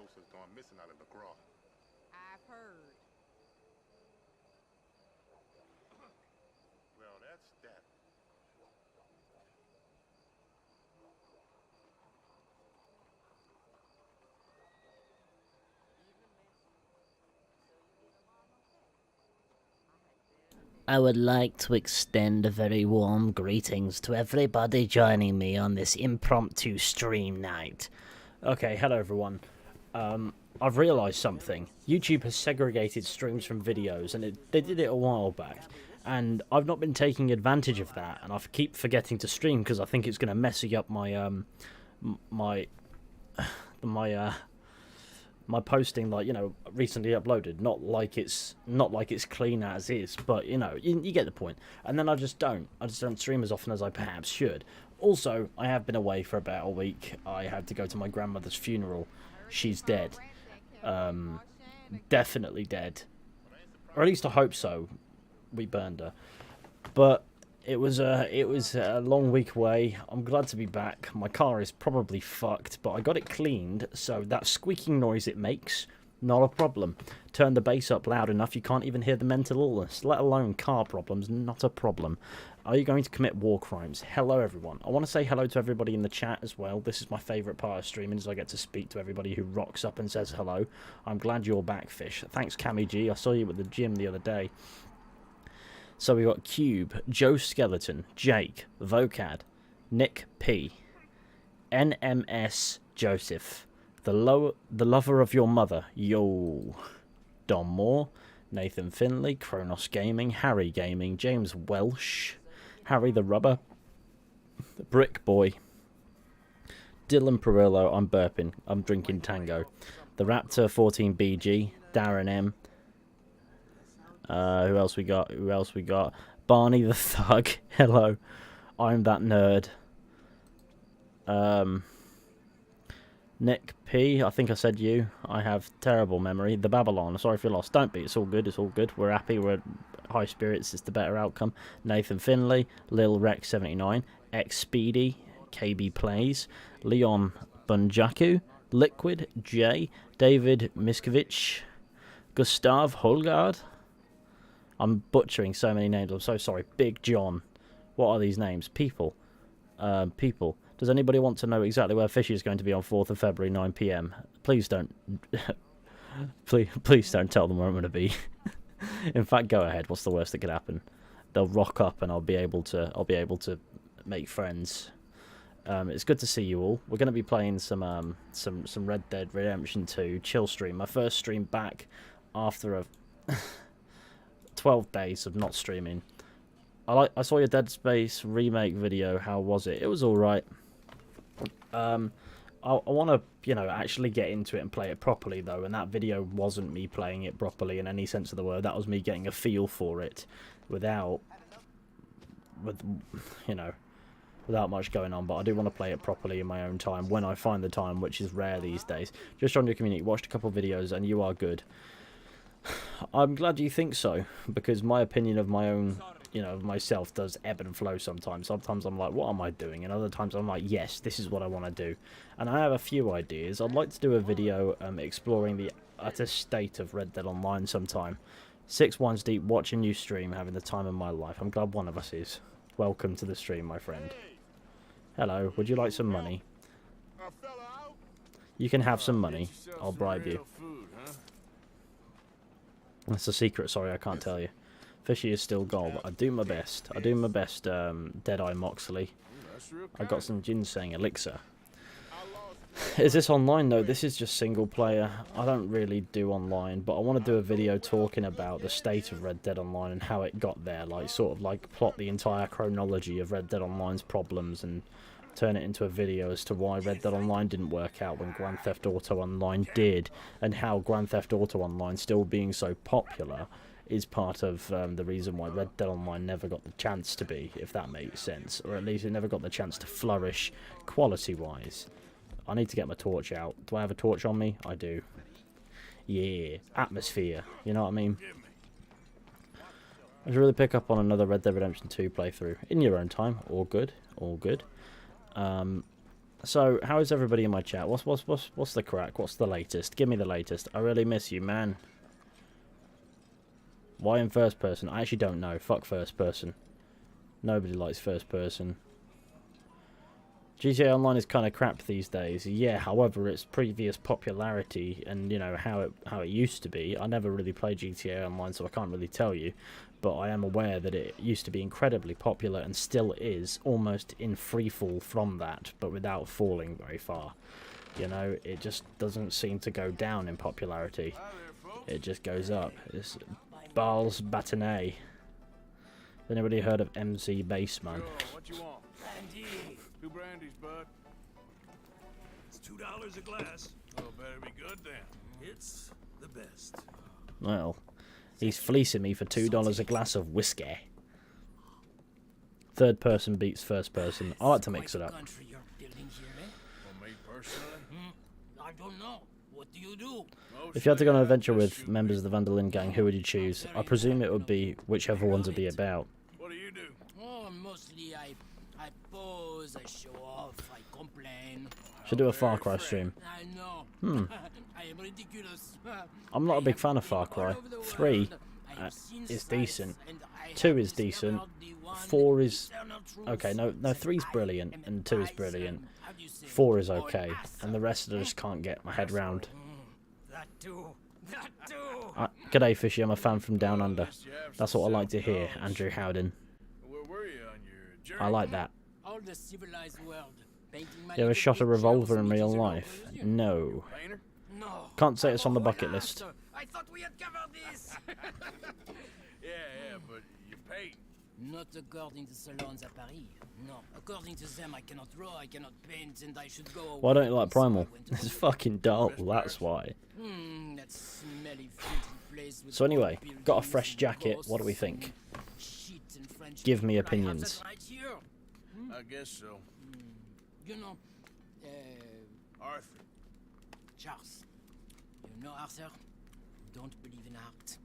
Toaster's gone missing out of the grotto. I've heard. Well, that's that. I would like to extend a very warm greetings to everybody joining me on this impromptu stream night. Okay, hello everyone. I've realised something. YouTube has segregated streams from videos, and they did it a while back. And I've not been taking advantage of that, and I keep forgetting to stream because I think it's going to mess up my my posting, like, you know, recently uploaded. Not like it's clean as is, but you know, you get the point. And then I just don't stream as often as I perhaps should. Also, I have been away for about a week. I had to go to my grandmother's funeral. She's dead. Definitely dead, or at least I hope so. We burned her, but it was a long week away. I'm glad to be back. My car is probably fucked, but I got it cleaned, so that squeaking noise it makes, not a problem. Turn the bass up loud enough, you can't even hear the mental illness, let alone car problems, not a problem. Are you going to commit war crimes? Hello everyone. I want to say hello to everybody in the chat as well. This is my favourite part of streaming, is I get to speak to everybody who rocks up and says hello. I'm glad you're back, Fish. Thanks, Cammy G. I saw you at the gym the other day. So we got Cube, Joe Skeleton, Jake, Vocad, Nick P, NMS Joseph, the lover of your mother, yo, Don Moore, Nathan Finley, Kronos Gaming, Harry Gaming, James Welsh, Harry the Rubber, Brick Boy, Dylan Perillo, I'm burping, I'm drinking Tango, the Raptor 14BG, Darren M, who else we got? Barney the Thug. Hello. I'm that nerd. Nick P. I think I said you. I have terrible memory. The Babylon. Sorry if you're lost. Don't be. It's all good. It's all good. We're happy. We're high spirits. It's the better outcome. Nathan Finley. Lil Rex 79. X Speedy. KB Plays. Leon Bunjaku. Liquid. J. David Miskovich. Gustav Holgard. I'm butchering so many names. I'm so sorry. Big John. What are these names? People. People. Does anybody want to know exactly where Fizhy is going to be on 4th of February, 9 PM? Please don't. please don't tell them where I'm going to be. In fact, go ahead. What's the worst that could happen? They'll rock up, and I'll be able to make friends. It's good to see you all. We're going to be playing some Red Dead Redemption 2 chill stream. My first stream back after a 12 days of not streaming. I saw your Dead Space remake video. How was it? It was all right. I want to, you know, actually get into it and play it properly though. And that video wasn't me playing it properly in any sense of the word. That was me getting a feel for it, without much going on. But I do want to play it properly in my own time when I find the time, which is rare these days. Just joined your community, watched a couple videos, and you are good. I'm glad you think so, because my opinion of my own, you know, of myself does ebb and flow sometimes. Sometimes I'm like, what am I doing? And other times I'm like, yes, this is what I want to do. And I have a few ideas. I'd like to do a video exploring the utter state of Red Dead Online sometime. 6 ones deep, watching you stream, having the time of my life. I'm glad one of us is. Welcome to the stream, my friend. Hello, would you like some money? You can have some money. I'll bribe you. That's a secret, sorry, I can't tell you. Fishy is still gold, but I do my best. I do my best, Deadeye Moxley. I got some ginseng elixir. Is this online? No, this is just single player. I don't really do online, but I want to do a video talking about the state of Red Dead Online and how it got there. Like, sort of like plot the entire chronology of Red Dead Online's problems and turn it into a video as to why Red Dead Online didn't work out when Grand Theft Auto Online did, and how Grand Theft Auto Online still being so popular is part of the reason why Red Dead Online never got the chance to be, if that makes sense, or at least it never got the chance to flourish quality-wise. I need to get my torch out. Do I have a torch on me? I do. Yeah, atmosphere, you know what I mean? I should really pick up on another Red Dead Redemption 2 playthrough in your own time. All good, all good. So, how is everybody in my chat? What's the crack? What's the latest? Give me the latest. I really miss you, man. Why in first person? I actually don't know. Fuck first person. Nobody likes first person. GTA Online is kind of crap these days. Yeah, however, its previous popularity and, you know, how it used to be. I never really played GTA Online, so I can't really tell you. But I am aware that it used to be incredibly popular and still is, almost in free fall from that, but without falling very far. You know, it just doesn't seem to go down in popularity. It just goes up. It's Balls Batanet. Anybody heard of MC Bassman? Sure, what you want? Brandy. 2 brandies, bud. It's $2 a glass. Oh, better be good then. It's the best. Well, he's fleecing me for $2 a glass of whiskey. Third person beats first person. I like to mix it up. Well, me personally? I don't know. What do you do? If you had to go on an adventure with members of the Vandalin gang, who would you choose? I presume it would be whichever ones would be about. What do you do? Oh, mostly I pose, I show off, I complain. Should do a Far Cry stream. I know. I am ridiculous. I'm not a big fan of Far Cry. 3 is decent. 2 is decent. 4 is okay. No, 3's brilliant and 2 is brilliant. 4 is okay, and the rest I just can't get my head round. That too. G'day, Fishy. I'm a fan from Down Under. That's what I like to hear, Andrew Howden. Where were you on your journey? I like that. All the civilized world. You ever shot a revolver in real life? No. Painter? No. Can't say it's on the bucket list. I thought we had covered this. Yeah, but you paid. Not according to salons at Paris. No. According to them, I cannot draw, I cannot paint, and I should go away. Why don't you like So I Primal? went to It's the- fucking dull, that's why. That smelly, filthy place with So anyway, old got a buildings fresh and jacket. ghosts What do we and think? shit and French Give me people. I have opinions. that right here. I guess so. You know, Arthur. Charles. You know Arthur? Don't believe in art.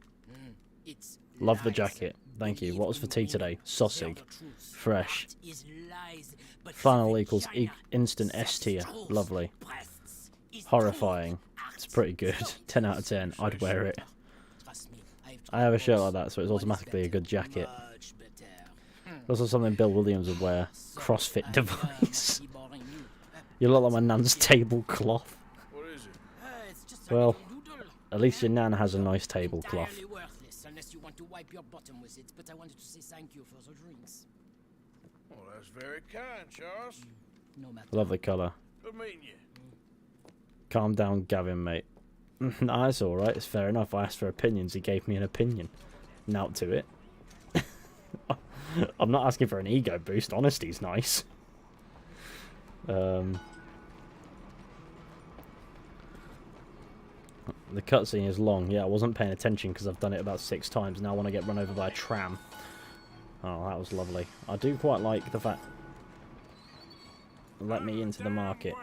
It's Love the lies. jacket. Thank you. Believe What was for in tea women. today? Tell Sausage. the truth. Fresh. Art is lies, but Final equals vagina instant says S tier. truth. Lovely. Breasts is Horrifying. truth. Art It's pretty good. is 10 out of 10. I'd wear it. Trust me, I have a shirt like tried that, so it's both. automatically a good jacket. Much better. Also something Bill Williams would wear. So, CrossFit I, device. might be boring you. You look like my nan's tablecloth. What is it? It's just a Well, little doodle. at least your nan has a nice tablecloth. Entirely worthless unless you want to wipe your bottom with it, but I wanted to say thank you for the drinks. Well, that's very kind, Charles. No matter. Lovely colour. Good meeting you. Calm down, Gavin, mate. Nah, it's alright. It's fair enough. I asked for opinions. He gave me an opinion. Now to it. I'm not asking for an ego boost. Honesty's nice. The cutscene is long. Yeah, I wasn't paying attention because I've done it about 6 times. Now I want to get run over by a tram. Oh, that was lovely. I do quite like the fact... Let me into the market.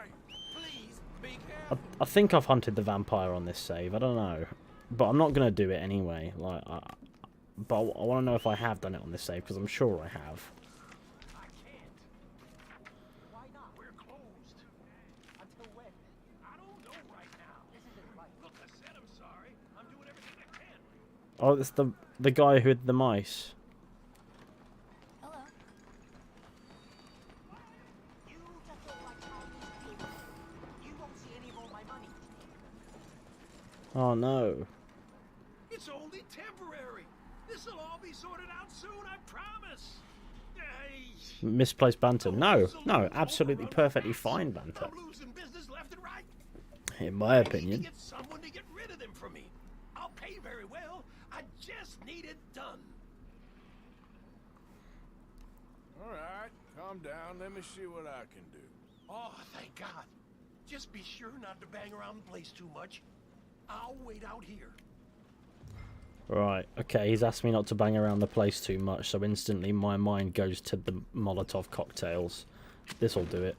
I think I've hunted the vampire on this save. I don't know. But I'm not going to do it anyway. Like, but I want to know if I have done it on this save, because I'm sure I have. I can't. Why not? We're closed. Until when? I don't know right now. This isn't right. Look, I said I'm sorry. I'm doing everything I can. Oh, it's the guy who had the mice. Hello. You just don't like how these people. You won't see any more of my money. Oh, no. It's only temporary. This'll all be sorted out soon, I promise. Hey. Misplaced banter. No, absolutely perfectly fine banter. I'm losing business left and right. In my I need opinion. to get someone to get rid of them from me. I'll pay very well. I just need it done. All right, calm down. Let me see what I can do. Oh, thank God. Just be sure not to bang around the place too much. I'll wait out here. Right, okay, he's asked me not to bang around the place too much, so instantly my mind goes to the Molotov cocktails. This'll do it.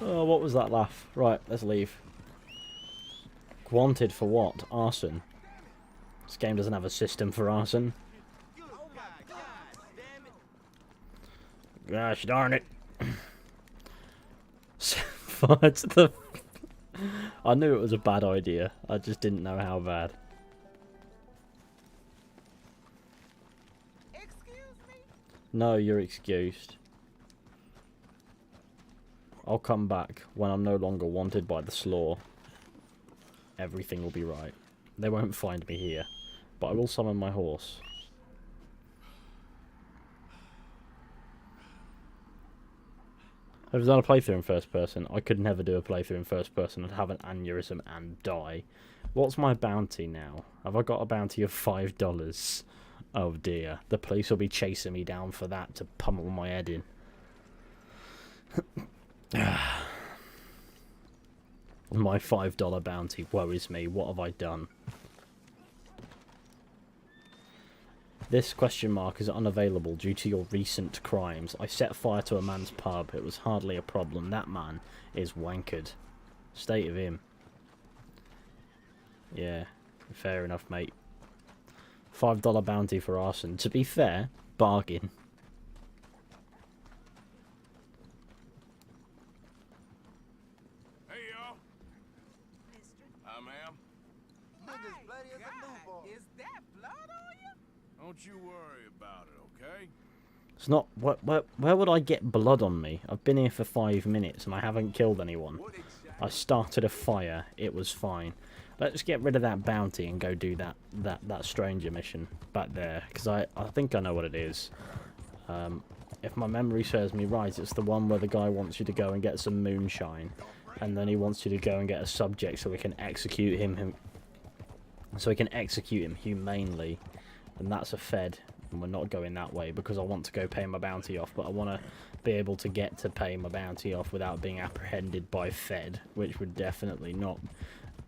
Oh, what was that laugh? Right, let's leave. Wanted for what? Arson. This game doesn't have a system for arson. Gosh darn it. What the... I knew it was a bad idea. I just didn't know how bad. Excuse me? No, you're excused. I'll come back when I'm no longer wanted by the slaw. Everything will be right. They won't find me here. But I will summon my horse. I've done a playthrough in first person. I could never do a playthrough in first person. I'd have an aneurysm and die. What's my bounty now? Have I got a bounty of $5? Oh dear. The police will be chasing me down for that to pummel my head in. My $5 bounty worries me. What have I done? This question mark is unavailable due to your recent crimes. I set fire to a man's pub. It was hardly a problem. That man is wankered. State of him. Yeah, fair enough, mate. $5 bounty for arson. To be fair, bargain. Hey, y'all. Hi, ma'am. My God, is that blood on you? Don't you worry about it, okay? It's not... Where would I get blood on me? I've been here for 5 minutes and I haven't killed anyone. I started a fire. It was fine. Let's get rid of that bounty and go do that stranger mission back there. Because I think I know what it is. If my memory serves me right, it's the one where the guy wants you to go and get some moonshine. And then he wants you to go and get a subject so we can execute him humanely. And that's a fed. And we're not going that way because I want to go pay my bounty off. But I want to be able to get to pay my bounty off without being apprehended by fed. Which would definitely not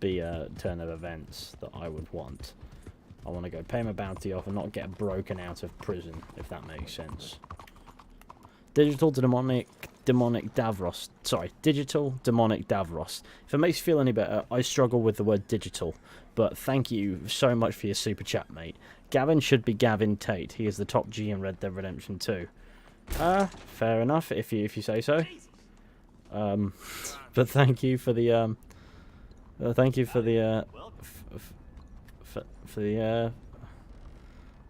be a turn of events that I would want. I want to go pay my bounty off and not get broken out of prison, if that makes sense. Digital demonic Davros. Sorry, digital demonic Davros. If it makes you feel any better, I struggle with the word digital. But thank you so much for your super chat, mate. Gavin should be Gavin Tate. He is the top G in Red Dead Redemption 2. Fair enough, if you say so. But thank you for the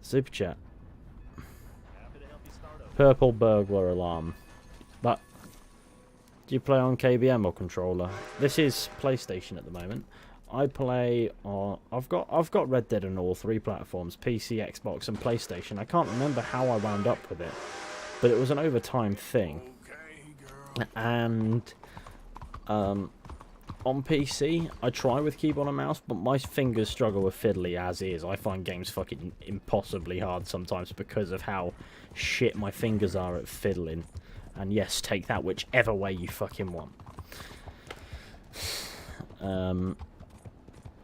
super chat. Purple burglar alarm. But do you play on KBM or controller? This is PlayStation at the moment. I play on... I've got Red Dead on all 3 platforms, PC, Xbox, and PlayStation. I can't remember how I wound up with it, but it was an overtime thing. And on PC, I try with keyboard and mouse, but my fingers struggle with fiddly as is. I find games fucking impossibly hard sometimes because of how shit my fingers are at fiddling. And yes, take that whichever way you fucking want.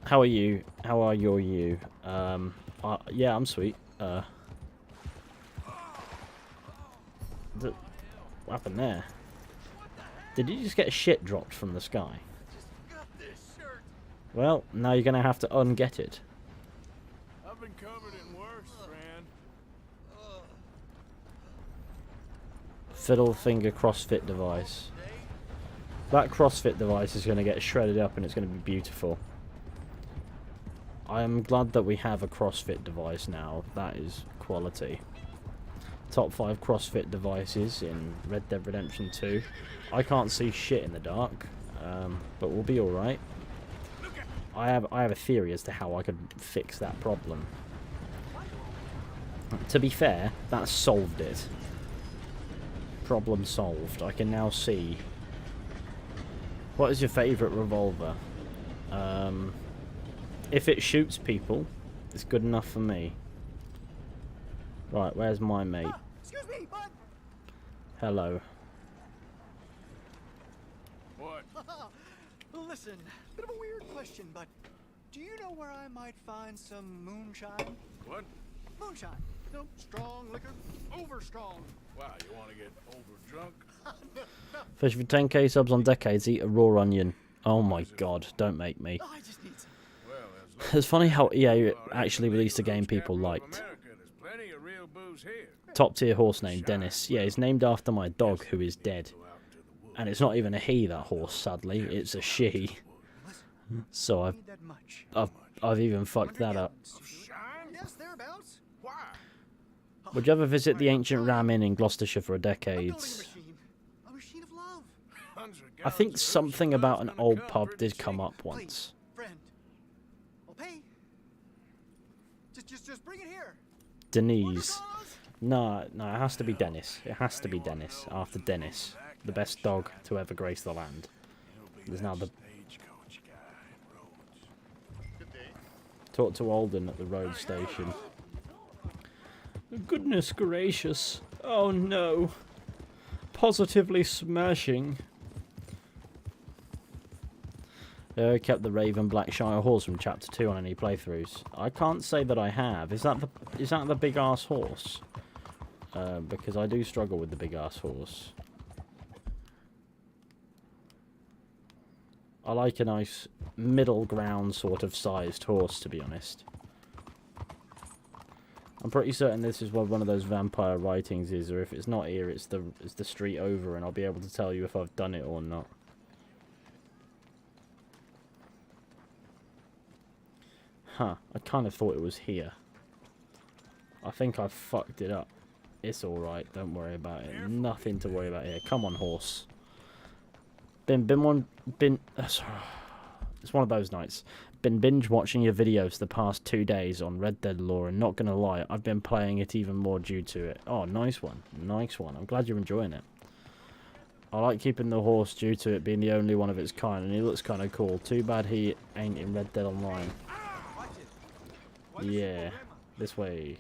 How are you? How are you? Yeah, I'm sweet. What happened there? Did you just get shit dropped from the sky? Well, now you're gonna have to unget it. I've been covered in worse, friend. Fiddle finger CrossFit device. That CrossFit device is gonna get shredded up and it's gonna be beautiful. I am glad that we have a CrossFit device now. That is quality. Top 5 CrossFit devices in Red Dead Redemption 2. I can't see shit in the dark, but we'll be alright. I have a theory as to how I could fix that problem. To be fair, that solved it. Problem solved. I can now see. What is your favourite revolver? If it shoots people, it's good enough for me. Right, where's my mate? Excuse me, bud. Hello. What? Listen, bit of a weird question, but do you know where I might find some moonshine? What? Moonshine. No, strong liquor. Over strong. Wow, you want to get over drunk? Fish for 10k subs on decades, eat a raw onion. Oh my god, don't make me. I just need some. It's funny how EA actually released a game people liked. There's plenty of real booze here. Top tier horse named Denis. Yeah, it's named after my dog who is dead. And it's not even a he, that horse, sadly. It's a she. So I've even fucked that up. Yes, thereabouts. Why? Would you ever visit the ancient Ram Inn in Gloucestershire for a decade? A machine of love. I think something about an old pub did come up once. Friend. I'll pay. Just bring it here. Denis. No, it has to be Denis. It has to be Denis. After Denis, the best dog to ever grace the land. There's now the... Talk to Alden at the road station. Goodness gracious. Oh no. Positively smashing. Kept the Raven Blackshire horse from chapter 2 on any playthroughs. I can't say that I have. Is that the big ass horse? Because I do struggle with the big ass horse. I like a nice middle ground sort of sized horse, to be honest. I'm pretty certain this is what one of those vampire writings is, or if it's not here, it's the street over, and I'll be able to tell you if I've done it or not. Huh, I kind of thought it was here. I think I fucked it up. It's alright, don't worry about it. Nothing to worry about here. Come on, horse. It's one of those nights. Been binge watching your videos the past 2 days on Red Dead lore, and not gonna lie, I've been playing it even more due to it. Oh, nice one. Nice one. I'm glad you're enjoying it. I like keeping the horse due to it being the only one of its kind, and he looks kind of cool. Too bad he ain't in Red Dead Online. Yeah, this way.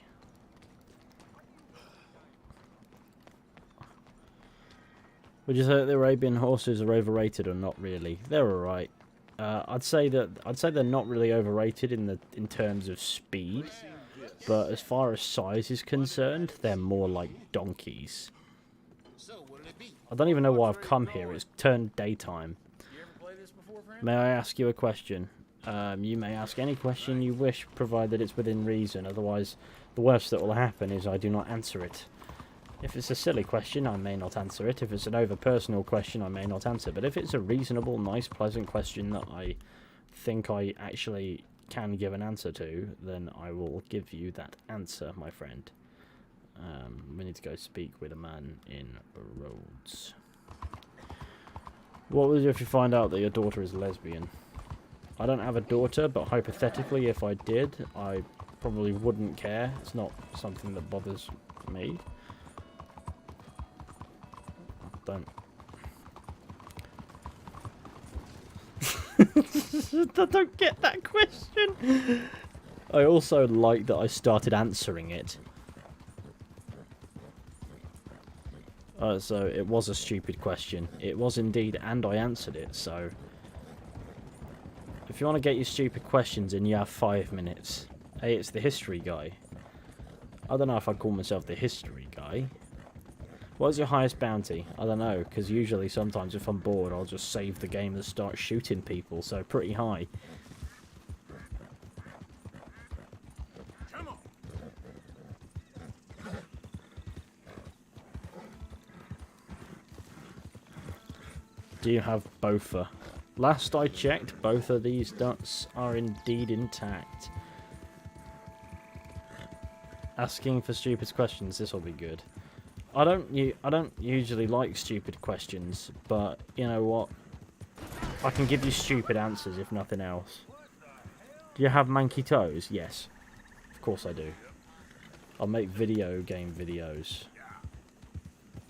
Would you say that the Arabian horses are overrated or not really? They're alright. I'd say they're not really overrated in terms of speed, but as far as size is concerned, they're more like donkeys. I don't even know why I've come here. It's turned daytime. May I ask you a question? You may ask any question you wish, provided it's within reason. Otherwise, the worst that will happen is I do not answer it. If it's a silly question, I may not answer it. If it's an over-personal question, I may not answer. But if it's a reasonable, nice, pleasant question that I think I actually can give an answer to, then I will give you that answer, my friend. We need to go speak with a man in Rhodes. What would you do if you find out that your daughter is lesbian? I don't have a daughter, but hypothetically, if I did, I probably wouldn't care. It's not something that bothers me. Don't. I don't get that question. I also like that I started answering it. So it was a stupid question. It was indeed, and I answered it, so... If you want to get your stupid questions in, you have 5 minutes. Hey, it's the history guy. I don't know if I'd call myself the history guy. What is your highest bounty? I don't know, because usually sometimes if I'm bored I'll just save the game and start shooting people, so pretty high. Come on. Do you have both? Last I checked, both of these dots are indeed intact. Asking for stupid questions, this will be good. I don't usually like stupid questions, but you know what? I can give you stupid answers if nothing else. Do you have manky toes? Yes. Of course I do. I'll make video game videos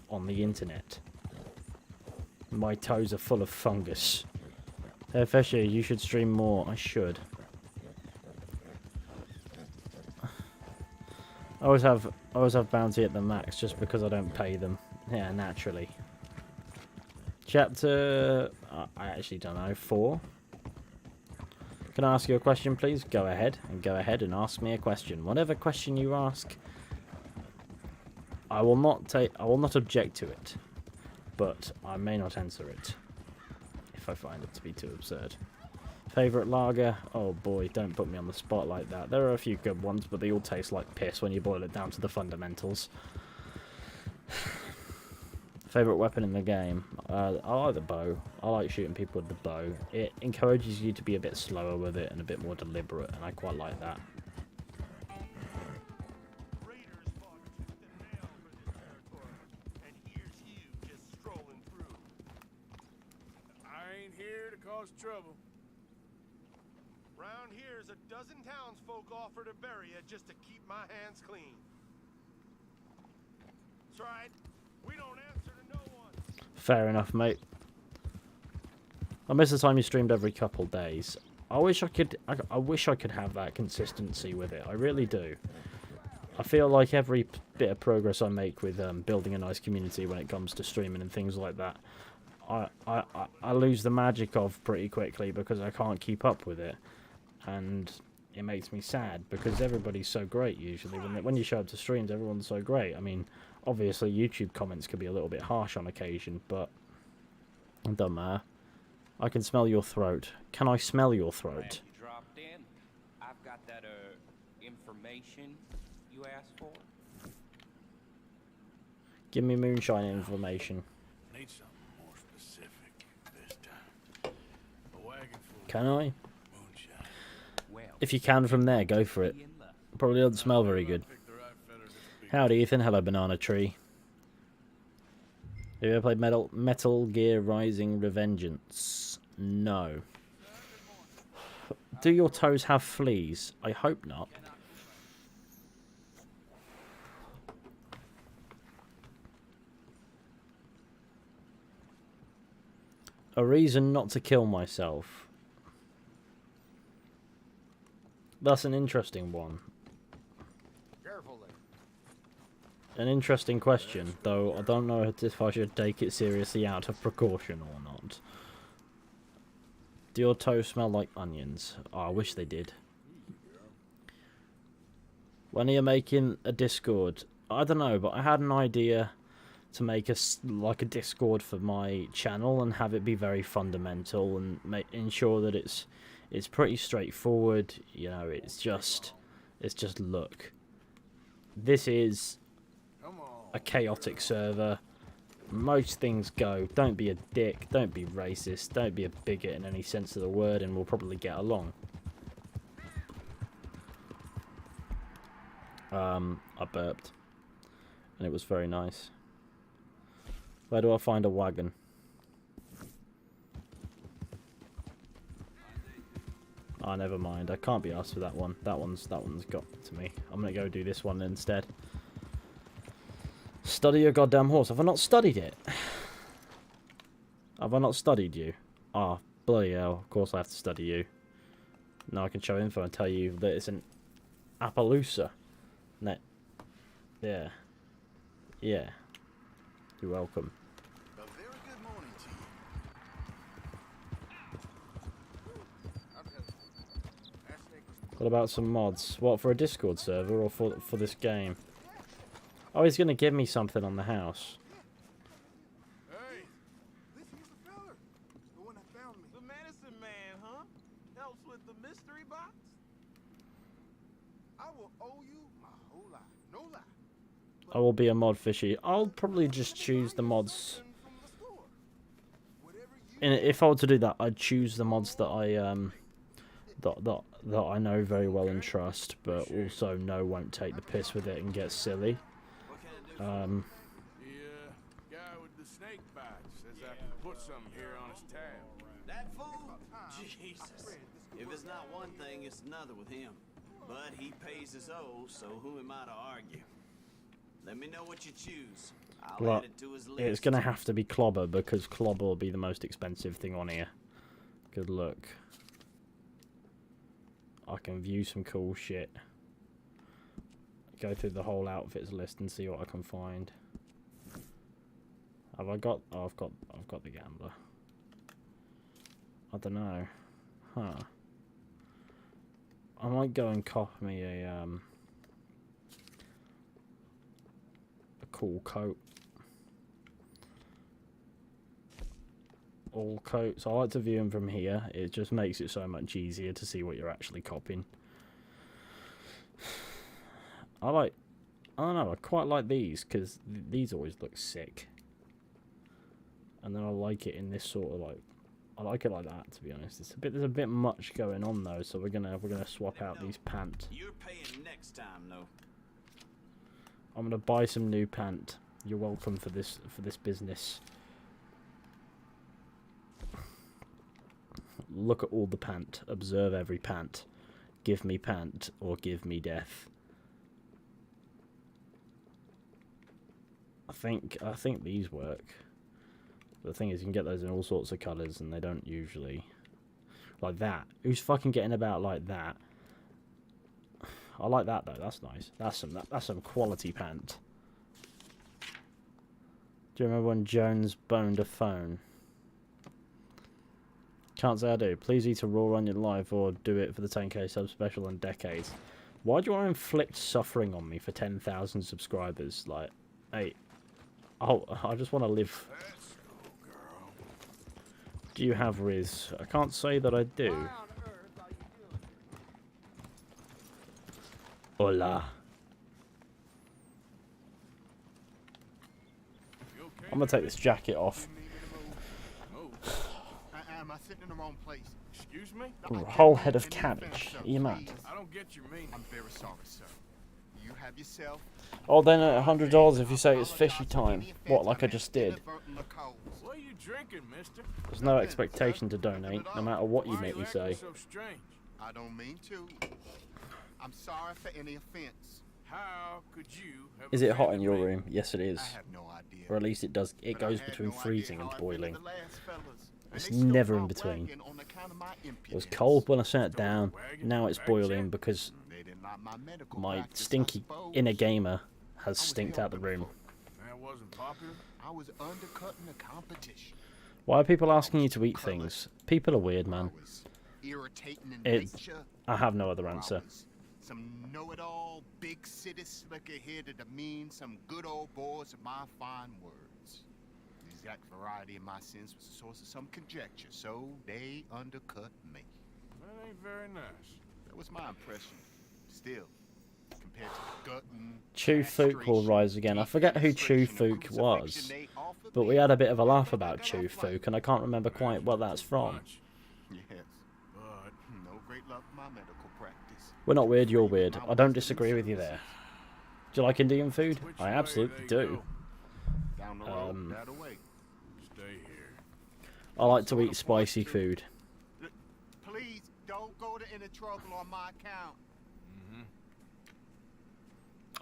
on the internet. My toes are full of fungus. Hey Fizhy, you should stream more. I should. I always have bounty at the max just because I don't pay them. Yeah, naturally. Chapter... I actually don't know. 4? Can I ask you a question, please? Go ahead. And go ahead and ask me a question. Whatever question you ask, I will not object to it. But I may not answer it. If I find it to be too absurd. Favourite lager? Oh boy, don't put me on the spot like that. There are a few good ones, but they all taste like piss when you boil it down to the fundamentals. Favorite weapon in the game? I like the bow. I like shooting people with the bow. It encourages you to be a bit slower with it and a bit more deliberate, and I quite like that. Raiders fought tooth and nail for this territory, and here's you just strolling through. I ain't here to cause trouble. Round here's a dozen townsfolk offer to bury you just to keep my hands clean. That's right. We don't answer to no one. Fair enough, mate. I miss the time you streamed every couple days. I wish I could. I wish I could have that consistency with it. I really do. I feel like every bit of progress I make with building a nice community when it comes to streaming and things like that, I lose the magic of pretty quickly because I can't keep up with it, and it makes me sad because everybody's so great usually. When you show up to streams, everyone's so great. I mean, obviously YouTube comments can be a little bit harsh on occasion, but it doesn't matter. I can smell your throat. Can I smell your throat? You dropped in. I've got that information you asked for. Give me moonshine information. Need something more specific this time. A wagon full Can I? of moonshine. Well, If you can from there, go for it. be in luck. Probably doesn't smell very good. Pick the right feather to speak. Howdy, Ethan. Hello, Banana Tree. Have you ever played Metal Gear Rising Revengeance? No. Do your toes have fleas? I hope not. A reason not to kill myself. That's an interesting one. Carefully. An interesting question, though I don't know if I should take it seriously out of precaution or not. Do your toes smell like onions? Oh, I wish they did. When are you making a Discord? I don't know, but I had an idea to make like a Discord for my channel and have it be very fundamental and ensure that it's pretty straightforward. You know, it's just look. This is a chaotic server. Most things go. Don't be a dick. Don't be racist. Don't be a bigot in any sense of the word, and we'll probably get along. I burped, and it was very nice. Where do I find a wagon? Oh, never mind. I can't be asked for that one. That one's got to me. I'm gonna go do this one instead. Study your goddamn horse. Have I not studied it? Have I not studied you? Ah, bloody hell. Of course I have to study you. Now I can show info and tell you that it's an Appaloosa. No. Yeah. Yeah. You're welcome. A very good morning to you. What about some mods? What, for a Discord server or for this game? Oh, he's going to give me something on the house. Hey, This here's the feller. The one that found me. The medicine man, huh? Helps with the mystery box? I will owe you my whole life. No lie. I will be a mod, Fishy. I'll probably just choose the mods. From the store. Whatever you And if I were to do that, I'd choose the mods that I that I know very well and trust, but also know won't take the piss with it and get silly. the guy with the snake bites says I can put something here on his tab. That fool? Jesus. If it's not one thing, it's another with him. But he pays his owe, so who am I to argue? Let me know what you choose. I'll Well, add it to his list. it's going to have to be Clobber, because Clobber will be the most expensive thing on here. Good luck. I can view some cool shit. Go through the whole outfits list and see what I can find. Have I got? Oh, I've got the gambler. I don't know. Huh. I might go and cop me a cool coat. All coats. I like to view them from here. It just makes it so much easier to see what you're actually copying. I don't know, I quite like these because these always look sick. and then I like it in this sort of like, I like it like that, to be honest. There's a bit much going on though, so we're gonna swap out these pant. You're paying next time, though. I'm gonna buy some new pant. You're welcome for this business. Look at all the pant. Observe every pant. Give me pant or give me death. I think these work. The thing is, you can get those in all sorts of colours, and they don't usually like that. Who's fucking getting about like that? I like that though. That's nice. That's some quality pant. Do you remember when Jones boned a phone? Can't say I do. Please eat a raw onion live or do it for the 10k sub special in decades. Why do you want to inflict suffering on me for 10,000 subscribers? Like, hey, I just want to live. Do you have Riz? I can't say that I do. Hola. I'm gonna take this jacket off. Am I sitting in the wrong place? Excuse me? Ooh, a whole head of cabbage. Are you mad? I don't get your meaning. I'm very sorry, sir. You have yourself. Oh, then $100 if you say it's fishy time. What, like I just did? What are you drinking, mister? There's no expectation to donate, no matter what you make me say. So strange. I don't mean to. I'm sorry for any offense. How could you have Is it hot in offended your me? room? Yes, it is. I have no idea. Or at least it does. It But I goes had between no idea freezing how and I felt boiling. the last fellas, and It's they stole never in my between. wagon on account of my It was impudence. cold when I sat it down. Now it's boiling because They didn't like my medical my practice, I stinky suppose. inner gamer has stinked out the room. That wasn't popular. I was undercutting the competition. Why are people asking you to eat things? People are weird, I man. was irritating in It's- nature. I have no other or I answer. was some know-it-all, big city slicker-headed to mean some good old boys of my fine words. The exact variety of my sins was the source of some conjecture, so they undercut me. That ain't very nice. That was my impression. Still, compared to the gutting, Chu Fook will rise again. I forget who Chu Fook was, but we had a bit of a laugh about Chu Fook, and I can't remember quite what that's from. Yes, But no great love for my medical practice. We're not weird, you're weird. I don't disagree with you there. Do you like Indian food? which I way absolutely they do. go? Down the road, that away. Stay here. I like to eat spicy food. Please don't go to any trouble on my account.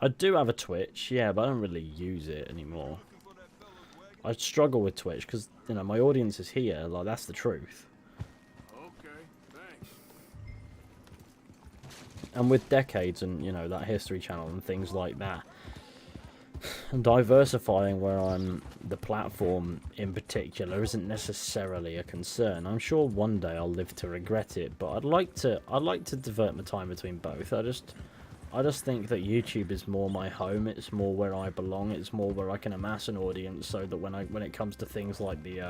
I do have a Twitch, yeah, but I don't really use it anymore. I struggle with Twitch because, you know, my audience is here. Like, that's the truth. Okay, thanks. And with decades and, you know, that History Channel and things like that, and diversifying where I'm the platform in particular isn't necessarily a concern. I'm sure one day I'll live to regret it, but I'd like to divert my time between both. I just think that YouTube is more my home. It's more where I belong. It's more where I can amass an audience, so that when it comes to things like the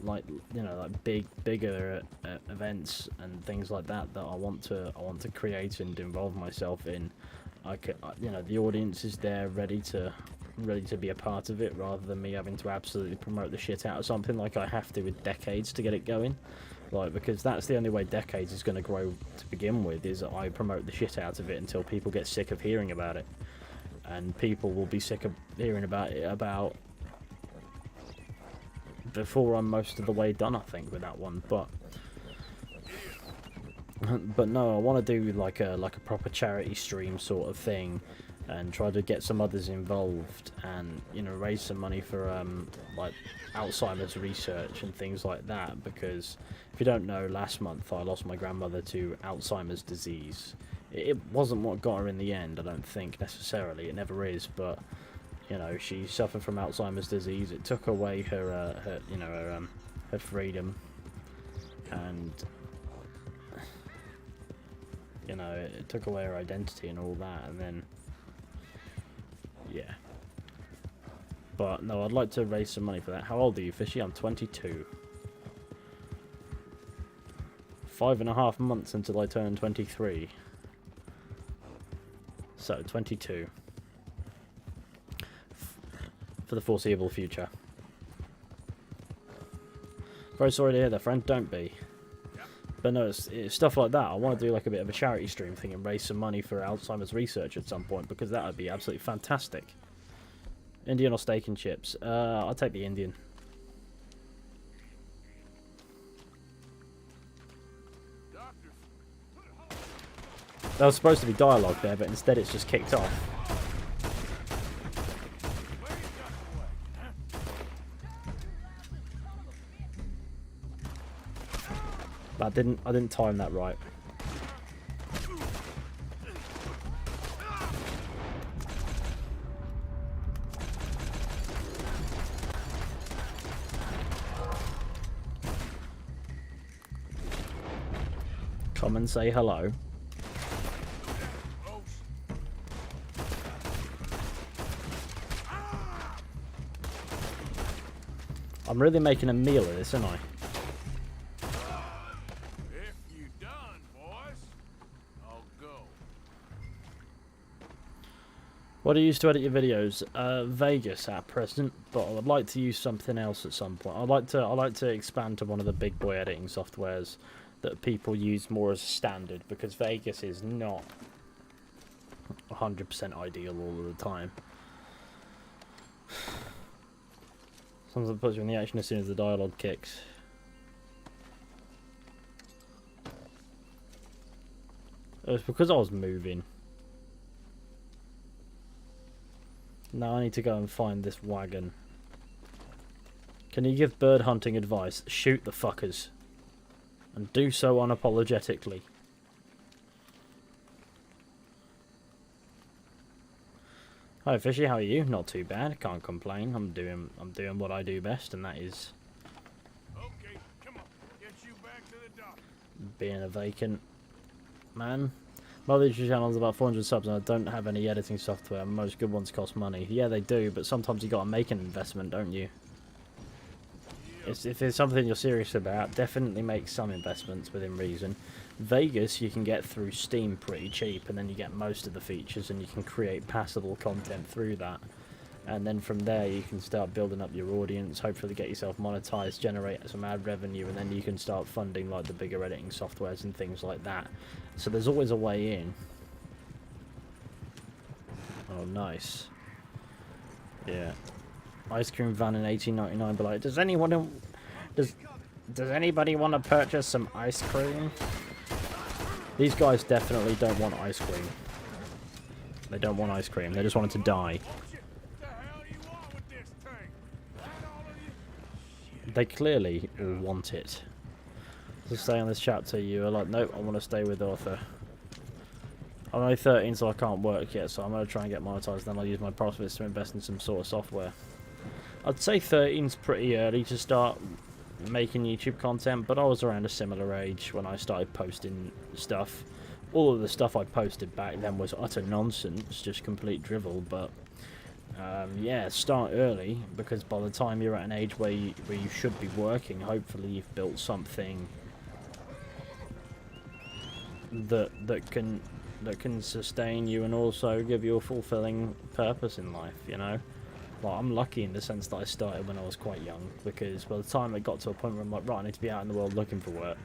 like, you know, like bigger events and things like that I want to create and involve myself in, you know, the audience is there ready to be a part of it, rather than me having to absolutely promote the shit out of something like I have to with Decades to get it going. Like, because that's the only way Decades is going to grow to begin with, is I promote the shit out of it until people get sick of hearing about it. And people will be sick of hearing about it before I'm most of the way done, I think, with that one. But no, I want to do like a proper charity stream sort of thing, and try to get some others involved, and, you know, raise some money for like Alzheimer's research and things like that. Because if you don't know, last month I lost my grandmother to Alzheimer's disease. It wasn't what got her in the end, I don't think, necessarily. It never is, but, you know, she suffered from Alzheimer's disease. It took away her freedom, and, you know, it took away her identity and all that, and then, yeah. But no, I'd like to raise some money for that. How old are you, Fishy? I'm 22. 5.5 months until I turn 23. So, 22. For the foreseeable future. Very sorry to hear that, friend. Don't be. But no, it's stuff like that. I want to do like a bit of a charity stream thing and raise some money for Alzheimer's research at some point, because that would be absolutely fantastic. Indian or steak and chips? I'll take the Indian. There was supposed to be dialogue there, but instead it's just kicked off. I didn't time that right. Come and say hello. I'm really making a meal of this, aren't I? What do you use to edit your videos? Vegas at present, but I would like to use something else at some point. I'd like to expand to one of the big boy editing softwares that people use more as a standard, because Vegas is not 100% ideal all of the time. Sometimes it puts you in the action as soon as the dialogue kicks. It was because I was moving. Now I need to go and find this wagon. Can you give bird hunting advice? Shoot the fuckers. And do so unapologetically. Hi Fishy, how are you? Not too bad, can't complain. I'm doing what I do best, and that is Okay, come on. Get you back to the dock. being a vacant man. My YouTube channel is about 400 subs and I don't have any editing software. Most good ones cost money. Yeah, they do, but sometimes you gotta make an investment, don't you? If it's something you're serious about, definitely make some investments within reason. Vegas you can get through Steam pretty cheap, and then you get most of the features and you can create passable content through that. And then from there you can start building up your audience, hopefully get yourself monetized, generate some ad revenue, and then you can start funding like the bigger editing softwares and things like that. So there's always a way in. Oh, nice. Yeah. Ice cream van in 1899, but like, does anybody want to purchase some ice cream? These guys definitely don't want ice cream. They don't want ice cream. They just want it to die. They clearly all want it. To stay on this chapter, you are like, nope, I want to stay with Arthur. I'm only 13, so I can't work yet, so I'm going to try and get monetized, then I'll use my profits to invest in some sort of software. I'd say 13's pretty early to start making YouTube content, but I was around a similar age when I started posting stuff. All of the stuff I posted back then was utter nonsense, just complete drivel, but yeah, start early, because by the time you're at an age where you should be working, hopefully you've built something that can sustain you and also give you a fulfilling purpose in life, you know? Well, I'm lucky in the sense that I started when I was quite young, because by the time I got to a point where I'm like, right, I need to be out in the world looking for work,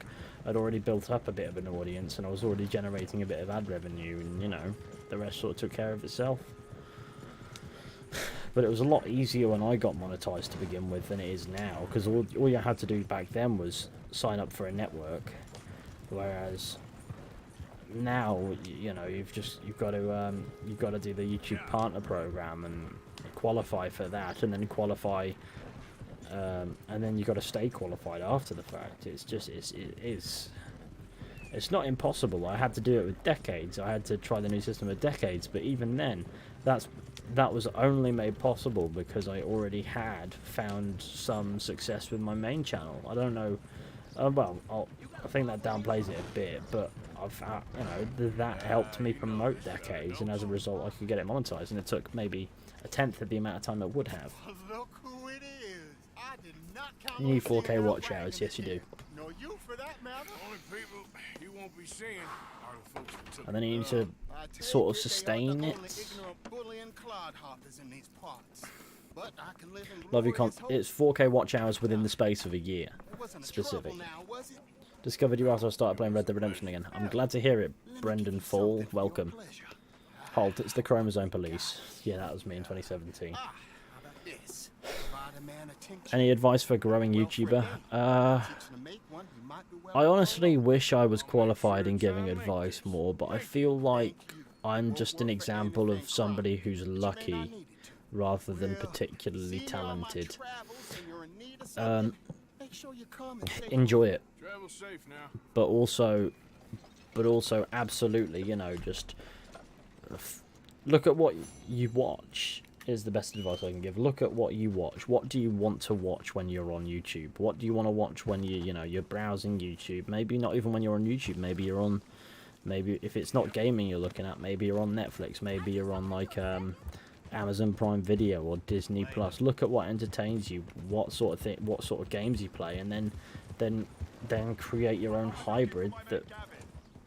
I'd already built up a bit of an audience and I was already generating a bit of ad revenue, and, you know, the rest sort of took care of itself. But it was a lot easier when I got monetized to begin with than it is now, because all you had to do back then was sign up for a network, whereas now, you know, you've got to do the YouTube partner program and qualify for that, and then qualify, and then you got to stay qualified after the fact. It's not impossible. I had to do it with Decades. I had to try the new system with Decades, but even then, that was only made possible because I already had found some success with my main channel. I don't know. I think that downplays it a bit, but you know, that helped me promote Decades, and as a result, I could get it monetized. And it took maybe a tenth of the amount of time it would have. Look who it is. I did not count You need 4K watch hours, yes you do. No, you for that matter. Only people you won't be seeing are the folks that took And then you need to sort of sustain it. but I can live in Love your glorious It's hope. 4K watch hours within the space of a year. It wasn't a Specific. trouble now, was it? Discovered you after I started playing Red Dead Redemption again. I'm glad to hear it, Brendan Fall. Welcome. Halt, it's the Chromosome Police. Yeah, that was me in 2017. How about this? Provide a man attention. Any advice for a growing YouTuber? I honestly wish I was qualified in giving advice more, but I feel like I'm just an example of somebody who's lucky rather than particularly talented. Enjoy it, Travel safe now. but also absolutely, you know, just look at what you watch is the best advice I can give. Look at what you watch. What do you want to watch when you're on YouTube? What do you want to watch when you're browsing YouTube? Maybe not even when you're on YouTube. Maybe you're on, maybe if it's not gaming you're looking at, maybe you're on Netflix. Maybe you're on like Amazon Prime Video or Disney Plus. Look at what entertains you. What sort of games you play, and then create your own hybrid that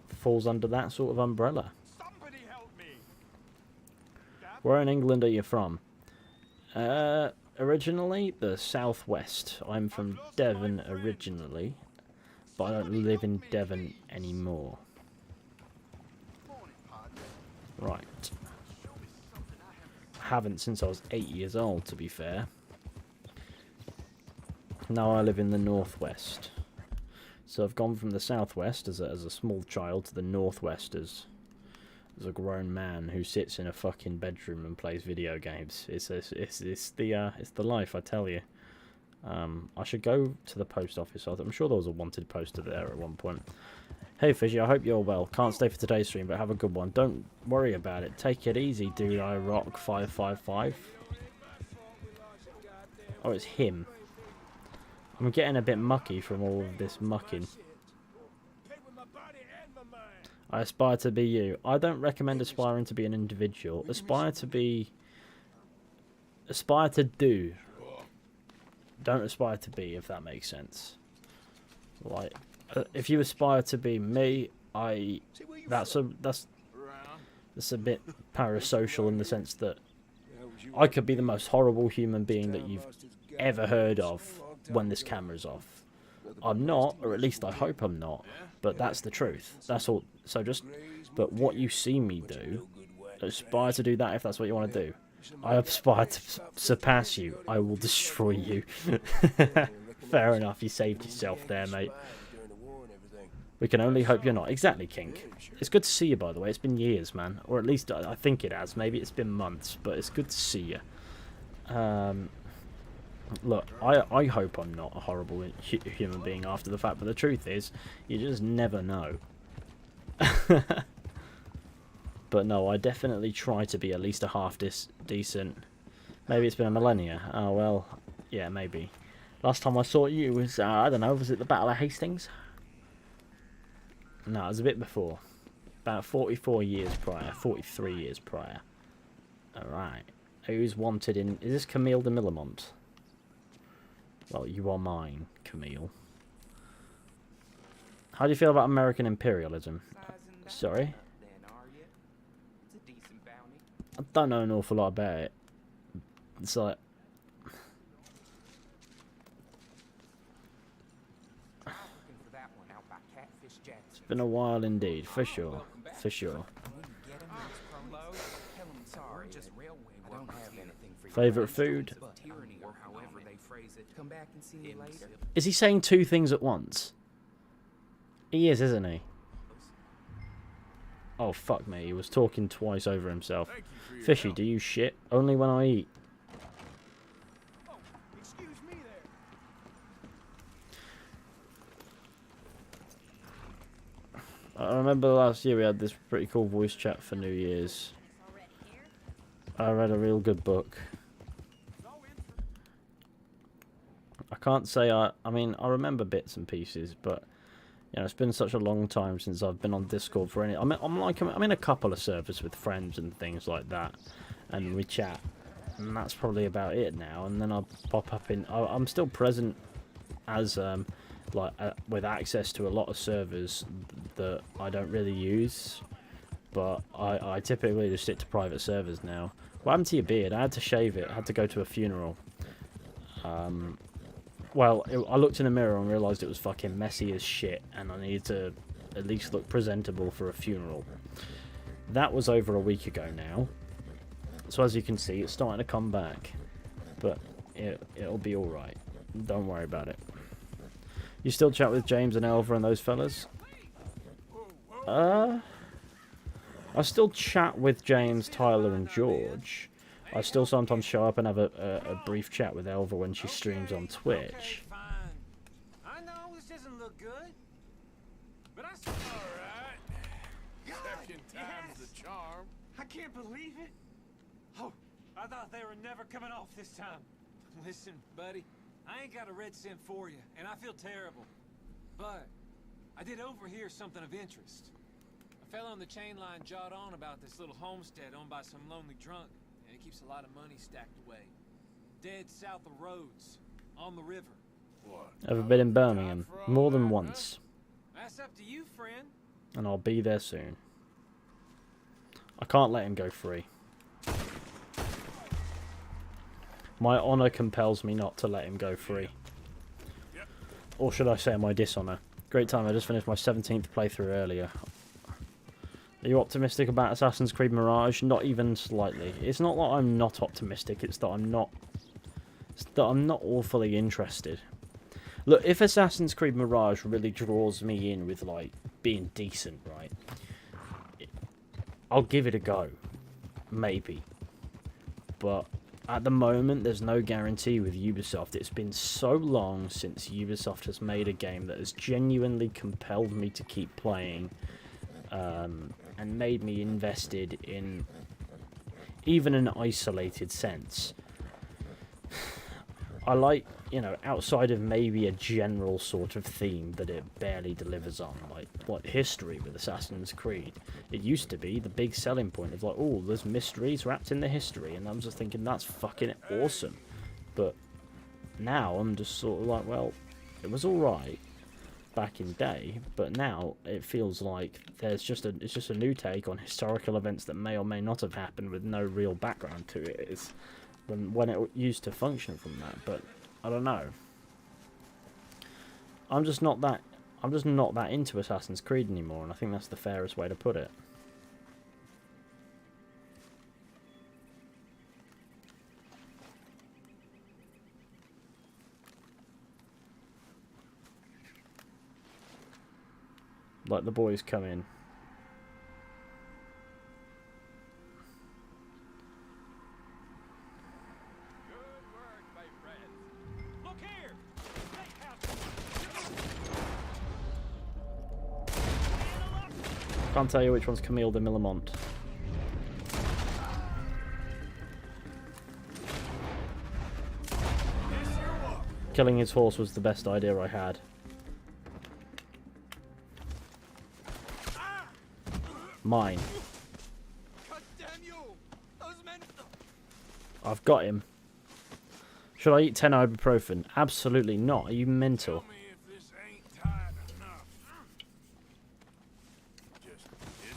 falls under that sort of umbrella. Where in England are you from? Originally, the southwest. I'm from Devon originally, but I don't live in Devon anymore. Right. Haven't since I was 8 years old, to be fair. Now I live in the northwest. So I've gone from the southwest as a small child to the northwest as a grown man who sits in a fucking bedroom and plays video games. It's the life, I tell you. I should go to the post office. I'm sure there was a wanted poster there at one point. Hey Fizzy, I hope you're well. Can't stay for today's stream, but have a good one. Don't worry about it. Take it easy, dude. I rock 555. Oh, it's him. I'm getting a bit mucky from all of this mucking. I aspire to be you. I don't recommend aspiring to be an individual. Aspire to do. Don't aspire to be, if that makes sense. Like, if you aspire to be me, that's a bit parasocial in the sense that I could be the most horrible human being that you've ever heard of when this camera's off. I'm not, or at least I hope I'm not, but that's the truth. That's all. So but what you see me do, aspire to do that if that's what you want to do. I aspire to surpass you. I will destroy you. Fair enough, you saved yourself there, mate. We can only hope you're not. Exactly, King. It's good to see you, by the way. It's been years, man. Or at least I think it has. Maybe it's been months, but it's good to see you. Look, I hope I'm not a horrible human being after the fact, but the truth is, you just never know. But no, I definitely try to be at least a half decent. Maybe it's been a millennia. Oh, well, yeah, maybe. Last time I saw you was, I don't know, was it the Battle of Hastings? No, it was a bit before. About 44 years prior, 43 years prior. Alright. Who's wanted in... Is this Camille de Millamont? Well, you are mine, Camille. How do you feel about American imperialism? Sorry? I don't know an awful lot about it. It's like... It's been a while indeed, for sure. For sure. Favourite food? Is he saying two things at once? He is, isn't he? Oh, fuck me. He was talking twice over himself. Fishy, do you shit? Only when I eat. Oh, excuse me there. I remember last year we had this pretty cool voice chat for New Year's. I read a real good book. I can't say I mean, I remember bits and pieces, but you know, it's been such a long time since I've been on Discord for any. I'm in a couple of servers with friends and things like that, and we chat, and that's probably about it now. And then I'll pop up in. I'm still present as with access to a lot of servers that I don't really use, but I typically just stick to private servers now. What happened to your beard? I had to shave it. I had to go to a funeral. Well, I looked in the mirror and realised it was fucking messy as shit, and I needed to at least look presentable for a funeral. That was over a week ago now. So as you can see, it's starting to come back. But it'll be alright. Don't worry about it. You still chat with James and Elva and those fellas? I still chat with James, Tyler and George. I still sometimes show up and have a brief chat with Elva when she streams on Twitch. Okay, fine. I know this doesn't look good, but I still... Alright. Second time's the charm. I can't believe it. Oh, I thought they were never coming off this time. Listen, buddy, I ain't got a red cent for you, and I feel terrible. But I did overhear something of interest. A fellow on the chain line jawed on about this little homestead owned by some lonely drunk, and he keeps a lot of money stacked away. Dead south of Rhodes, on the river. What? Ever been in Birmingham? More than once. That's up to you, friend. And I'll be there soon. I can't let him go free. My honour compels me not to let him go free. Or should I say my dishonour? Great time, I just finished my 17th playthrough earlier. Are you optimistic about Assassin's Creed Mirage? Not even slightly. It's not that I'm not optimistic, it's that I'm not awfully interested. Look, if Assassin's Creed Mirage really draws me in with, like, being decent, right? I'll give it a go. Maybe. But at the moment, there's no guarantee with Ubisoft. It's been so long since Ubisoft has made a game that has genuinely compelled me to keep playing, and made me invested in even an isolated sense. I like, you know, outside of maybe a general sort of theme that it barely delivers on, like history with Assassin's Creed. It used to be the big selling point of like, oh, there's mysteries wrapped in the history, and I'm just thinking that's fucking awesome. But now I'm just sort of like, well, it was alright back in day, but now it feels like it's just a new take on historical events that may or may not have happened with no real background to it. It's when it used to function from that, but I don't know. I'm just not that into Assassin's Creed anymore, and I think that's the fairest way to put it. Like the boys come in. Can't tell you which one's Camille de Millamont. Killing his horse was the best idea I had. Mine. I've got him. Should I eat 10 ibuprofen? Absolutely not. Are you mental?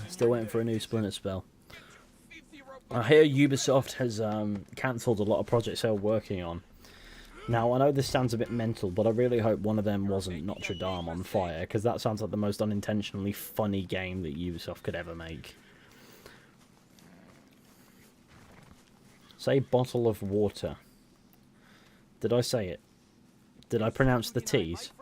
Still waiting for a new Splinter spell. I hear Ubisoft has cancelled a lot of projects they were working on. Now, I know this sounds a bit mental, but I really hope one of them wasn't Notre Dame on Fire, because that sounds like the most unintentionally funny game that Ubisoft could ever make. Say bottle of water. Did I say it? Did I pronounce the T's?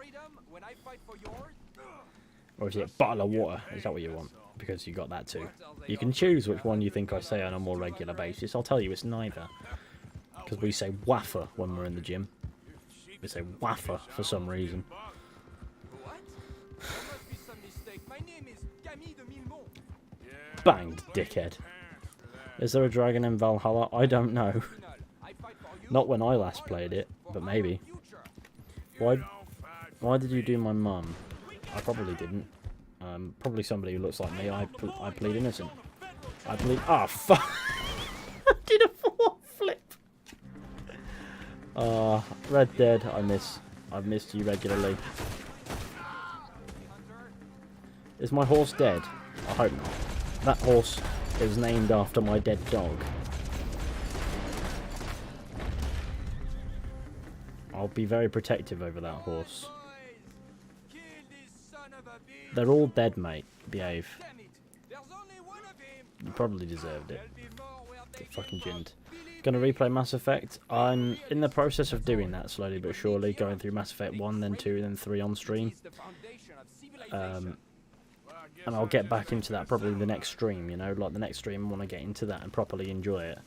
Or is it bottle of water? Is that what you want? Because you got that too. You can choose which one you think I say on a more regular basis. I'll tell you it's neither. Because we say wafer when we're in the gym. We say wafer for some reason. Banged, dickhead. Is there a dragon in Valhalla? I don't know. Not when I last played it, but maybe. Why did you do my mum? I probably didn't. Probably somebody who looks like me. I plead innocent. I plead... Ah, fuck! I did a full flip! Red Dead, I've missed you regularly. Is my horse dead? I hope not. That horse is named after my dead dog. I'll be very protective over that horse. They're all dead, mate. Behave. You probably deserved it. Fucking gint. Gonna replay Mass Effect. I'm in the process of doing that slowly but surely, going through Mass Effect 1, then 2, then 3 on stream. And I'll get back into that probably the next stream, you know, like the next stream I want to get into that and properly enjoy it.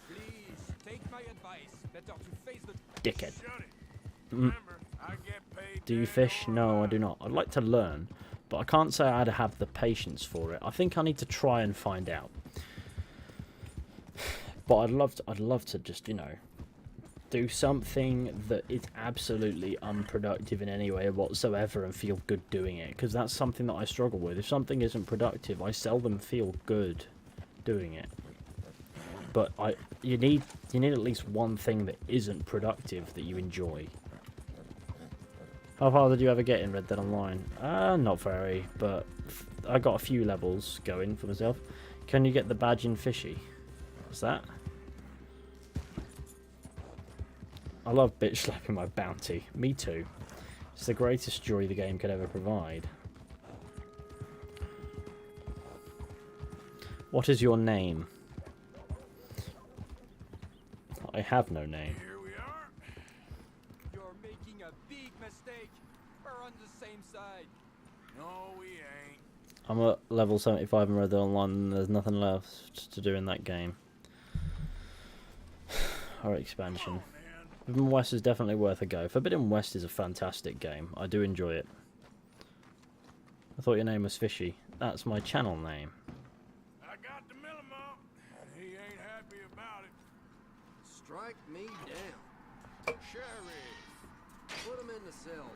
Dickhead. Do you fish? No, I do not. I'd like to learn, but I can't say I'd have the patience for it. I think I need to try and find out. But I'd love to just, you know, do something that is absolutely unproductive in any way whatsoever and feel good doing it, because that's something that I struggle with. If something isn't productive, I seldom feel good doing it. But you need at least one thing that isn't productive that you enjoy. How far did you ever get in Red Dead Online? Not very, but I got a few levels going for myself. Can you get the badge in Fizhy? What's that? I love bitch slapping my bounty. Me too. It's the greatest joy the game could ever provide. What is your name? I have no name. Here we are. You're making a big mistake. We're on the same side. No, we ain't. I'm at level 75 in Red Dead Online and there's nothing left to do in that game. Or expansion. Forbidden West is definitely worth a go. Forbidden West is a fantastic game. I do enjoy it. I thought your name was Fizhy. That's my channel name. I got the minimum, and he ain't happy about it. Strike me down. Sheriff, put him in the cell.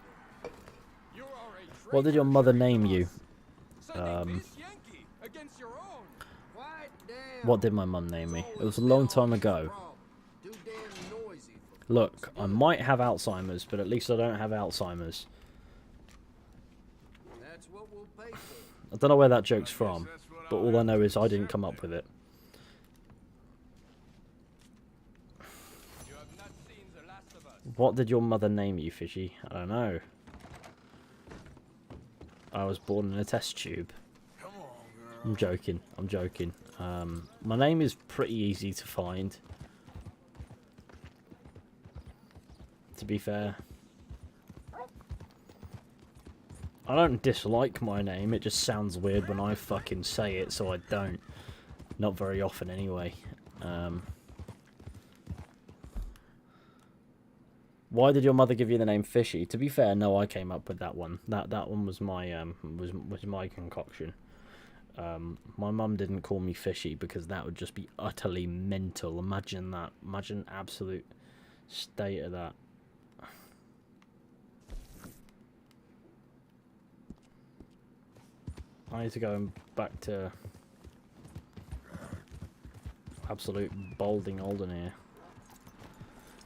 You are a What did your mother name you? Yankee against your own. Quiet down. What did my mum name me? It was a long time ago. Too damn noisy for Look, I might have Alzheimer's, but at least I don't have Alzheimer's. that's what we'll pay for. I don't know where that joke's from, but all I know is I didn't come up with it. You have not seen the last of us. What did your mother name you, Fizhy? I don't know. I was born in a test tube. Come on, girl. I'm joking. I'm joking. My name is pretty easy to find. To be fair. I don't dislike my name, it just sounds weird when I fucking say it, so I don't. Not very often anyway. Why did your mother give you the name Fizhy? To be fair, no, I came up with that one. That one was my was my concoction. My mum didn't call me Fizhy because that would just be utterly mental. Imagine that. Imagine absolute state of that. I need to go back to absolute balding Alden here.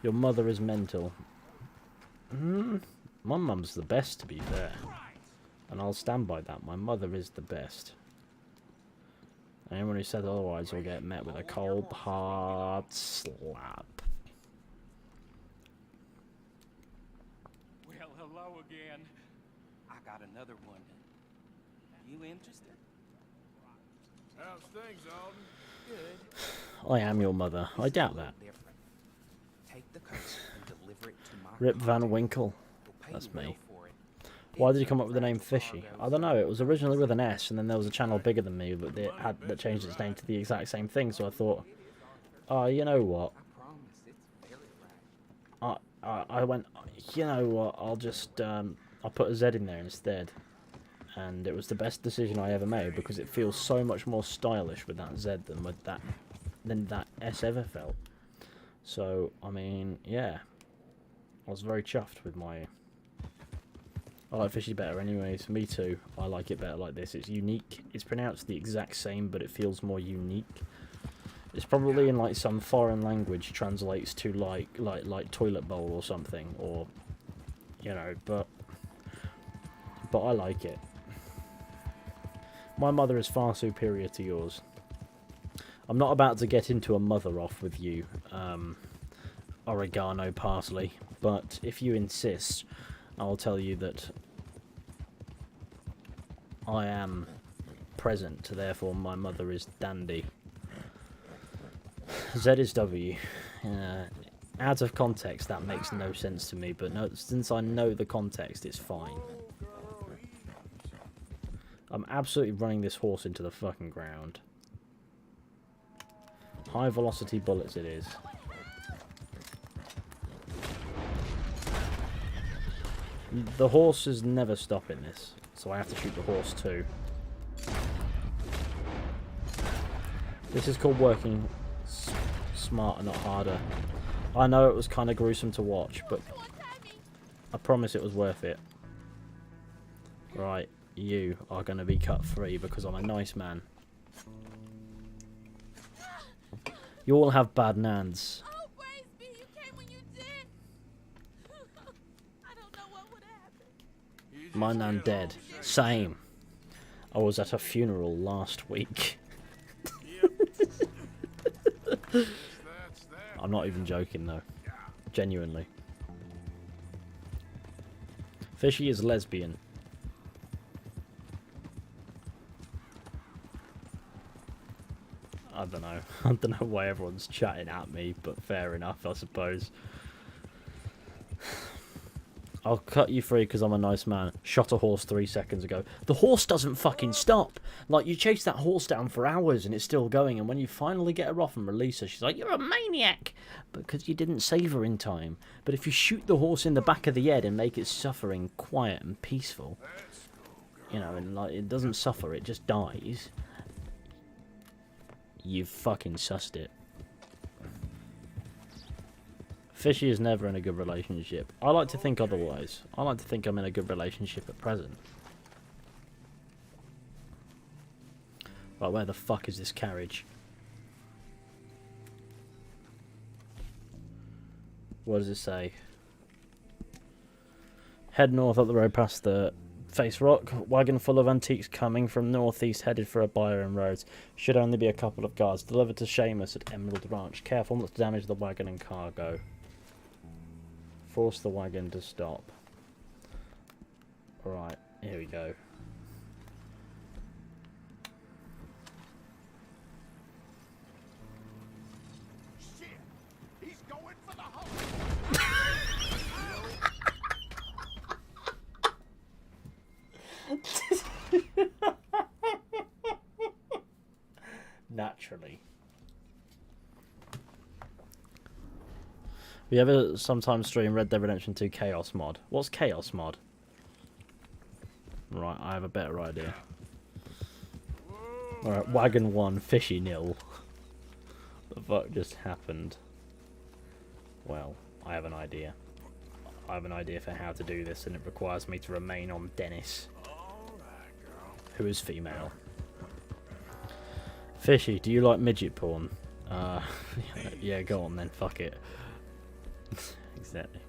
Your mother is mental. My mum's the best, to be fair. And I'll stand by that. My mother is the best. Anyone who says otherwise will get met with a cold, hard slap. Well, hello again. I got another one. You interested? How's things, Alden? Good. I am your mother. I doubt that. Different. Take the coat and deliver it to my Rip Van Winkle. They'll pay That's you well me. for it. Why did you come up with the name Fizhy? I don't know. It was originally with an S, and then there was a channel bigger than me that changed its name to the exact same thing. So I thought, oh, you know what? I promise it's very right. I went, you know what? I'll just I'll put a Z in there instead, and it was the best decision I ever made because it feels so much more stylish with that Z than that S ever felt. So I mean, yeah, I was very chuffed with my. I like Fizhy better anyways. Me too. I like it better like this. It's unique. It's pronounced the exact same, but it feels more unique. It's probably in like some foreign language translates to like toilet bowl or something, or you know. But I like it. My mother is far superior to yours. I'm not about to get into a mother off with you, oregano parsley, but if you insist, I'll tell you that I am present, therefore my mother is Dandy. Z is W. Out of context, that makes no sense to me, but no, since I know the context, it's fine. I'm absolutely running this horse into the fucking ground. High velocity bullets it is. The horse is never stopping this, so I have to shoot the horse too. This is called working smarter, not harder. I know it was kind of gruesome to watch, but I promise it was worth it. Right, you are going to be cut free because I'm a nice man. You all have bad nans. Oh, praise be, you came when you did. I don't know what would happen. My nan dead. Same. I was at a funeral last week. I'm not even joking though. Genuinely. Fizhy is lesbian. I don't know. I don't know why everyone's chatting at me, but fair enough, I suppose. I'll cut you free because I'm a nice man. Shot a horse 3 seconds ago. The horse doesn't fucking stop. Like, you chase that horse down for hours and it's still going, and when you finally get her off and release her, she's like, you're a maniac! Because you didn't save her in time. But if you shoot the horse in the back of the head and make it suffering quiet and peaceful, you know, and like it doesn't suffer, it just dies, you've fucking sussed it. Fizhy is never in a good relationship. I like to think otherwise. I like to think I'm in a good relationship at present. Right, where the fuck is this carriage? What does it say? Head north up the road past the Face Rock. Wagon full of antiques coming from northeast, headed for a buyer in roads. Should only be a couple of guards. Delivered to Seamus at Emerald Ranch. Careful not to damage the wagon and cargo. Force the wagon to stop. Right, here we go. Shit! He's going for the hole! Naturally. We ever sometimes stream Red Dead Redemption 2 Chaos mod. What's Chaos mod? Right, I have a better idea. Alright, Wagon 1, Fizhy 0. The fuck just happened? Well, I have an idea. I have an idea for how to do this, and it requires me to remain on Denis, who is female. Fizhy, do you like midget porn? Yeah, go on then, fuck it. Exactly.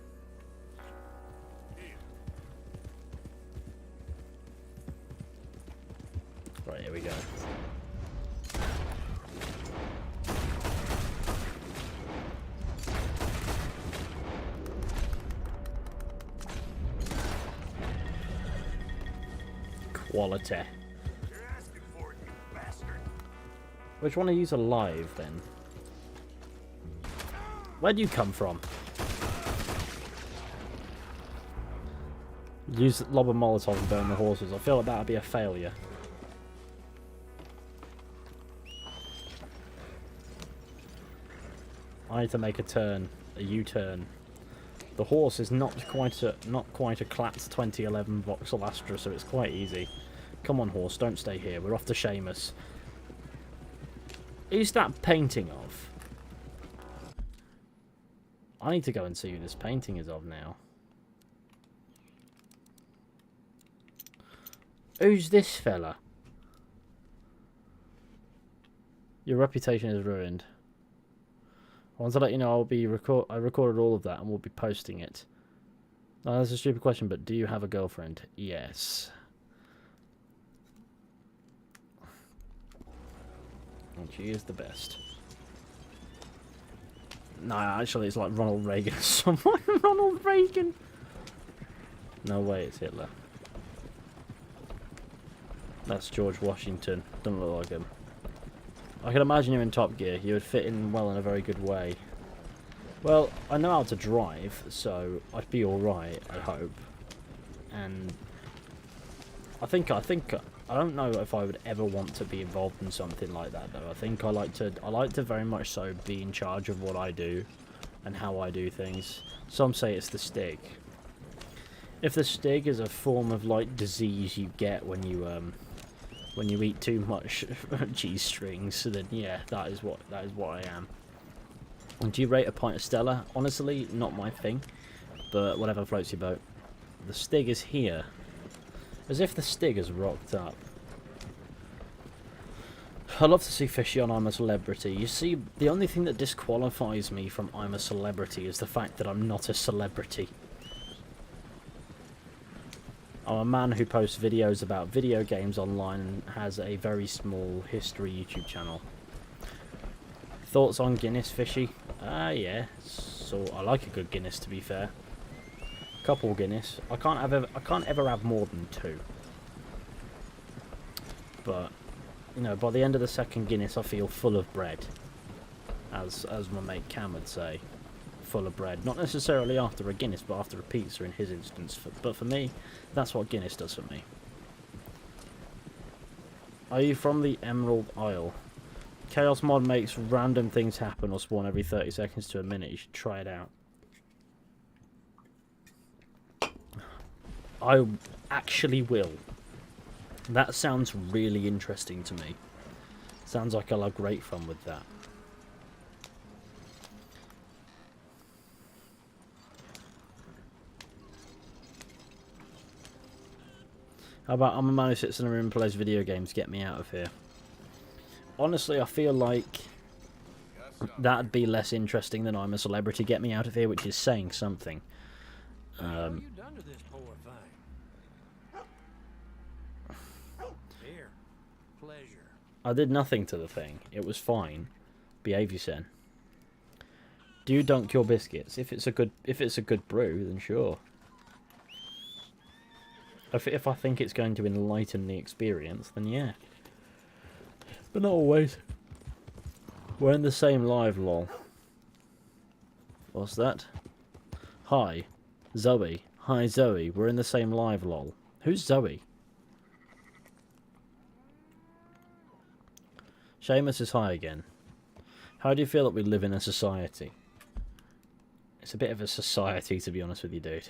Right, here we go. Quality. You're asking for it, you bastard. Which one of you's alive then? Where'd you come from? Use lob a Molotov and burn the horses. I feel like that would be a failure. I need to make a turn, a U-turn. The horse is not quite a Clatz 2011 voxel Astra, so it's quite easy. Come on, horse, don't stay here. We're off to Seamus. Who's that painting of? I need to go and see who this painting is of now. Who's this fella? Your reputation is ruined. I want to let you know I recorded all of that and we'll be posting it. Now, that's a stupid question, but do you have a girlfriend? Yes. And she is the best. No, actually, it's like Ronald Reagan. Someone, Ronald Reagan. No way, it's Hitler. That's George Washington. Doesn't look like him. I can imagine you in Top Gear. You would fit in well in a very good way. Well, I know how to drive, so I'd be alright, I hope. And I don't know if I would ever want to be involved in something like that, though. I think I like to very much so be in charge of what I do and how I do things. Some say it's the Stig. If the Stig is a form of like disease you get when you eat too much cheese strings, then yeah, that is what I am. And do you rate a pint of Stella? Honestly, not my thing, but whatever floats your boat. The Stig is here. As if the Stig has rocked up. I love to see Fizhy on I'm a Celebrity. You see, the only thing that disqualifies me from I'm a Celebrity is the fact that I'm not a celebrity. I'm a man who posts videos about video games online and has a very small history YouTube channel. Thoughts on Guinness, Fizhy? Yeah. So I like a good Guinness, to be fair. Couple Guinness. I can't ever have more than 2. But you know, by the end of the second Guinness, I feel full of bread, as my mate Cam would say, full of bread. Not necessarily after a Guinness, but after a pizza in his instance. But for me, that's what Guinness does for me. Are you from the Emerald Isle? Chaos Mod makes random things happen or spawn every 30 seconds to a minute. You should try it out. I actually will. That sounds really interesting to me. Sounds like I'll have great fun with that. How about I'm a man who sits in a room and plays video games, get me out of here? Honestly, I feel like that'd be less interesting than I'm a Celebrity, get me out of here, which is saying something. What have you done to this poor thing? Here, pleasure. I did nothing to the thing. It was fine. Behave yourself. Do you dunk your biscuits? If it's a good brew, then sure. If I think it's going to enlighten the experience, then yeah. But not always. We're in the same live, lol. What's that? Hi, Zoe. Hi, Zoe. We're in the same live, lol. Who's Zoe? Seamus is hi again. How do you feel that we live in a society? It's a bit of a society, to be honest with you, dude.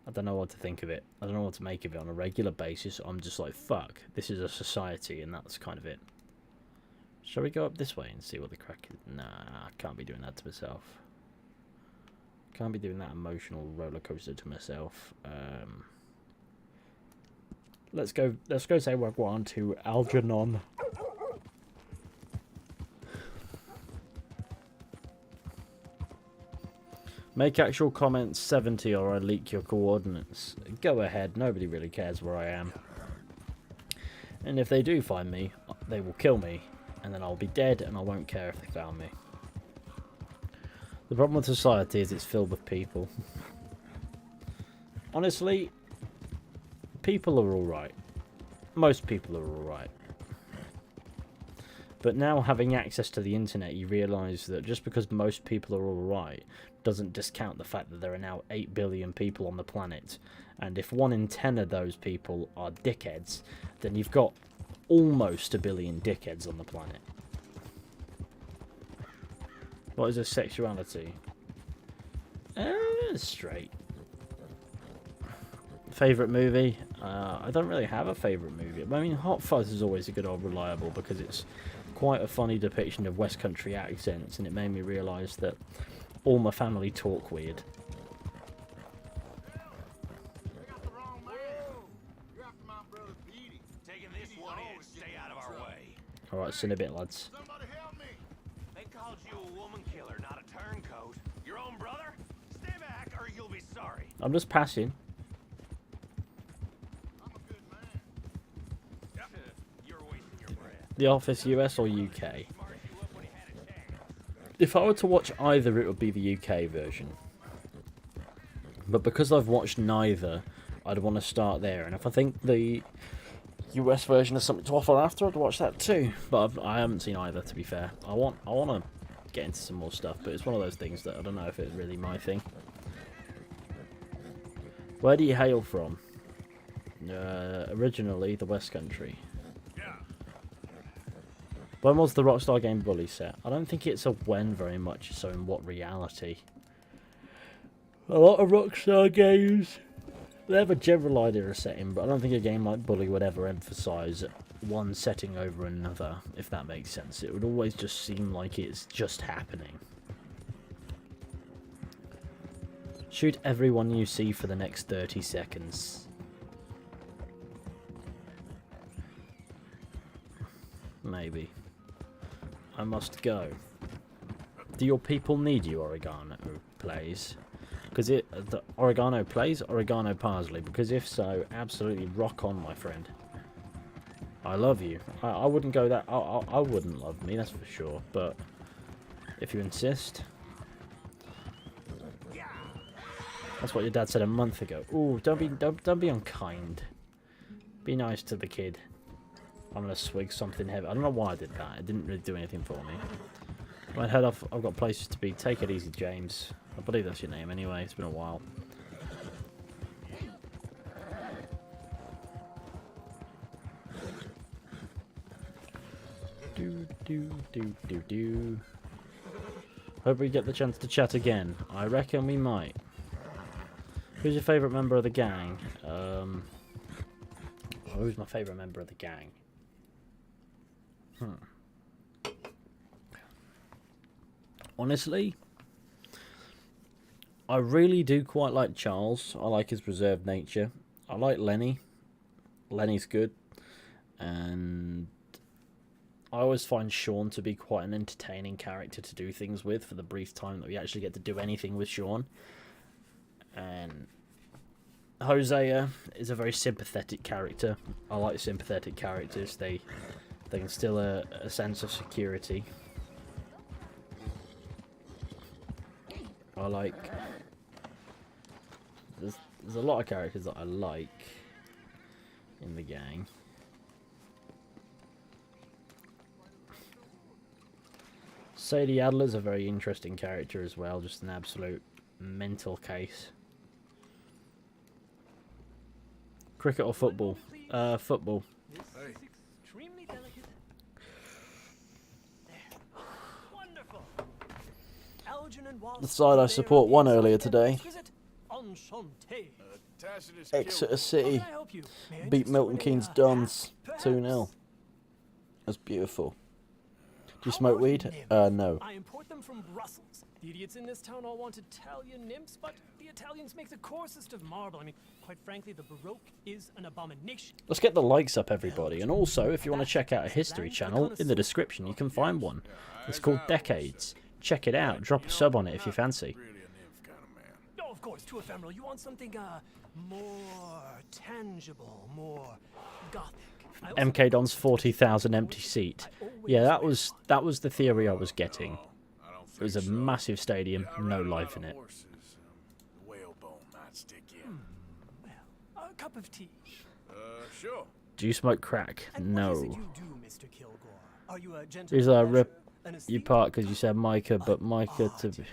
I don't know what to think of it. I don't know what to make of it on a regular basis. I'm just like, fuck, this is a society, and that's kind of it. Shall we go up this way and see what the crack is? Nah, I can't be doing that to myself. Can't be doing that emotional roller coaster to myself. Let's go say wagwan to Algernon. Make actual comments 70 or I leak your coordinates. Go ahead, nobody really cares where I am. And if they do find me, they will kill me. And then I'll be dead and I won't care if they found me. The problem with society is it's filled with people. Honestly, people are alright. Most people are alright. But now having access to the internet, you realise that just because most people are alright doesn't discount the fact that there are now 8 billion people on the planet. And if 1 in 10 of those people are dickheads, then you've got almost a billion dickheads on the planet. What is his sexuality? Straight. Favourite movie? I don't really have a favourite movie. I mean, Hot Fuzz is always a good old reliable because it's quite a funny depiction of West Country accents, and it made me realise that all my family talk weird. Alright, see in a bit, lads. They called you a woman killer, not a turncoat. Your own brother? Stay back or you'll be sorry. I'm just passing. I'm a good man. You're wasting your breath. The Office, US or UK? If I were to watch either, it would be the UK version. But because I've watched neither, I'd want to start there. And if I think the US version has something to offer after, I'd watch that too. But I haven't seen either, to be fair. I want to get into some more stuff, but it's one of those things that I don't know if it's really my thing. Where do you hail from? Originally, the West Country. When was the Rockstar game Bully set? I don't think it's a when very much, so in what reality. A lot of Rockstar games, they have a general idea of setting, but I don't think a game like Bully would ever emphasise one setting over another, if that makes sense. It would always just seem like it's just happening. Shoot everyone you see for the next 30 seconds. Maybe. I must go. Do your people need you, Oregano Plays? Because the Oregano Plays, Oregano Parsley. Because if so, absolutely rock on, my friend. I love you. I wouldn't go that. I wouldn't love me, that's for sure. But if you insist, that's what your dad said a month ago. Ooh, don't be unkind. Be nice to the kid. I'm gonna swig something heavy. I don't know why I did that. It didn't really do anything for me. Right, head off. I've got places to be. Take it easy, James. I believe that's your name anyway. It's been a while. Do. Hope we get the chance to chat again. I reckon we might. Who's your favourite member of the gang? Who's my favourite member of the gang? Honestly, I really do quite like Charles. I like his reserved nature. I like Lenny. Lenny's good. And I always find Sean to be quite an entertaining character to do things with for the brief time that we actually get to do anything with Sean. And Hosea is a very sympathetic character. I like sympathetic characters. They instill a sense of security. I like... There's a lot of characters that I like in the gang. Sadie Adler's a very interesting character as well, just an absolute mental case. Cricket or football? Football. Extremely delicate. There. Wonderful. Algernon and Walsh. The side I support won earlier today. Enchanté. Exeter City beat Milton Keynes Dons 2-0. That's beautiful. Do you smoke weed? No. I import them from Brussels. The idiots in this town all want Italian nymphs, but the Italians make the coarsest of marble. I mean, quite frankly, the Baroque is an abomination. Let's get the likes up, everybody. And also, if you want to check out a history channel, in the description you can find one. It's called Decades. Check it out. Drop a sub on it if you fancy. No, of course, too ephemeral. You want something more tangible, more gothic. MK Don's 40,000 empty seat. Yeah, that was the theory I was getting. It was a massive stadium, no life in it. A cup of tea. Sure. Do you smoke crack? No. What is it you do, Mr. Kilgore? Are you a Here's a rip you part because you said Micah, but Micah to be...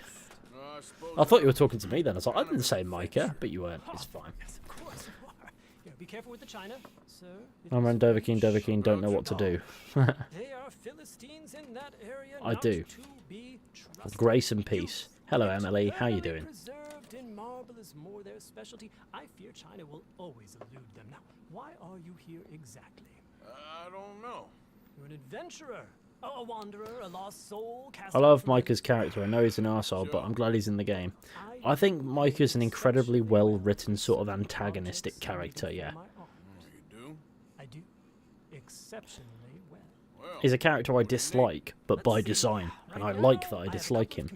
I thought you were talking to me then. I was like, I didn't say Micah, but you weren't. It's fine. Yes, of course you are. Yeah, be careful with the china, sir. I'm around Dovahkiin, don't know what to do. They are Philistines in that area. I do. Grace and peace. Hello, Emily. How you doing? Preserved in marble is more their specialty. I fear China will always elude them. Now, why are you here exactly? I don't know. You're an adventurer, a wanderer, a lost soul. I love Micah's character. I know he's an arsehole, but I'm glad he's in the game. I think Micah's an incredibly well-written sort of antagonistic character, yeah. You do? I do. Exceptionally well. He's a character I dislike, but by design, and I like that I dislike him.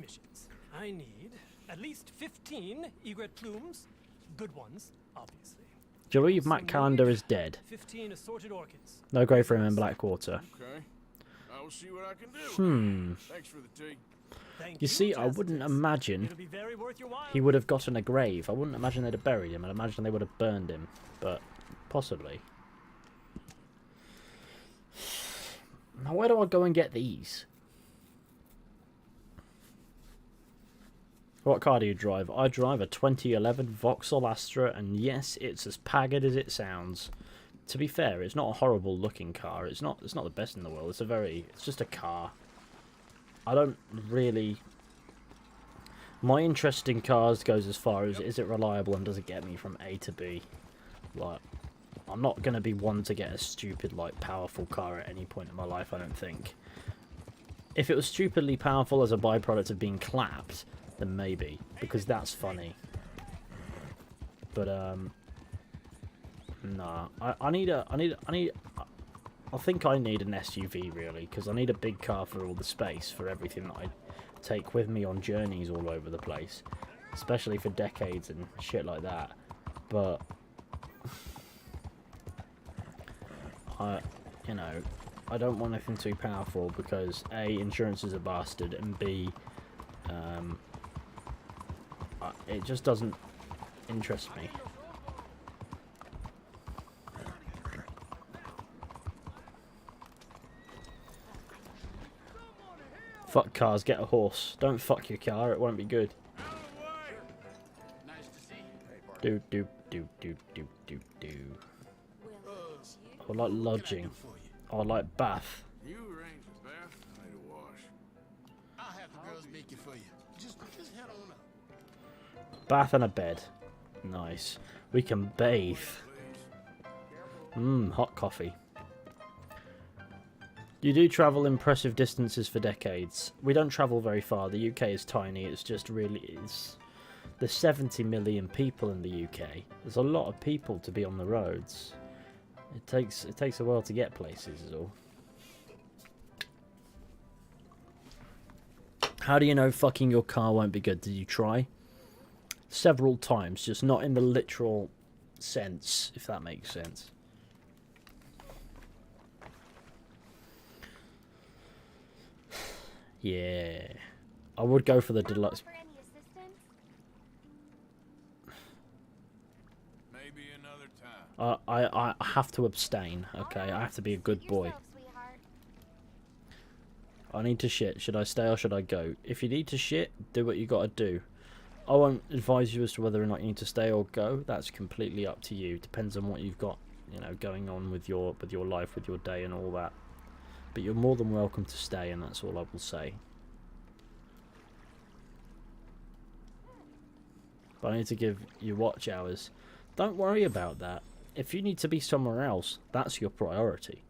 I need at least 15 egret plumes, good ones, obviously. Do you believe Matt Callender is dead? 15 assorted orchids. No grave for him in Blackwater. Okay. I will see what I can do. Thanks for the tea. You see, I wouldn't imagine he would have gotten a grave. I wouldn't imagine they'd have buried him. I'd imagine they would have burned him. But possibly. Now, where do I go and get these? What car do you drive? I drive a 2011 Vauxhall Astra, and yes, it's as pagged as it sounds. To be fair, it's not a horrible looking car. It's not the best in the world. It's just a car. I don't really... My interest in cars goes as far as, is it reliable and does it get me from A to B? Like, I'm not going to be one to get a stupid, like, powerful car at any point in my life, I don't think. If it was stupidly powerful as a byproduct of being clapped, then maybe, because that's funny. But, nah, I think I need an SUV, really, because I need a big car for all the space, for everything that I take with me on journeys all over the place, especially for decades and shit like that. But you know, I don't want anything too powerful because A, insurance is a bastard, and B, it just doesn't interest me. Fuck cars, get a horse. Don't fuck your car, it won't be good. Do. I like lodging. I like bath. You arrange a bath, I need a wash. I'll have the girls make it for you. Just head on up. Bath and a bed. Nice. We can bathe. Hot coffee. You do travel impressive distances for decades. We don't travel very far. The UK is tiny. It's just really... There's 70 million people in the UK. There's a lot of people to be on the roads. It takes a while to get places is all. How do you know fucking your car won't be good? Did you try? Several times, just not in the literal sense, if that makes sense. Yeah. I would go for the deluxe. Maybe another time. I have to abstain, okay? I have to be a good boy. I need to shit. Should I stay or should I go? If you need to shit, do what you gotta do. I won't advise you as to whether or not you need to stay or go. That's completely up to you. Depends on what you've got, you know, going on with your life, with your day and all that. But you're more than welcome to stay, and that's all I will say. But I need to give you watch hours. Don't worry about that. If you need to be somewhere else, that's your priority.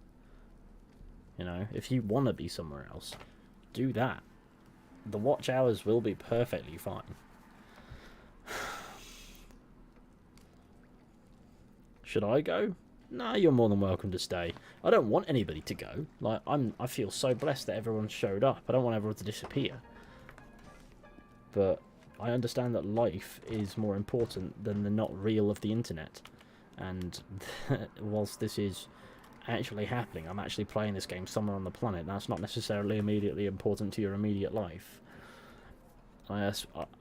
You know, if you want to be somewhere else, do that. The watch hours will be perfectly fine. Should I go? Nah, you're more than welcome to stay. I don't want anybody to go. Like, I feel so blessed that everyone showed up. I don't want everyone to disappear. But I understand that life is more important than the not real of the internet. And whilst this is actually happening, I'm actually playing this game somewhere on the planet. That's not necessarily immediately important to your immediate life. I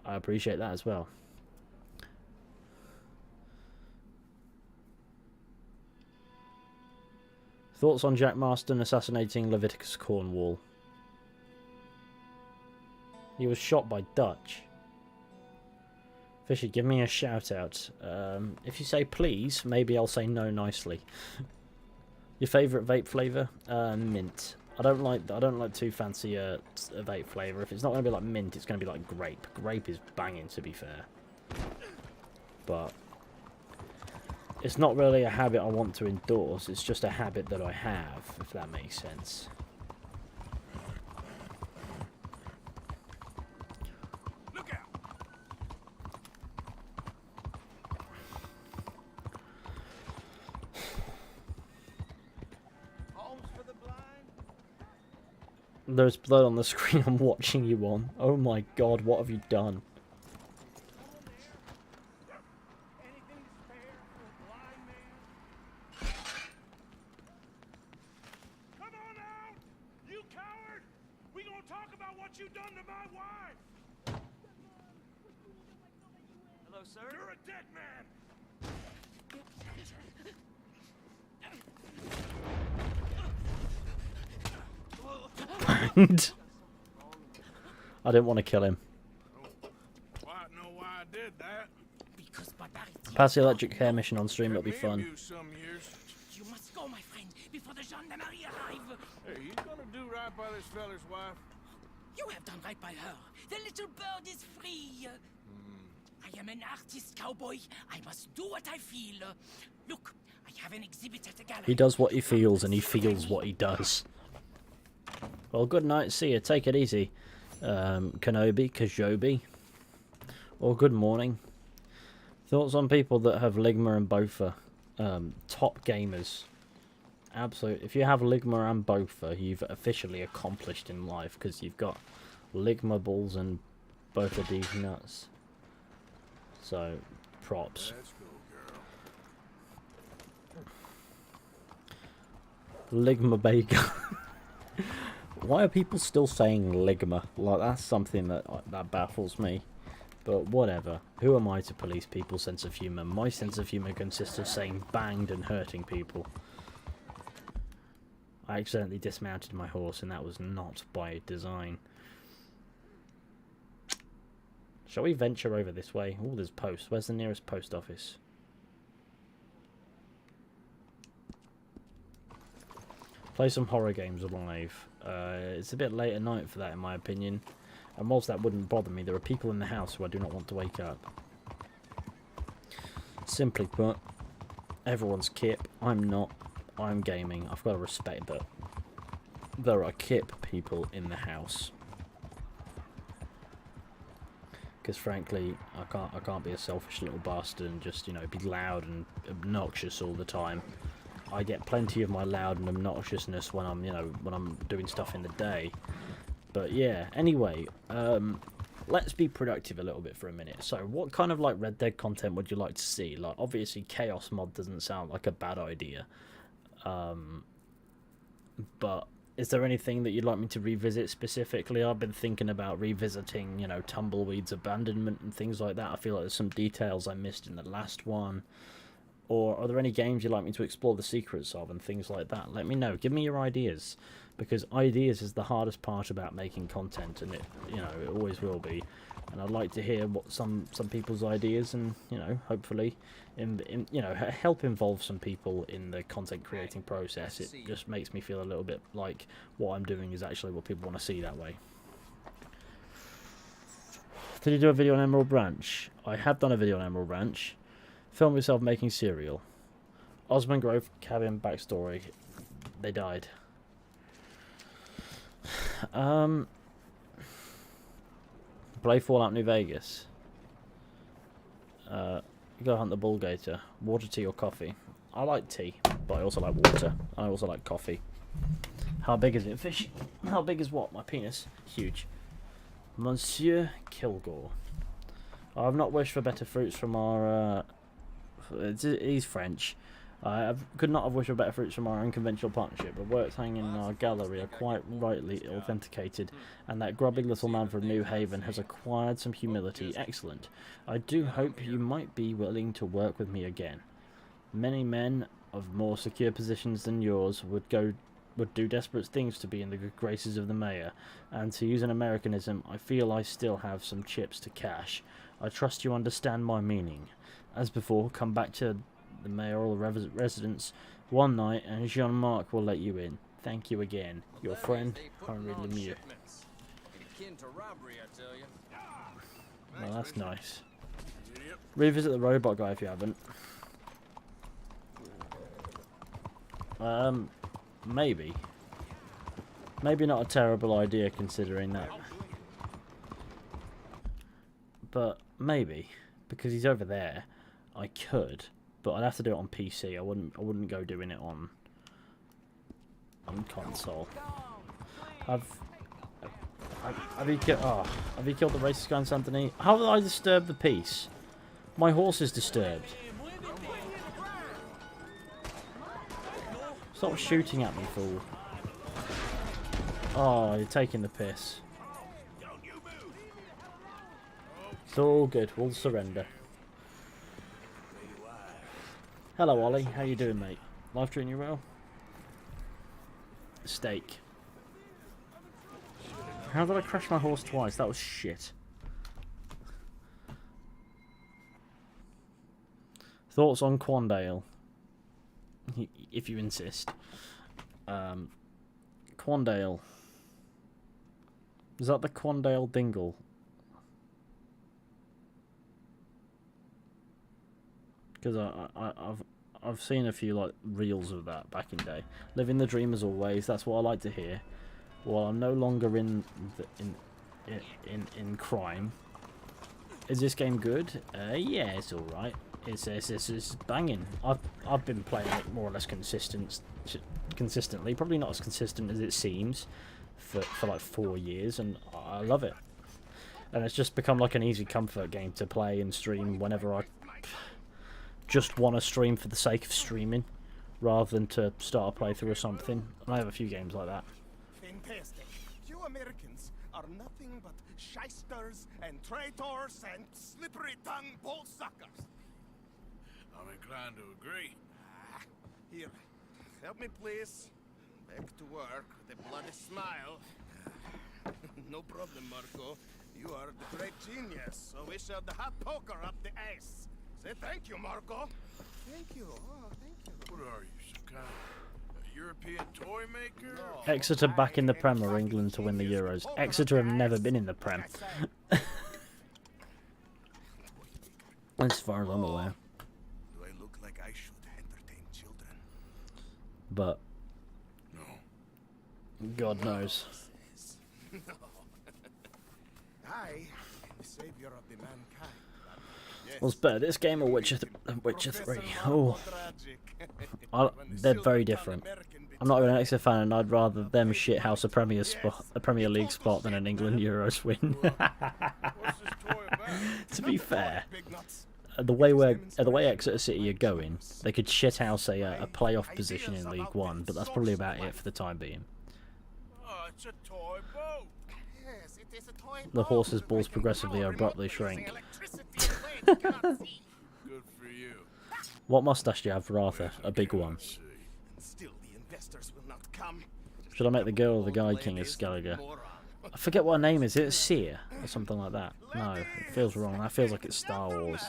appreciate that as well. Thoughts on Jack Marston assassinating Leviticus Cornwall? He was shot by Dutch. Fishy, give me a shout out. If you say please, maybe I'll say no nicely. Your favourite vape flavour? Mint. I don't like too fancy a vape flavour. If it's not going to be like mint, it's going to be like grape. Grape is banging, to be fair. But it's not really a habit I want to endorse. It's just a habit that I have, if that makes sense. Look out! Homes for the blind? There's blood on the screen I'm watching you on. Oh my god, what have you done? Anything to spare for a blind man? Come on out! You coward! We gonna talk about what you done to my wife! Hello, sir? You're a dead man! I didn't want to kill him. Why know why I did that? Because barbarity. Pass the electric hair mission on stream, it'll be Me fun. abused some years. You must go, my friend, before the gendarmerie arrive. Hey, you gonna do right by this feller's wife? You have done right by her. The little bird is free. I am an artist, cowboy. I must do what I feel. Look, I have an exhibit at the gallery. He does what he feels, and he feels what he does. Well, good night. See you. Take it easy. Kajobi. Or good morning. Thoughts on people that have Ligma and Bofa? Top gamers. Absolutely. If you have Ligma and Bofa, you've officially accomplished in life, because you've got Ligma balls and both of these nuts. So, props. Let's go, girl. Ligma Baker. Why are people still saying Ligma? Like, that's something that baffles me. But whatever. Who am I to police people's sense of humour? My sense of humour consists of saying banged and hurting people. I accidentally dismounted my horse, and that was not by design. Shall we venture over this way? Oh, there's posts. Where's the nearest post office? Play some horror games alive. It's a bit late at night for that, in my opinion. And whilst that wouldn't bother me, there are people in the house who I do not want to wake up. Simply put, everyone's kip. I'm not. I'm gaming. I've got to respect that there are kip people in the house. Because frankly, I can't be a selfish little bastard and just, you know, be loud and obnoxious all the time. I get plenty of my loud and obnoxiousness when I'm, you know, when I'm doing stuff in the day. But yeah, anyway, let's be productive a little bit for a minute. So what kind of like Red Dead content would you like to see? Like, obviously Chaos mod doesn't sound like a bad idea. But is there anything that you'd like me to revisit specifically? I've been thinking about revisiting, you know, Tumbleweed's abandonment and things like that. I feel like there's some details I missed in the last one. Or are there any games you'd like me to explore the secrets of and things like that? Let me know. Give me your ideas. Because ideas is the hardest part about making content, and it, you know, it always will be. And I'd like to hear what some people's ideas, and, you know, hopefully you know, help involve some people in the content creating process. It just makes me feel a little bit like what I'm doing is actually what people want to see that way. Did you do a video on Emerald Branch? I have done a video on Emerald Branch. Film yourself making cereal. Osmond Grove cabin backstory. They died. Play Fallout New Vegas. Go hunt the bull gator. Water, tea, or coffee? I like tea, but I also like water. I also like coffee. How big is it, Fish? How big is what? My penis? Huge. Monsieur Kilgore. I've not wished for better fruits from our. He's French. I could not have wished for better fruits from our unconventional partnership. The works hanging in our gallery are quite rightly authenticated, and that grubby little man from New Haven has acquired some humility. Excellent. I do hope you might be willing to work with me again. Many men of more secure positions than yours would do desperate things to be in the good graces of the mayor, and to use an Americanism, I feel I still have some chips to cash. I trust you understand my meaning. As before, come back to the mayoral residence one night, and Jean-Marc will let you in. Thank you again. Your friend, Henri Lemieux. Well, that's nice. Revisit the robot guy if you haven't. Maybe. Maybe not a terrible idea considering that. But maybe, because he's over there, I could, but I'd have to do it on PC. I wouldn't go doing it on console. Have you killed the racist guy in Santoni? How did I disturb the peace? My horse is disturbed. Stop shooting at me, fool. Oh, you're taking the piss. It's all good. We'll surrender. Hello, Ollie. How you doing, mate? Life treating you well? Steak. How did I crash my horse twice? That was shit. Thoughts on Quandale? If you insist. Quandale. Is that the Quandale Dingle? Because I've seen a few like reels of that back in day. Living the dream as always. That's what I like to hear. While I'm no longer in crime. Is this game good? Yeah, it's all right. It's banging. I've been playing it more or less consistently. Probably not as consistent as it seems for like 4 years, and I love it. And it's just become like an easy comfort game to play and stream whenever I just want to stream for the sake of streaming, rather than to start a playthrough or something. And I have a few games like that. Fantastic. You Americans are nothing but shysters and traitors and slippery-tongued bull suckers. I'm inclined to agree. Here, help me please. Back to work with a bloody smile. No problem, Marco. You are the great genius, so we shall the hot poker up the ace. Say thank you, Marco. Thank you. Oh, thank you. What are you, some kind of European toy maker? No, Exeter back in the Prem or England to win the Euros. Exeter have never been in the Prem. As far as I'm aware. Do I look like I should entertain children? But No. God knows. No. I am the savior of the mankind. Yes. What's better, this game or Witcher 3? Oh, they're very different. I'm not an Exeter fan, and I'd rather them shit house a Premier League spot than an England Euros win. What's this toy about? To be fair, the way Exeter City are going, they could shit house a playoff position in League One, but that's probably about it for the time being. Oh, it's a toy boat. Yes, it is a toy The boat horse's balls that can progressively power abruptly remotely shrink. using electricity in ways you cannot see. Good for you. What mustache do you have, Arthur? A big one. Let's see. Still, the investors will not come. Should I make the girl or the guy king as Skelliger? I forget what her name is. Is it Seer or something like that? No, it feels wrong. That feels like it's Star Wars.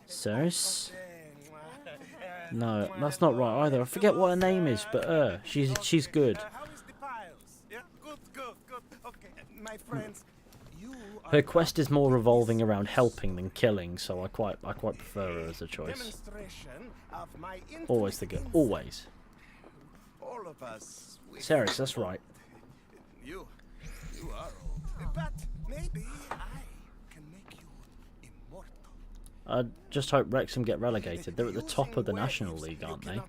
Ceres? No, that's not right either. I forget what her name is, but she's good. How is the piles? Yeah, good. Okay, my friends, you are Her quest is more revolving around helping than killing, so I quite prefer her as a choice. demonstration of my Always the girl. Always. All of us. Ceres, that's right. You are old. But maybe I can make you immortal. I just hope Wrexham get relegated. They're at the top of the National League, aren't they?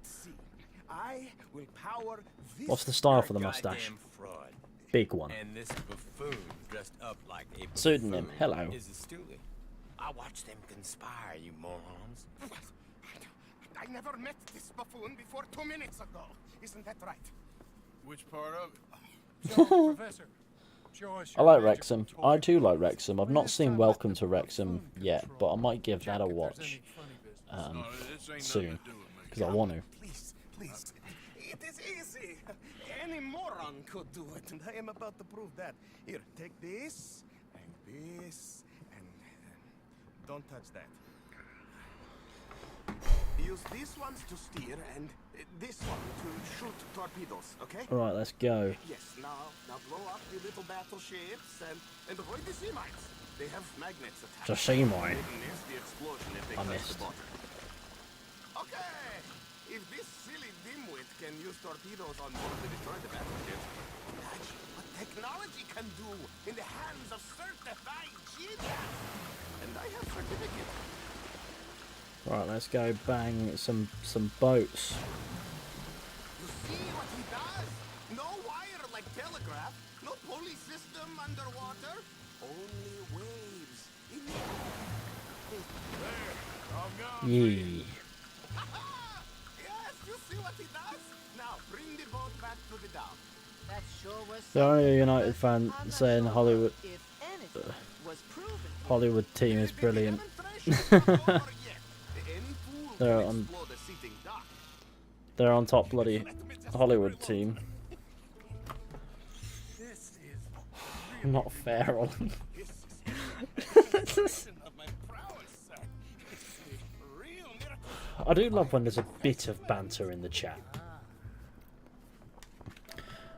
I will power this. What's the style for the mustache? Goddamn fraud. Big one. And this buffoon dressed up like a Pseudonym, buffoon hello. is a stoolie. I watched them conspire, you morons. I never met this buffoon before 2 minutes ago. Isn't that right? Which part of it? Professor. I like Wrexham. I too like Wrexham. I've not seen Welcome to Wrexham yet, but I might give that a watch No, this ain't soon, nothing to do with me. because I want to. Please. It is easy. Any moron could do it, and I am about to prove that. Here, take this, and this, and don't touch that. Use these ones to steer, and this one to shoot torpedoes, okay? Alright, let's go. Yes, now blow up the little battleships, and avoid the sea mines. They have magnets attached. The sea mine. They can miss the explosion if they I touch missed. the bottom. Okay, if this silly dimwit can use torpedoes on board to destroy the battleships, imagine what technology can do in the hands of certified genius. And I have certificates. Right, let's go bang some boats. You see what he does? No wire like telegraph, no pulley system underwater, only waves in the air. There, I'm gone. Yee. Yes, you see what he does? Now bring the boat back to the dock. The only United fan saying Hollywood team is brilliant. They're on top bloody Hollywood team. Not fair, Ollie. I do love when there's a bit of banter in the chat.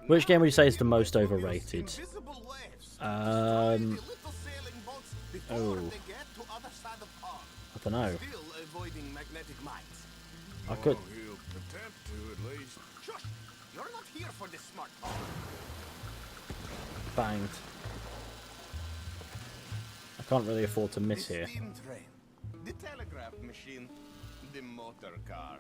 Which game would you say is the most overrated? Oh, I don't know. I could. Banged. I can't really afford to miss here. The telegraph machine, the motor car.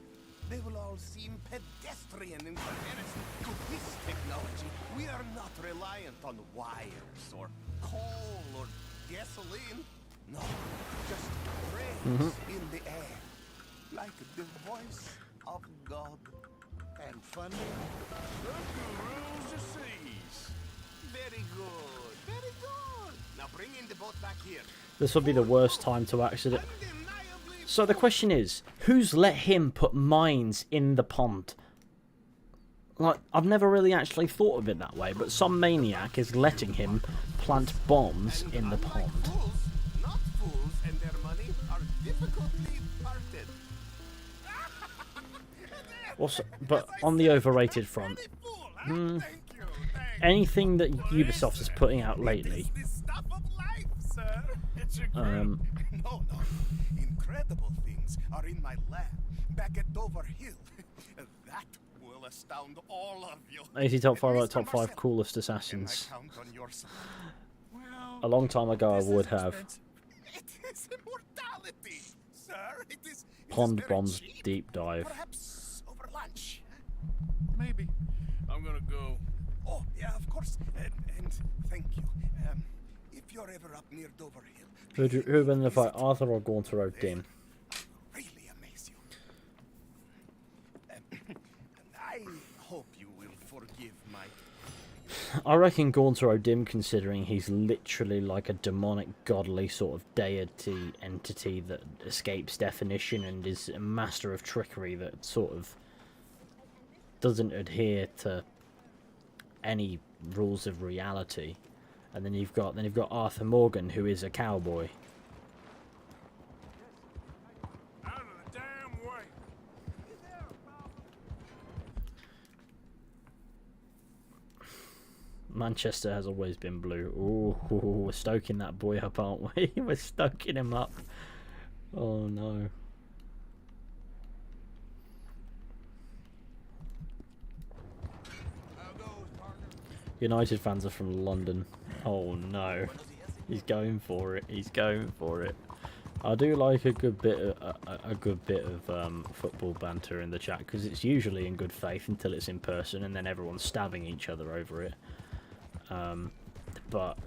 They will all seem pedestrian in comparison to this technology. We are not reliant on wires or coal or gasoline. No, just brains in the air, like the voice of God. And funny, circle rules the seas. Very good, very good. Now bring in the boat back here. This would be the worst time to accident. So the question is, who's let him put mines in the pond? Like, I've never really actually thought of it that way, but some maniac is letting him plant bombs in the pond. Not fools and their money are difficultly parted. Also, but on the overrated front, anything that Ubisoft is putting out lately, No. Incredible things are in my lab back at Dover Hill. That will astound all of you. AZ top 5 out top 5 coolest assassins. A long time ago I would have. It is immortality, sir. It is Pond bombs deep dive. perhaps over lunch. Maybe. I'm gonna go. Oh, yeah, of course. And thank you. If you're ever up near Dover Hill, Who would win the fight, Arthur or Gaunter or Dim? really amaze you. I hope you will forgive my... I reckon Gaunter or Dim, considering he's literally like a demonic, godly sort of deity entity that escapes definition and is a master of trickery that sort of doesn't adhere to any rules of reality. And then you've got Arthur Morgan, who is a cowboy. Out of the damn way. Manchester has always been blue. Ooh, we're stoking that boy up, aren't we? We're stoking him up. Oh no. United fans are from London. Oh no. He's going for it. He's going for it. I do like a good bit of football banter in the chat, because it's usually in good faith until it's in person and then everyone's stabbing each other over it. But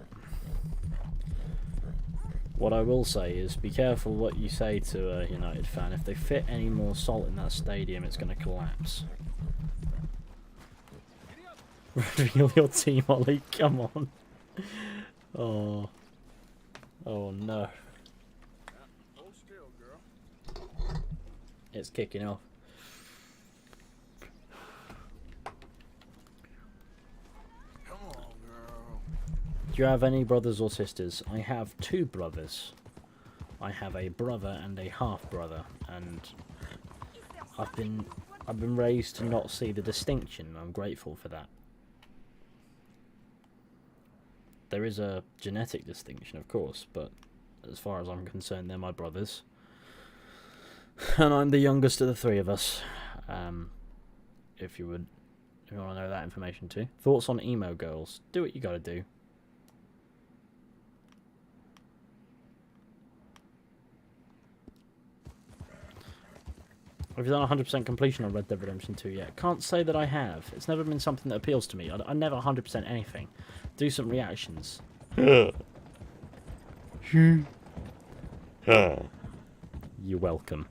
what I will say is, be careful what you say to a United fan. If they fit any more salt in that stadium, it's going to collapse. Reveal your team, Ollie. Come on. Oh. Oh no. Hold still, girl. It's kicking off. Come on, girl. Do you have any brothers or sisters? I have 2 brothers. I have a brother and a half brother, and I've been raised to not see the distinction. I'm grateful for that. There is a genetic distinction, of course, but as far as I'm concerned, they're my brothers. And I'm the youngest of the 3 of us. If you want to know that information too. Thoughts on emo girls? Do what you gotta do. Have you done 100% completion on Red Dead Redemption 2 yet? Can't say that I have. It's never been something that appeals to me. I never 100% anything. Do some reactions. You're welcome.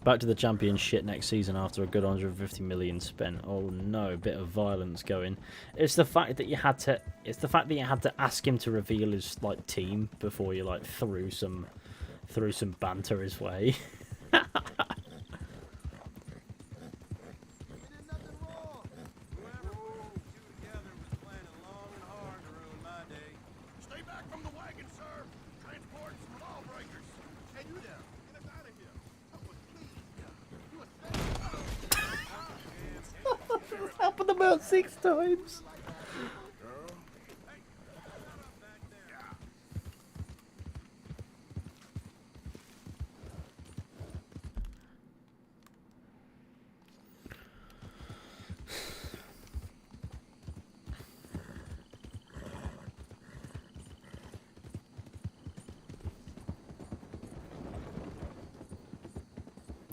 Back to the champion shit next season after a good 150 million spent. Oh no, a bit of violence going. It's the fact that you had to. It's the fact that you had to ask him to reveal his like team before you like threw some banter his way. Stay back from the wagon, sir. Transport some lawbreakers. Hey, you there. Get us out of here. It's happened about 6 times.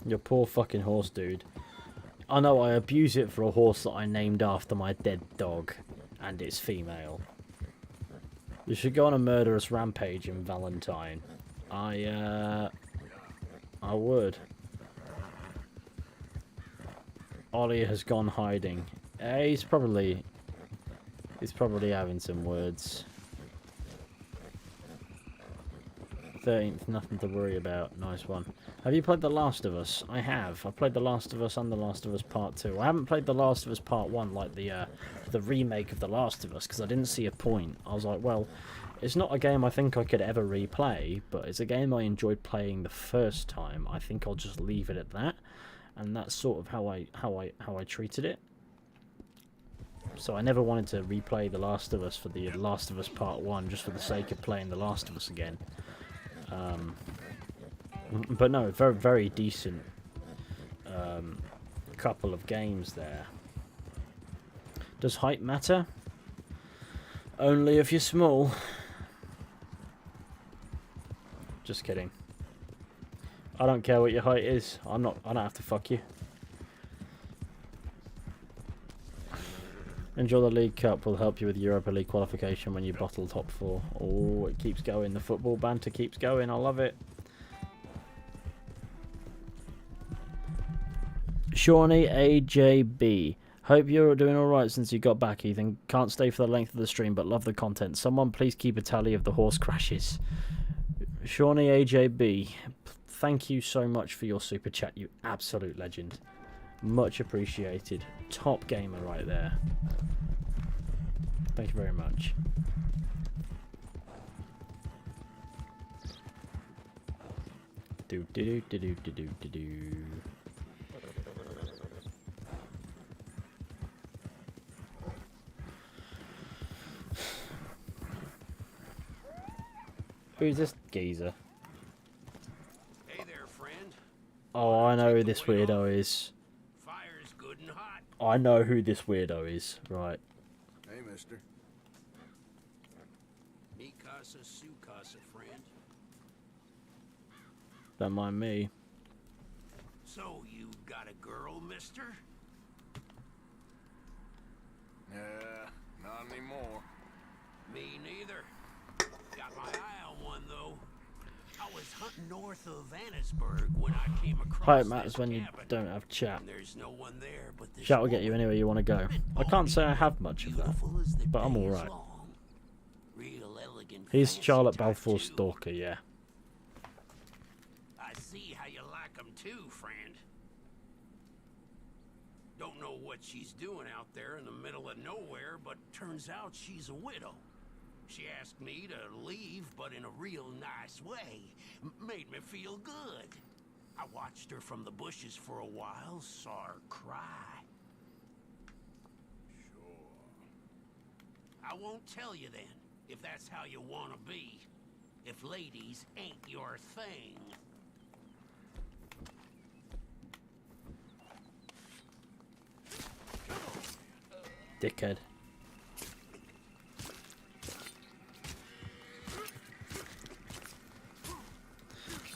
Your poor fucking horse, dude. I know I abuse it for a horse that I named after my dead dog, and it's female. You should go on a murderous rampage in Valentine. I would. Ollie has gone hiding. He's probably having some words. 13th, nothing to worry about. Nice one. Have you played The Last of Us? I have. I played The Last of Us and The Last of Us Part 2. I haven't played The Last of Us Part 1, like the remake of The Last of Us, because I didn't see a point. I was like, well, it's not a game I think I could ever replay, but it's a game I enjoyed playing the first time. I think I'll just leave it at that, and that's sort of how I treated it. So I never wanted to replay The Last of Us for The Last of Us Part 1 just for the sake of playing The Last of Us again. But no, very, very decent couple of games there. Does height matter? Only if you're small. Just kidding. I don't care what your height is. I don't have to fuck you. Enjoy the League Cup. Will help you with Europa League qualification when you bottle top 4. Oh, it keeps going. The football banter keeps going. I love it. Shawnee AJB. Hope you're doing alright since you got back, Ethan. Can't stay for the length of the stream, but love the content. Someone please keep a tally of the horse crashes. Shawnee AJB, thank you so much for your super chat, you absolute legend. Much appreciated. Top gamer right there. Thank you very much. Do do do do do do do do. Who's this geezer? Hey there, friend. Oh, I know who this weirdo is. Fire's good and hot. I know who this weirdo is. Right. Hey, mister. Mi casa, su casa, friend. Don't mind me. So you got a girl, mister? Not anymore. Me neither. Got my eye on one, though. I was hunting north of Annisburg when I came across Height matters this when you cabin. don't have chat. There's no one there but this Chat will get you woman. anywhere you want to go. I can't say I have much of that, Beautiful as the but I'm day is alright. long. Real elegant, He's fancy Charlotte type, Balfour's too. stalker, yeah. I see how you like 'em too, friend. Don't know what she's doing out there in the middle of nowhere, but turns out she's a widow. She asked me to leave, but in a real nice way. Made me feel good. I watched her from the bushes for a while, saw her cry. Sure. I won't tell you then, if that's how you want to be. If ladies ain't your thing. Dickhead.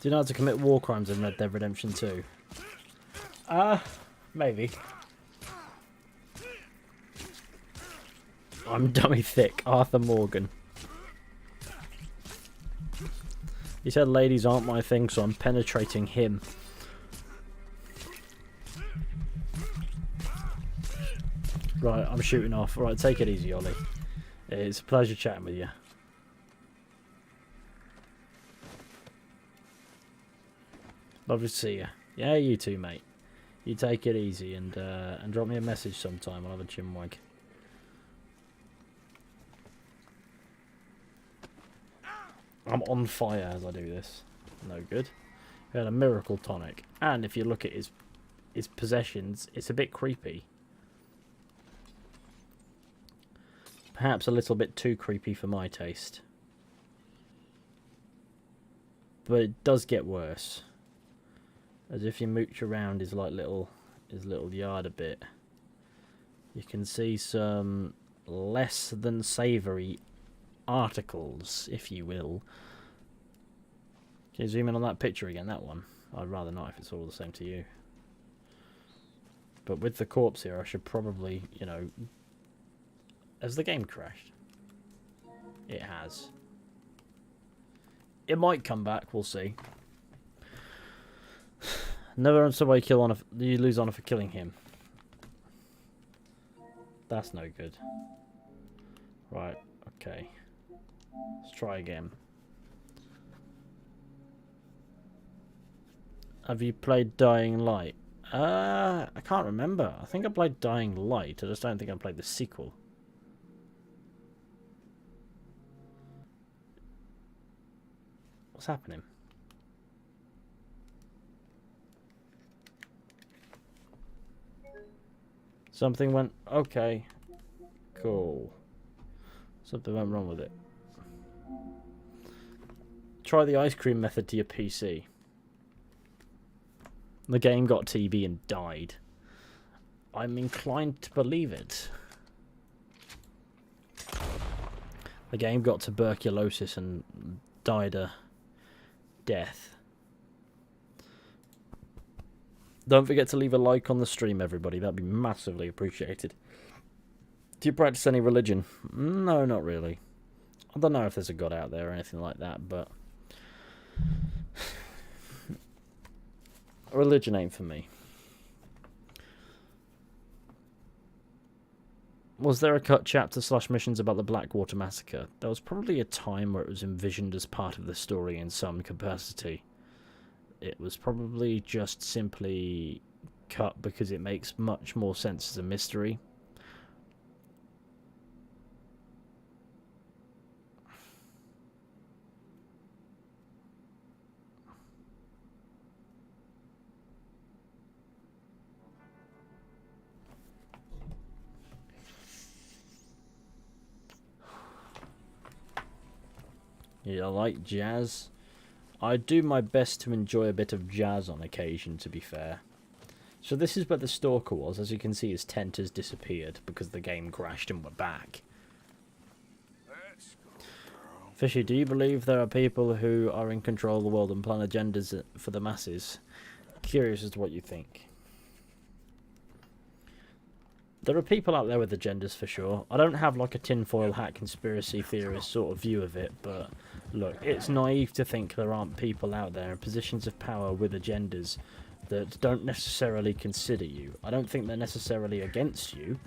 Do you know how to commit war crimes in Red Dead Redemption 2? Maybe. I'm dummy thick, Arthur Morgan. He said ladies aren't my thing, so I'm penetrating him. Right, I'm shooting off. Right, take it easy, Ollie. It's a pleasure chatting with you. Lovely to see you. Yeah, you too, mate. You take it easy and drop me a message sometime. I'll have a chinwag. I'm on fire as I do this. No good. He had a miracle tonic. And if you look at his possessions, it's a bit creepy. Perhaps a little bit too creepy for my taste. But it does get worse. As if you mooch around his little yard a bit, you can see some less than savoury articles, if you will. Can you zoom in on that picture again? That one. I'd rather not if it's all the same to you. But with the corpse here, I should probably, you know... Has the game crashed? It has. It might come back, we'll see. Never somebody kill honor. You lose honor for killing him. That's no good. Right, okay. Let's try again. Have you played Dying Light? I can't remember. I think I played Dying Light. I just don't think I played the sequel. What's happening? Something went... Okay. Cool. Something went wrong with it. Try the ice cream method to your PC. The game got TB and died. I'm inclined to believe it. The game got tuberculosis and died a death. Don't forget to leave a like on the stream, everybody. That'd be massively appreciated. Do you practice any religion? No, not really. I don't know if there's a God out there or anything like that, but... religion ain't for me. Was there a cut chapter / missions about the Blackwater Massacre? There was probably a time where it was envisioned as part of the story in some capacity. It was probably just simply cut because it makes much more sense as a mystery. Yeah, I like jazz. I do my best to enjoy a bit of jazz on occasion, to be fair. So this is where the stalker was. As you can see, his tent has disappeared because the game crashed and we're back. Fishy, do you believe there are people who are in control of the world and plan agendas for the masses? Curious as to what you think. There are people out there with agendas for sure. I don't have like a tinfoil hat conspiracy theorist sort of view of it, but look, it's naive to think there aren't people out there in positions of power with agendas that don't necessarily consider you. I don't think they're necessarily against you,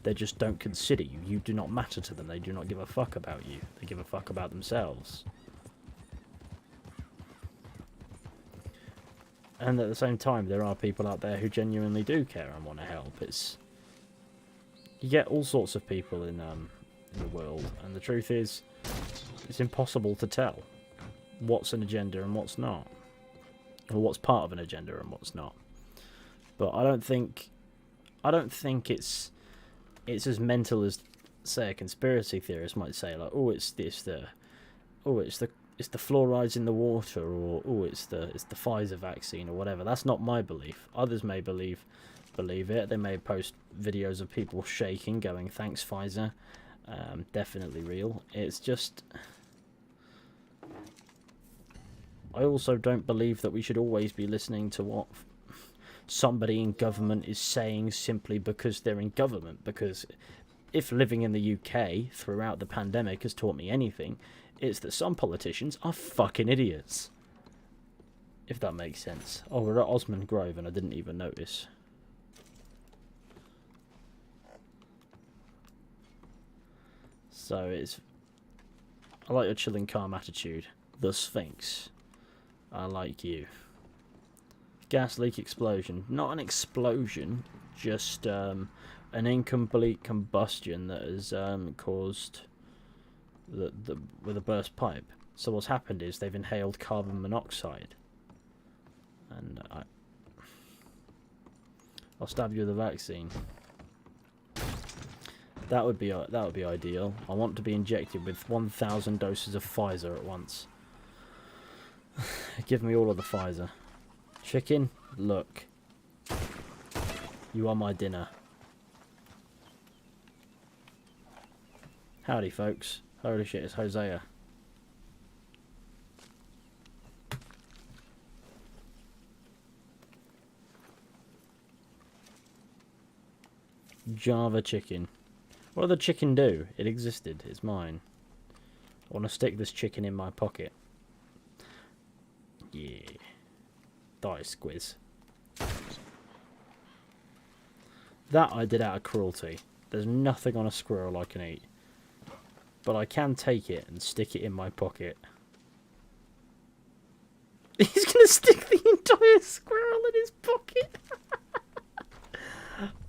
they just don't consider you. You do not matter to them, they do not give a fuck about you. They give a fuck about themselves. And at the same time, there are people out there who genuinely do care and want to help. You get all sorts of people in the world, and the truth is, it's impossible to tell what's an agenda and what's not, or what's part of an agenda and what's not. But I don't think it's as mental as, say, a conspiracy theorist might say, like, oh, it's the fluorides in the water, or oh, it's the Pfizer vaccine or whatever. That's not my belief. Others may believe it. They may post videos of people shaking, going, thanks Pfizer. Definitely real. It's just, I also don't believe that we should always be listening to what somebody in government is saying simply because they're in government. Because if living in the UK throughout the pandemic has taught me anything, it's that some politicians are fucking idiots. If that makes sense. Oh, we're at Osmond Grove and I didn't even notice. So it's... I like your chilling, calm attitude. The Sphinx. I like you. Gas leak explosion. Not an explosion, just an incomplete combustion that has caused with a burst pipe. So what's happened is they've inhaled carbon monoxide. And I'll stab you with a vaccine. That would be ideal. I want to be injected with 1,000 doses of Pfizer at once. Give me all of the Pfizer. Chicken, look. You are my dinner. Howdy, folks. Holy shit, it's Hosea. Java chicken. What did the chicken do? It existed. It's mine. I want to stick this chicken in my pocket. Yeah. Die, squiz. That I did out of cruelty. There's nothing on a squirrel I can eat. But I can take it and stick it in my pocket. He's going to stick the entire squirrel in his pocket.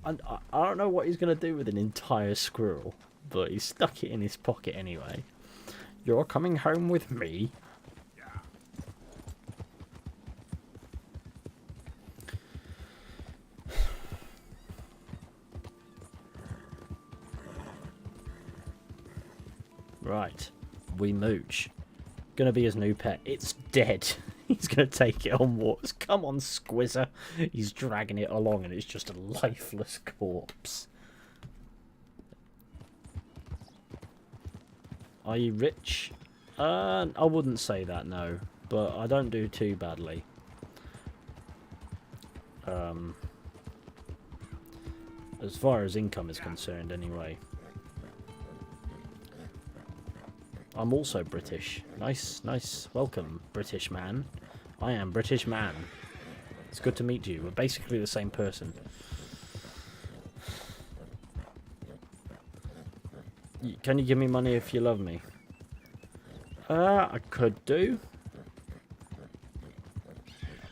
I don't know what he's going to do with an entire squirrel, but he stuck it in his pocket anyway. You're coming home with me? Right, we mooch. Gonna be his new pet. It's dead. He's gonna take it on walks. Come on, Squizzer. He's dragging it along and it's just a lifeless corpse. Are you rich? I wouldn't say that, no. But I don't do too badly. As far as income is concerned, anyway. I'm also British. Nice, nice. Welcome, British man. I am British man. It's good to meet you. We're basically the same person. Can you give me money if you love me? I could do.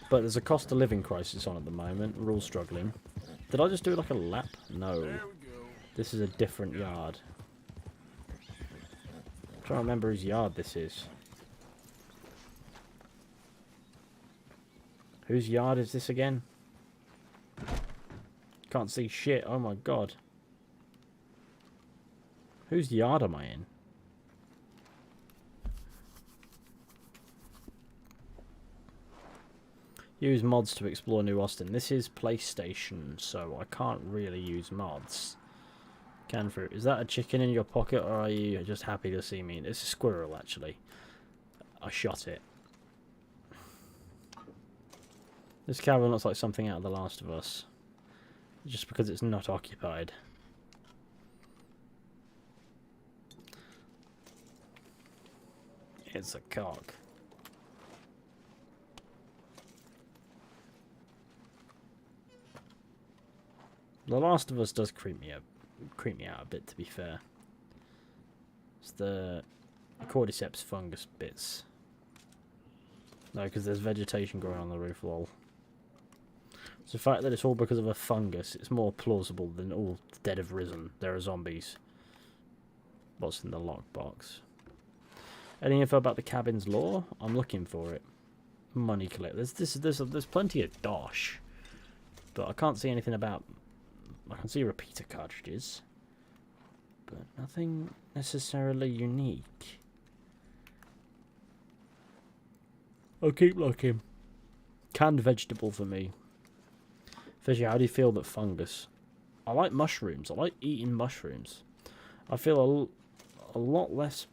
But there's a cost of living crisis on at the moment. We're all struggling. Did I just do like a lap? No. This is a different yard. I'm trying to remember whose yard this is. Whose yard is this again? Can't see shit. Oh my god. Whose yard am I in? Use mods to explore New Austin. This is PlayStation, so I can't really use mods. Canned fruit. Is that a chicken in your pocket, or are you just happy to see me? It's a squirrel, actually. I shot it. This cabin looks like something out of The Last of Us. Just because it's not occupied. It's a cock. The Last of Us does creep me out a bit, to be fair. It's the cordyceps fungus bits. No, because there's vegetation growing on the roof, lol. It's the fact that it's all because of a fungus. It's more plausible than all dead have risen. There are zombies. What's in the lockbox? Any info about the cabin's lore? I'm looking for it. Money collect. There's plenty of dosh, but I can't see anything about. I can see repeater cartridges, but nothing necessarily unique. I'll keep looking. Canned vegetable for me. Fizhy, how do you feel about fungus? I like mushrooms. I like eating mushrooms. I feel a lot less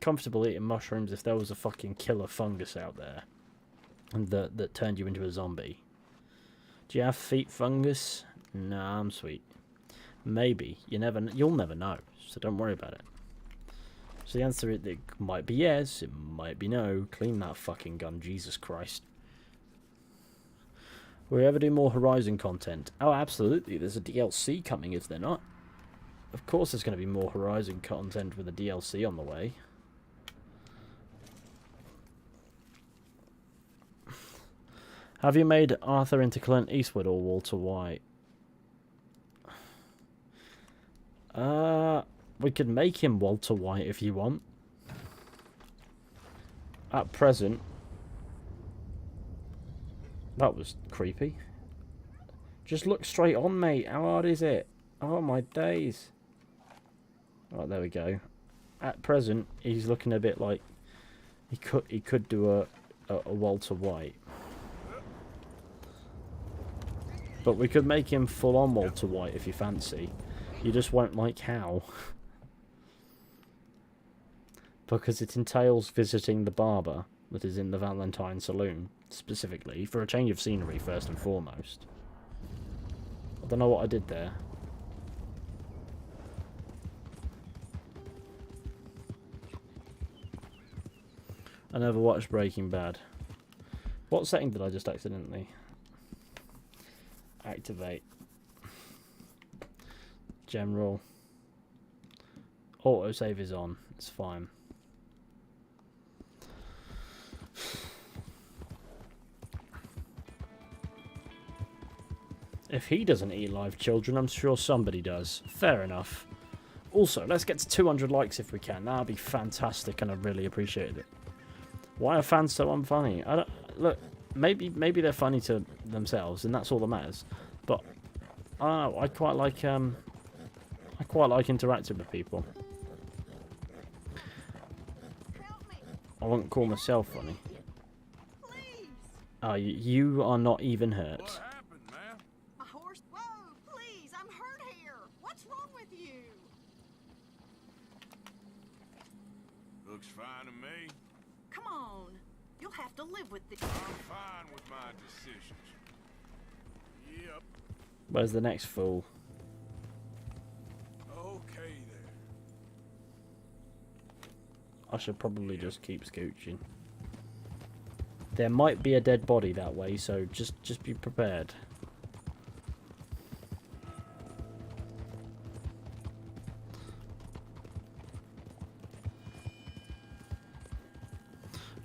comfortable eating mushrooms if there was a fucking killer fungus out there and that turned you into a zombie. Do you have feet fungus? Nah, I'm sweet. Maybe. You'll never know, so don't worry about it. So the answer it might be yes, it might be no. Clean that fucking gun, Jesus Christ. Will we ever do more Horizon content? Oh, absolutely. There's a DLC coming, is there not? Of course there's going to be more Horizon content with the DLC on the way. Have you made Arthur into Clint Eastwood or Walter White? We could make him Walter White if you want. At present... That was creepy. Just look straight on, mate. How hard is it? Oh, my days. Right, there we go. At present, he's looking a bit like... He could do a Walter White. But we could make him full-on Walter White if you fancy. You just won't like how. Because it entails visiting the barber that is in the Valentine Saloon, specifically, for a change of scenery first and foremost. I don't know what I did there. I never watched Breaking Bad. What setting did I just accidentally activate? General. Autosave is on. It's fine. If he doesn't eat live children, I'm sure somebody does. Fair enough. Also, let's get to 200 likes if we can. That'd be fantastic, and I'd really appreciate it. Why are fans so unfunny? I don't look. Maybe they're funny to themselves, and that's all that matters. But I don't know. I quite like interacting with people. I wouldn't call myself funny. You are not even hurt. What happened, man? My horse. Whoa, please, I'm hurt here. What's wrong with you? Looks fine to me. Come on. You'll have to live with this. I'm fine with my decisions. Yep. Where's the next fool? Okay there. I should probably just keep scooching. There might be a dead body that way, so just be prepared.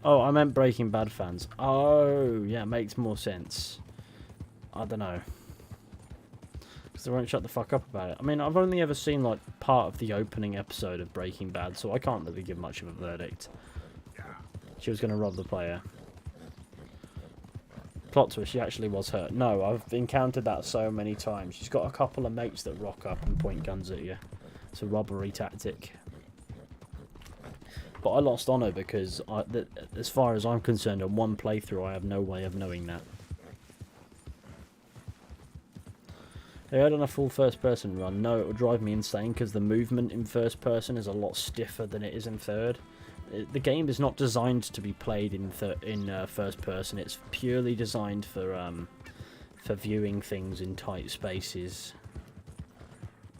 Oh, I meant Breaking Bad fans. Oh, yeah, makes more sense. I don't know. Because they won't shut the fuck up about it. I mean, I've only ever seen, like, part of the opening episode of Breaking Bad, so I can't really give much of a verdict. She was going to rob the player. Plot twist, she actually was hurt. No, I've encountered that so many times. She's got a couple of mates that rock up and point guns at you. It's a robbery tactic. But I lost on her because, as far as I'm concerned, on one playthrough I have no way of knowing that. I heard on a full first-person run, no, it would drive me insane because the movement in first person is a lot stiffer than it is in third. The game is not designed to be played in first person. It's purely designed for viewing things in tight spaces.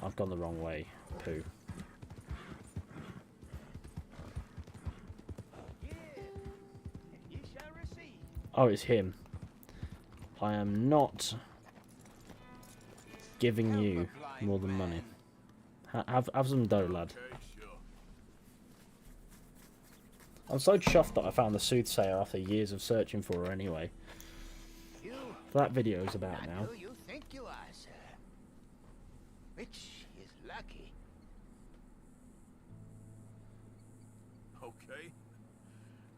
I've gone the wrong way. Poo. Oh, it's him. I am not giving you more than money. Have some dough, lad. I'm so chuffed that I found the Soothsayer after years of searching for her anyway. That video is about now. Who you think you are, sir? Which is lucky. Okay.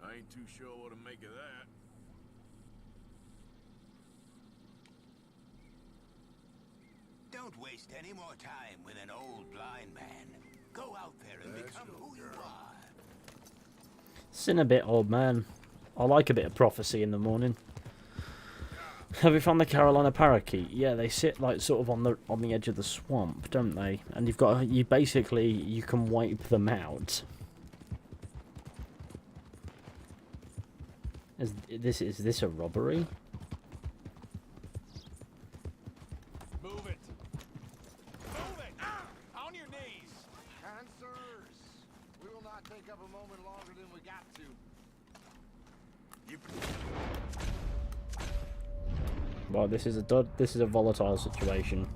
I ain't too sure what to make of that. Don't waste any more time with an old blind man. Go out there and become who you are. Sin a bit, old man. I like a bit of prophecy in the morning. Have you found the Carolina parakeet? Yeah, they sit like sort of on the edge of the swamp, don't they? And you can wipe them out. Is this a robbery? Move it. Move it. On your knees. Answers. We will not take up a moment longer than we got to. Well, this is a volatile situation.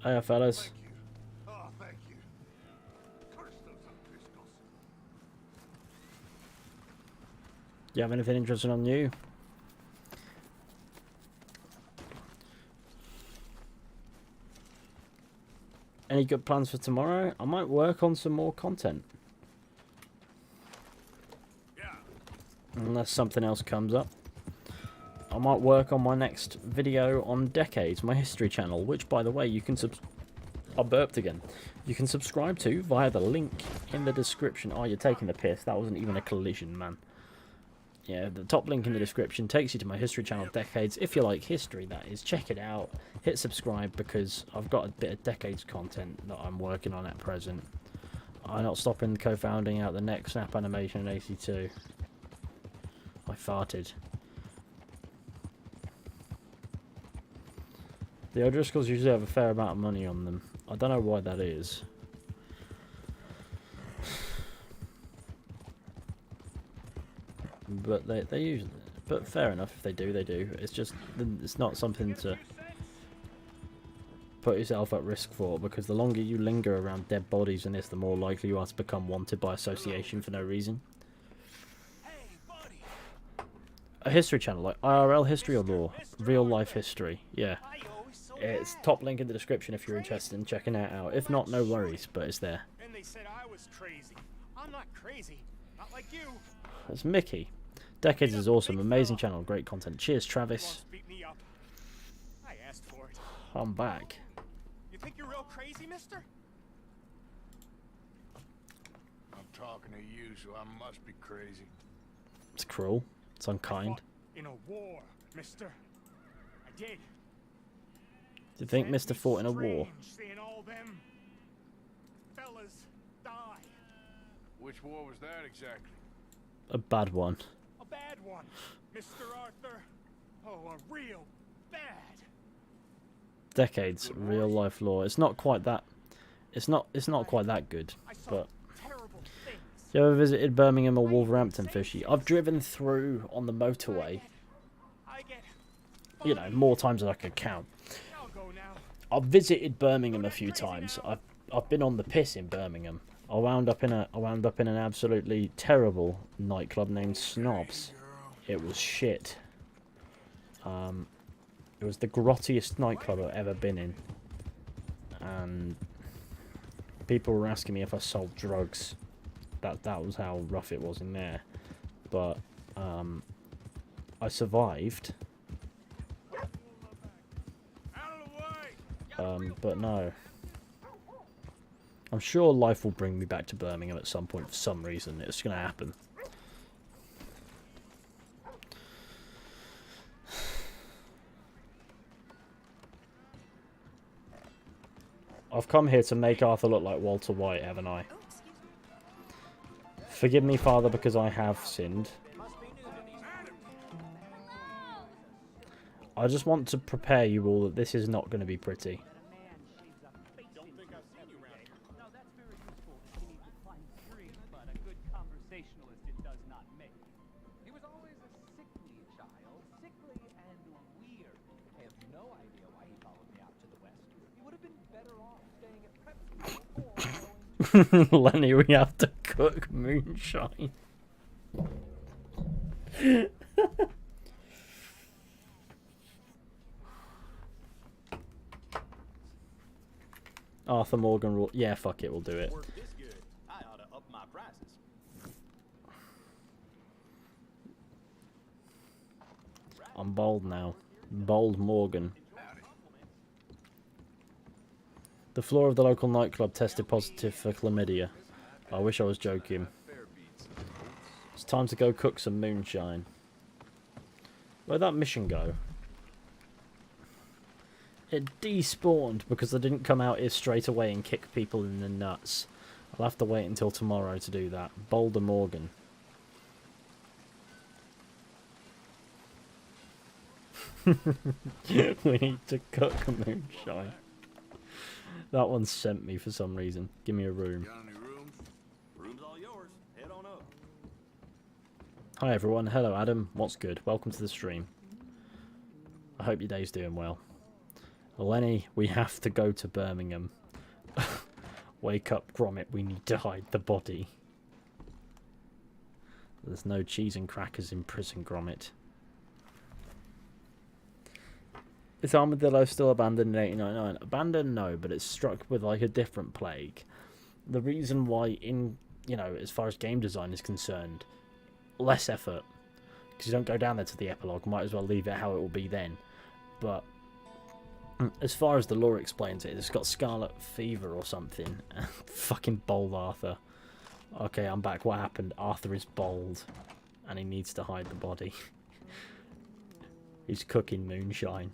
Hiya, fellas. Oh, thank you. Curse those O'Driscolls. Do you have anything interesting on you? Any good plans for tomorrow? I might work on some more content. Unless something else comes up. I might work on my next video on decades, my history channel, which, by the way, you can I burped again. You can subscribe to via the link in the description. Oh, you're taking the piss. That wasn't even a collision, man. Yeah, the top link in the description takes you to my history channel, Decades. If you like history, that is, check it out. Hit subscribe because I've got a bit of Decades content that I'm working on at present. I'm not stopping co-founding out the next Snap Animation in AC2. I farted. The O'Driscolls usually have a fair amount of money on them. I don't know why that is. But they usually... But fair enough, if they do, they do. It's just... It's not something to put yourself at risk for, because the longer you linger around dead bodies in this, the more likely you are to become wanted by association for no reason. A history channel, like IRL history or lore? Real life history, yeah. It's top link in the description if you're interested in checking it out. If not, no worries, but it's there. And they said I was crazy. I'm not crazy. Not like you. It's Mickey. Decades is awesome, amazing channel, great content. Cheers, Travis. Beat me up. I asked for it. I'm back. You think you're real crazy, mister? I'm talking to you, so I must be crazy. It's cruel. It's unkind. In a war, mister. I did. Do you think Mr. fought in a war? Seeing all them fellas die. Which war was that exactly? A bad one. A bad one, Mr. Arthur. Oh, a real bad. Decades, real life lore. It's not quite that. It's not quite that good. But you ever visited Birmingham or Wolverhampton, Fishy? I've driven through on the motorway. You know, more times than I can count. I've visited Birmingham a few times. I've been on the piss in Birmingham. I wound up in an absolutely terrible nightclub named Snobs. It was shit. It was the grottiest nightclub I've ever been in. And people were asking me if I sold drugs. That was how rough it was in there. But I survived. But no. I'm sure life will bring me back to Birmingham at some point for some reason. It's going to happen. I've come here to make Arthur look like Walter White, haven't I? Forgive me, Father, because I have sinned. I just want to prepare you all that this is not going to be pretty. Lenny, we have to cook moonshine. Arthur Morgan will... Yeah, fuck it, we'll do it. I'm bold now. Bold Morgan. The floor of the local nightclub tested positive for chlamydia. I wish I was joking. It's time to go cook some moonshine. Where'd that mission go? It despawned because I didn't come out here straight away and kick people in the nuts. I'll have to wait until tomorrow to do that. Boulder Morgan. We need to cook moonshine. That one sent me for some reason. Give me a room. Got any rooms? Room's all yours. Head on up. Hi everyone. Hello Adam. What's good? Welcome to the stream. I hope your day's doing well. Lenny, we have to go to Birmingham. Wake up, Gromit, we need to hide the body. There's no cheese and crackers in prison, Gromit. Is Armadillo still abandoned in 1899? Abandoned, no, but it's struck with like a different plague. The reason why, in as far as game design is concerned, less effort, because you don't go down there to the epilogue. Might as well leave it how it will be then. But as far as the lore explains it, it's got scarlet fever or something. Fucking bold Arthur. Okay, I'm back. What happened? Arthur is bold, and he needs to hide the body. He's cooking moonshine.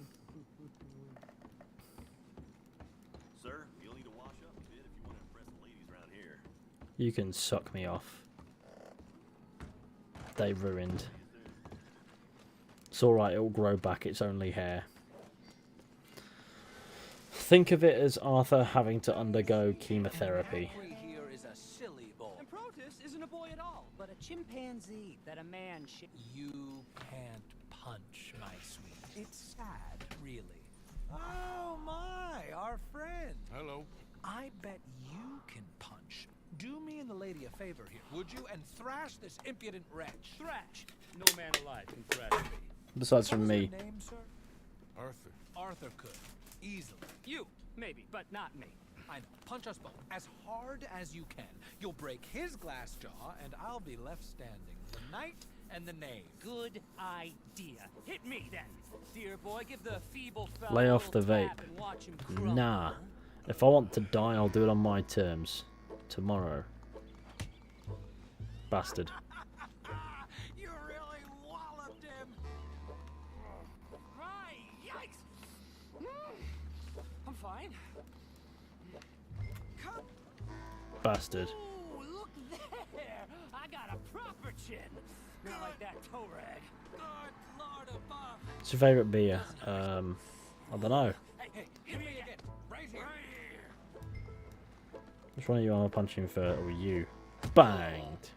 Sir, you'll need to wash up a bit if you want to impress the ladies around here. You can suck me off. They ruined. It's alright, it'll grow back. It's only hair. Think of it as Arthur having to undergo chemotherapy. And Protus isn't a boy at all, but a chimpanzee that a man should. You can't punch, my sweet. It's sad, really. Oh my, our friend. Hello. I bet you can punch. Do me and the lady a favor here, would you? And thrash this impudent wretch. Thrash. No man alive can thrash me. Besides from me. Your name, sir? Arthur. Arthur could. Easily. You, maybe, but not me. I know. Punch us both as hard as you can. You'll break his glass jaw, and I'll be left standing. The knight and the knave. Good idea. Hit me then. Dear boy, give the feeble fellow Lay a off the little vape. tap and watch him crumble. Nah. If I want to die, I'll do it on my terms. Tomorrow. Bastard. You really walloped him. Right, yikes. I'm fine. Bastard. Ooh, look there. I got a proper chin. Not like that toe rag. Good Lord above. What's your favourite beer? I don't know. Hey, hit me again. Right here. Which one are you on punching for? Or you? Banged.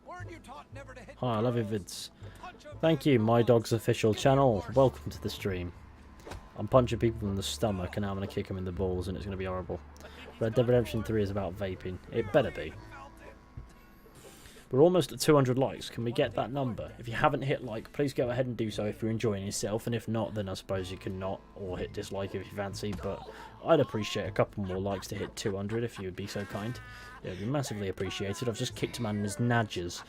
Weren't you taught never to hit Hi, I love your vids. Thank you, My Dog's official channel. Welcome to the stream. I'm punching people in the stomach and now I'm going to kick them in the balls and it's going to be horrible. Red Dead Redemption 3 is about vaping. It better be. We're almost at 200 likes. Can we get that number? If you haven't hit like, please go ahead and do so if you're enjoying yourself. And if not, then I suppose you can not, or hit dislike if you fancy. But I'd appreciate a couple more likes to hit 200 if you would be so kind. It would be massively appreciated. I've just kicked a man in his nadgers.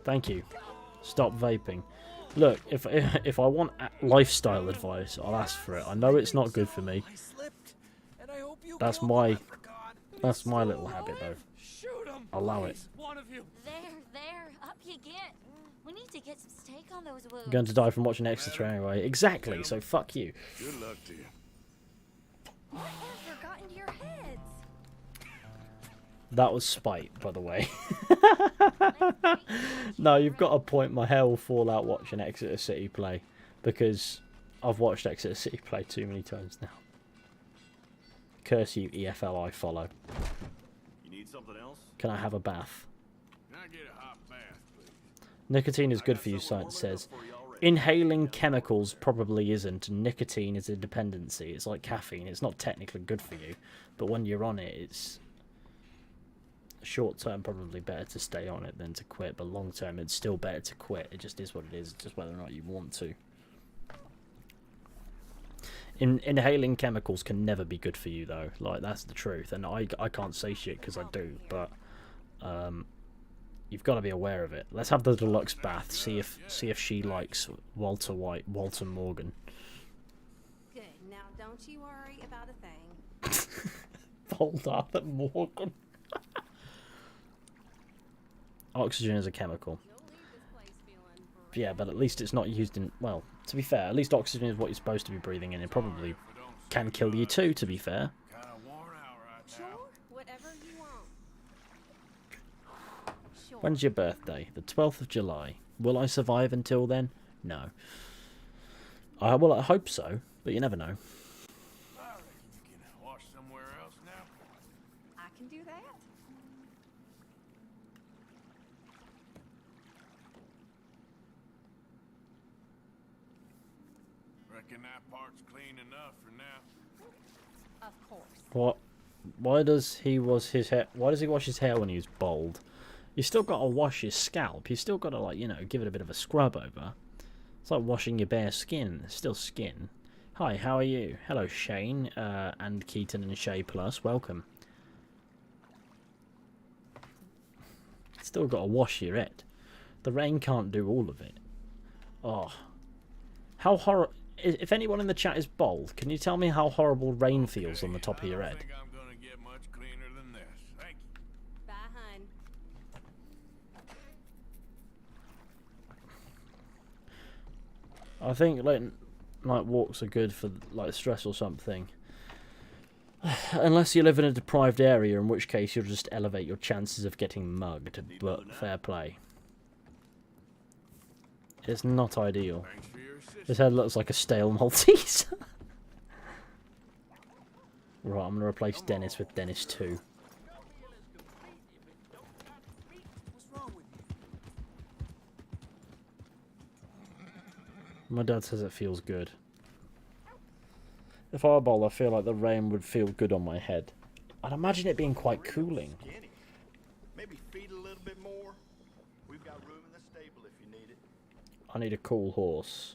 Thank you. Stop vaping. Look, if I want lifestyle advice, I'll ask for it. I know it's not good for me. That's my little habit, though. Allow it. There, up you get. We need to get some steak on those wounds. I'm going to die from watching Exeter anyway. Exactly, so fuck you. Good luck to you. Whatever got into your heads? That was spite, by the way. No, you've got a point. My hair will fall out watching Exeter City play. Because I've watched Exeter City play too many times now. Curse you, EFL I follow. You need something else? Can I have a bath? Can I get a hot bath, please? Nicotine is good for you, science says. Inhaling chemicals probably isn't. Nicotine is a dependency. It's like caffeine. It's not technically good for you. But when you're on it, it's... short term probably better to stay on it than to quit. But long term, it's still better to quit. It just is what it is. It's just whether or not you want to. Inhaling chemicals can never be good for you, though. Like, that's the truth. And I can't say shit because I do. But you've got to be aware of it. Let's have the deluxe bath. See if she likes Walter Morgan. Good. Now don't you worry about a thing. Walter Morgan. Oxygen is a chemical. Yeah, but at least it's not used in... Well, to be fair, at least oxygen is what you're supposed to be breathing in. It probably can kill you too, to be fair. Sure, whatever you want. Sure. When's your birthday? The 12th of July. Will I survive until then? No. Well, I hope so, but you never know. Wash somewhere else now? I can do that. Reckon that part's clean enough for now. Of course. What? Why does he wash his hair? Why does he wash his hair when he's bald? You still got to wash his scalp. You still got to, like, you know, give it a bit of a scrub over. It's like washing your bare skin. It's still skin. Hi, how are you? Hello, Shane, and Keaton and Shay Plus. Welcome. Still got to wash your head. The rain can't do all of it. Oh. How horrible... If anyone in the chat is bald, can you tell me how horrible rain feels on the top of your head? I'm gonna get much cleaner than this. Thank you. Bye, hun. I think late night walks are good for like stress or something. Unless you live in a deprived area, in which case you'll just elevate your chances of getting mugged, but fair play. It's not ideal. His head looks like a stale Maltese. Right, I'm going to replace Denis with Denis 2. My dad says it feels good. If I were a bowl, I feel like the rain would feel good on my head. I'd imagine it being quite cooling. Maybe feed a little bit more. We've got room in the stable if you need it. I need a cool horse.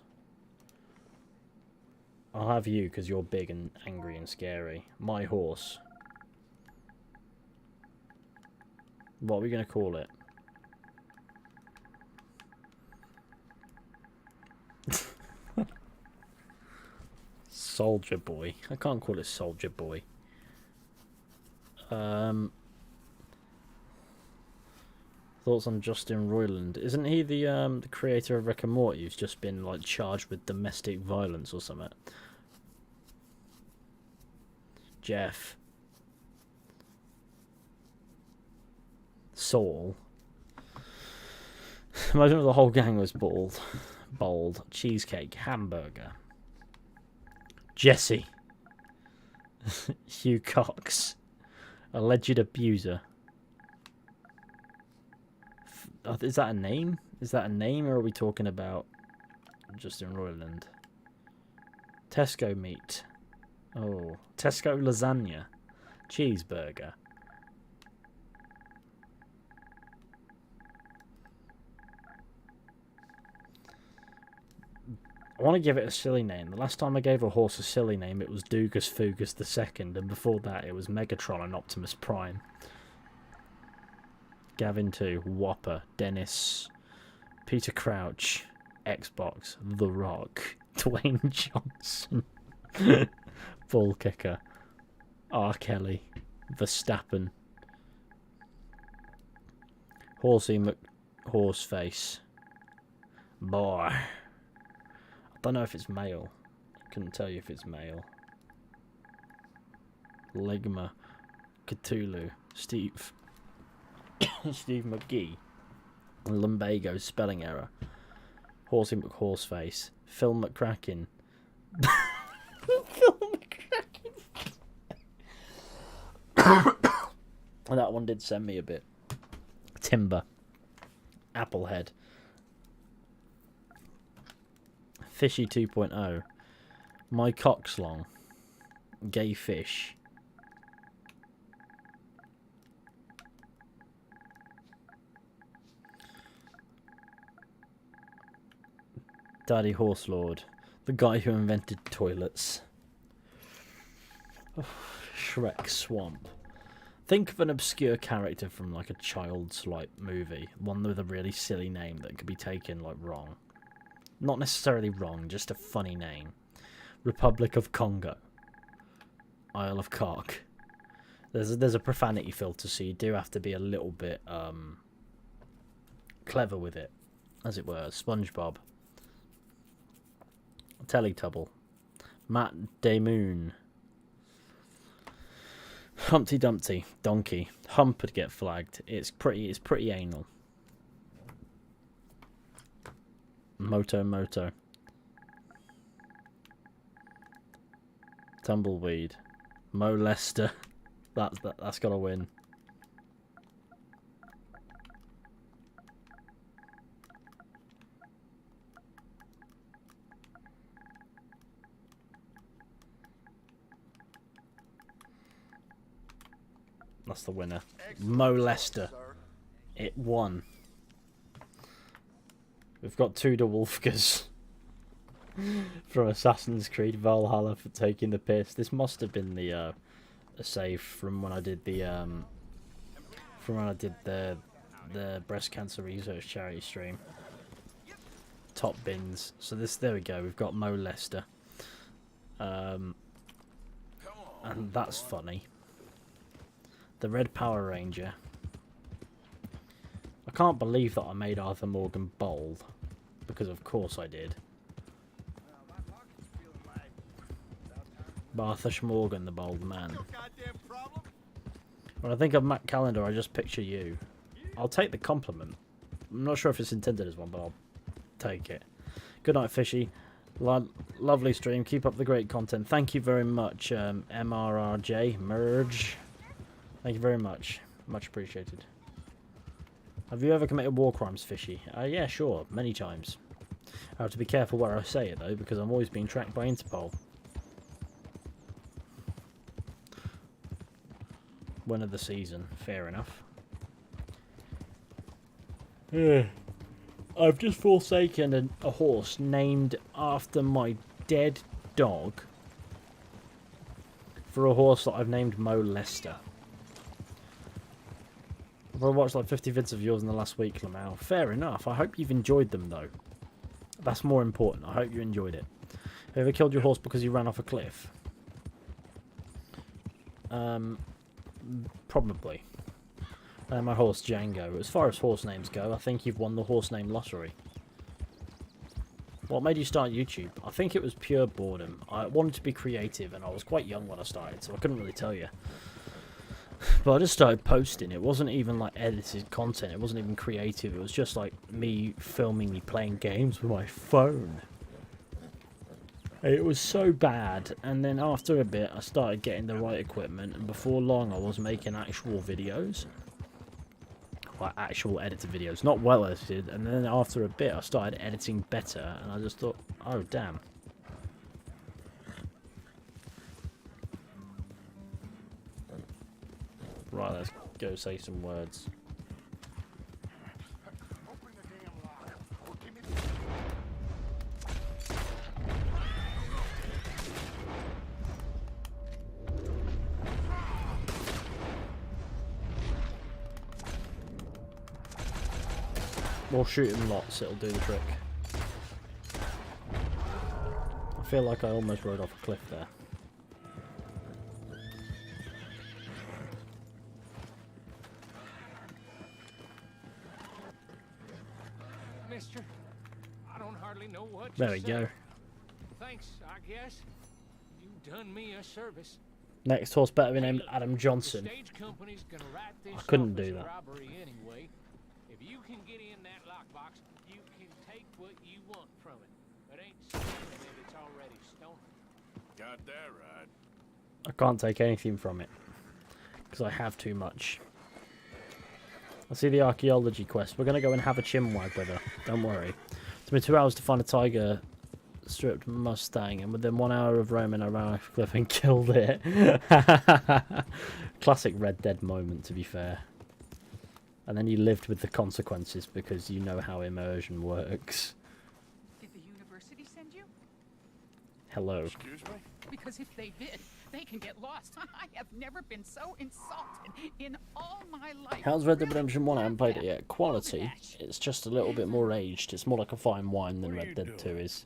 I'll have you because you're big and angry and scary. My horse. What are we going to call it? Soldier Boy. I can't call it Soldier Boy. Thoughts on Justin Roiland? Isn't he the creator of Rick and Morty who's just been like charged with domestic violence or something? Jeff. Saul. Imagine if the whole gang was bald. Bald. Cheesecake. Hamburger. Jesse. Hugh Cox. Alleged abuser. Is that a name? Is that a name, or are we talking about Justin Roiland? Tesco meat. Oh. Tesco lasagna. Cheeseburger. I want to give it a silly name. The last time I gave a horse a silly name, it was Dugas Fugas II, and before that it was Megatron and Optimus Prime. Gavin 2, Whopper, Dennis, Peter Crouch, Xbox, The Rock, Dwayne Johnson, Bull Kicker, R. Kelly, Verstappen, Horsey McHorseface, Boy. I don't know if it's male. Couldn't tell you if it's male. Ligma, Cthulhu, Steve. Steve McGee. Lumbago spelling error. Horsey McHorseface. Phil McCracken. Phil McCracken. That one did send me a bit. Timber. Applehead. Fishy 2.0. My Cockslong. Gay Fish. Daddy Horselord. The guy who invented toilets. Shrek Swamp. Think of an obscure character from like a child's like movie. One with a really silly name that could be taken like wrong. Not necessarily wrong, just a funny name. Republic of Congo. Isle of Cock. There's a profanity filter, so you do have to be a little bit clever with it, as it were. SpongeBob. Teletubble. Matt Damoon. Humpty Dumpty. Donkey. Hump would get flagged. It's pretty anal. Moto. Tumbleweed. Molester. That's gotta win. That's the winner. Mo Lester. It won. We've got 2 Wolfgers from Assassin's Creed Valhalla for taking the piss. This must have been the a save from when I did the the breast cancer research charity stream. Top bins. So there we go. We've got Mo Lester. And that's funny. The Red Power Ranger. I can't believe that I made Arthur Morgan bold. Because of course I did. Arthur Schmorgan, the bold man. When I think of Matt Callender, I just picture you. I'll take the compliment. I'm not sure if it's intended as one, but I'll take it. Good night, Fishy. Lovely stream. Keep up the great content. Thank you very much, MRRJ. Merge. Thank you very much. Much appreciated. Have you ever committed war crimes, Fishy? Yeah, sure. Many times. I have to be careful where I say it, though, because I'm always being tracked by Interpol. One of the season. Fair enough. I've just forsaken a horse named after my dead dog for a horse that I've named Mo Lester. I've watched like 50 vids of yours in the last week, Lamau. Fair enough. I hope you've enjoyed them, though. That's more important. I hope you enjoyed it. Have you ever killed your horse because you ran off a cliff? Probably. My horse, Django. As far as horse names go, I think you've won the horse name lottery. What made you start YouTube? I think it was pure boredom. I wanted to be creative, and I was quite young when I started, so I couldn't really tell you. But I just started posting. It wasn't even like edited content. It wasn't even creative. It was just like me filming me playing games with my phone. It was so bad, and then after a bit I started getting the right equipment, and before long I was making actual videos. Like actual edited videos, not well edited, and then after a bit I started editing better, and I just thought, oh damn. Right, let's go say some words. We'll shoot him lots, it'll do the trick. I feel like I almost rode off a cliff there. Mister, I don't hardly know what There we go. Thanks, I guess. You done me a service. Next horse better be named Adam Johnson. I couldn't do that. Anyway. If you can get in that lockbox, you can take what you want from it. But ain't saying that it's already stolen. Got that right. I can't take anything from it because I have too much. I see the archaeology quest. We're going to go and have a chinwag with her. Don't worry. It took me 2 hours to find a tiger stripped Mustang, and within 1 hour of roaming, I ran off a cliff and killed it. Classic Red Dead moment, to be fair. And then you lived with the consequences because you know how immersion works. Did the university send you? Hello. Excuse me? Because if they did, they can get lost. I have never been so insulted in all my life. How's Red Dead Redemption 1? I haven't played it yet. Quality. It's just a little bit more aged. It's more like a fine wine than Red Dead 2 is.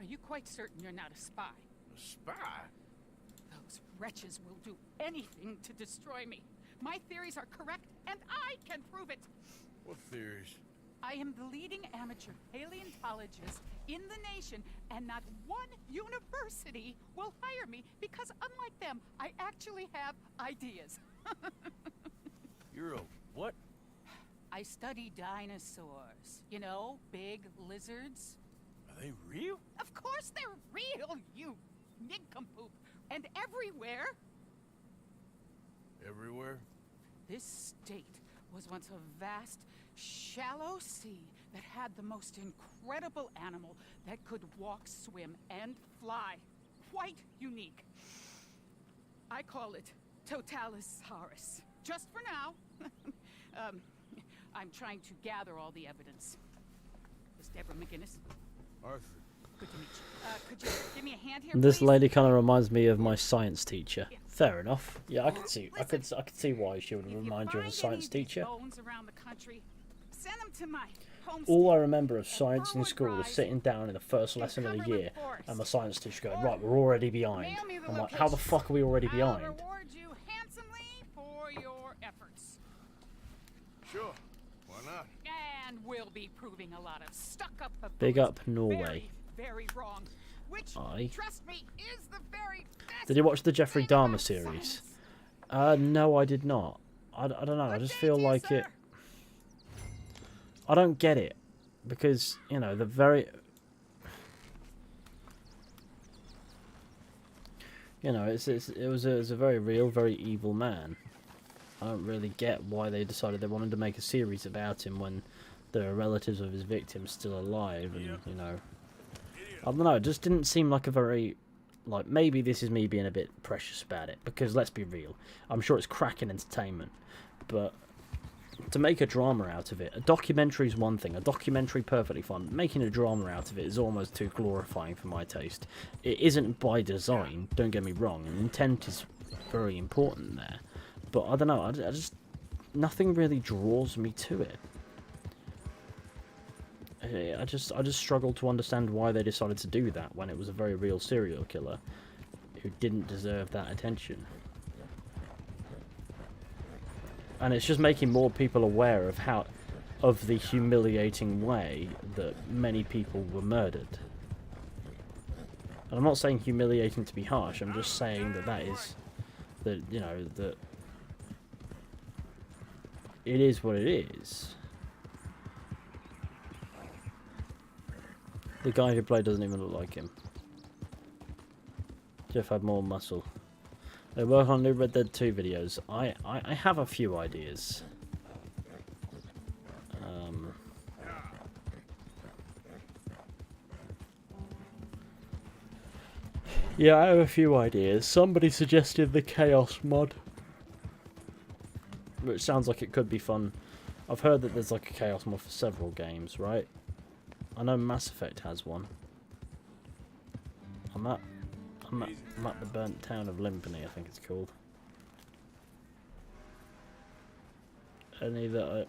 Are you quite certain you're not a spy? A spy? Those wretches will do anything to destroy me. My theories are correct, and I can prove it. What theories? I am the leading amateur paleontologist in the nation, and not one university will hire me because, unlike them, I actually have ideas. You're a what? I study dinosaurs. You know, big lizards. Are they real? Of course they're real, you nincompoop. And everywhere. Everywhere? This state was once a vast, shallow sea that had the most incredible animal that could walk, swim, and fly. Quite unique. I call it Totalisaurus. just for now. I'm trying to gather all the evidence. Miss Deborah McGinnis. Arthur. Good to meet you. Could you give me a hand here, This please? lady kind of reminds me of my science teacher. Fair enough. Yeah, I could see why she would remind you of a science teacher. Bones around the country, send them to my homestead. All I remember of science in school is sitting down in the first lesson of the year and my science teacher going, right, we're already behind. I'm like, how the fuck are we already behind? I'll reward you handsomely for your efforts. Sure, why not? And we'll be proving a lot of stuck-up Big up Norway. Very wrong. Which, trust me, is the very best. Did you watch the Jeffrey Dahmer series? No, I did not. I don't know. I just feel like it. I don't get it because you know it was a very real, very evil man. I don't really get why they decided they wanted to make a series about him when there are relatives of his victims still alive, and you know. I don't know, it just didn't seem like a very, like, maybe this is me being a bit precious about it, because let's be real, I'm sure it's cracking entertainment, but to make a drama out of it, a documentary is one thing, a documentary perfectly fine, making a drama out of it is almost too glorifying for my taste. It isn't by design, don't get me wrong, and intent is very important there, but I don't know, I just, nothing really draws me to it. I just struggle to understand why they decided to do that when it was a very real serial killer who didn't deserve that attention. And it's just making more people aware of the humiliating way that many people were murdered. And I'm not saying humiliating to be harsh, I'm just saying that it is what it is. The guy who played doesn't even look like him. Jeff had more muscle. They work on new Red Dead 2 videos. I have a few ideas. Yeah, I have a few ideas. Somebody suggested the Chaos mod, which sounds like it could be fun. I've heard that there's like a Chaos mod for several games, right? I know Mass Effect has one. I'm at the burnt town of Limpany, I think it's called. Any that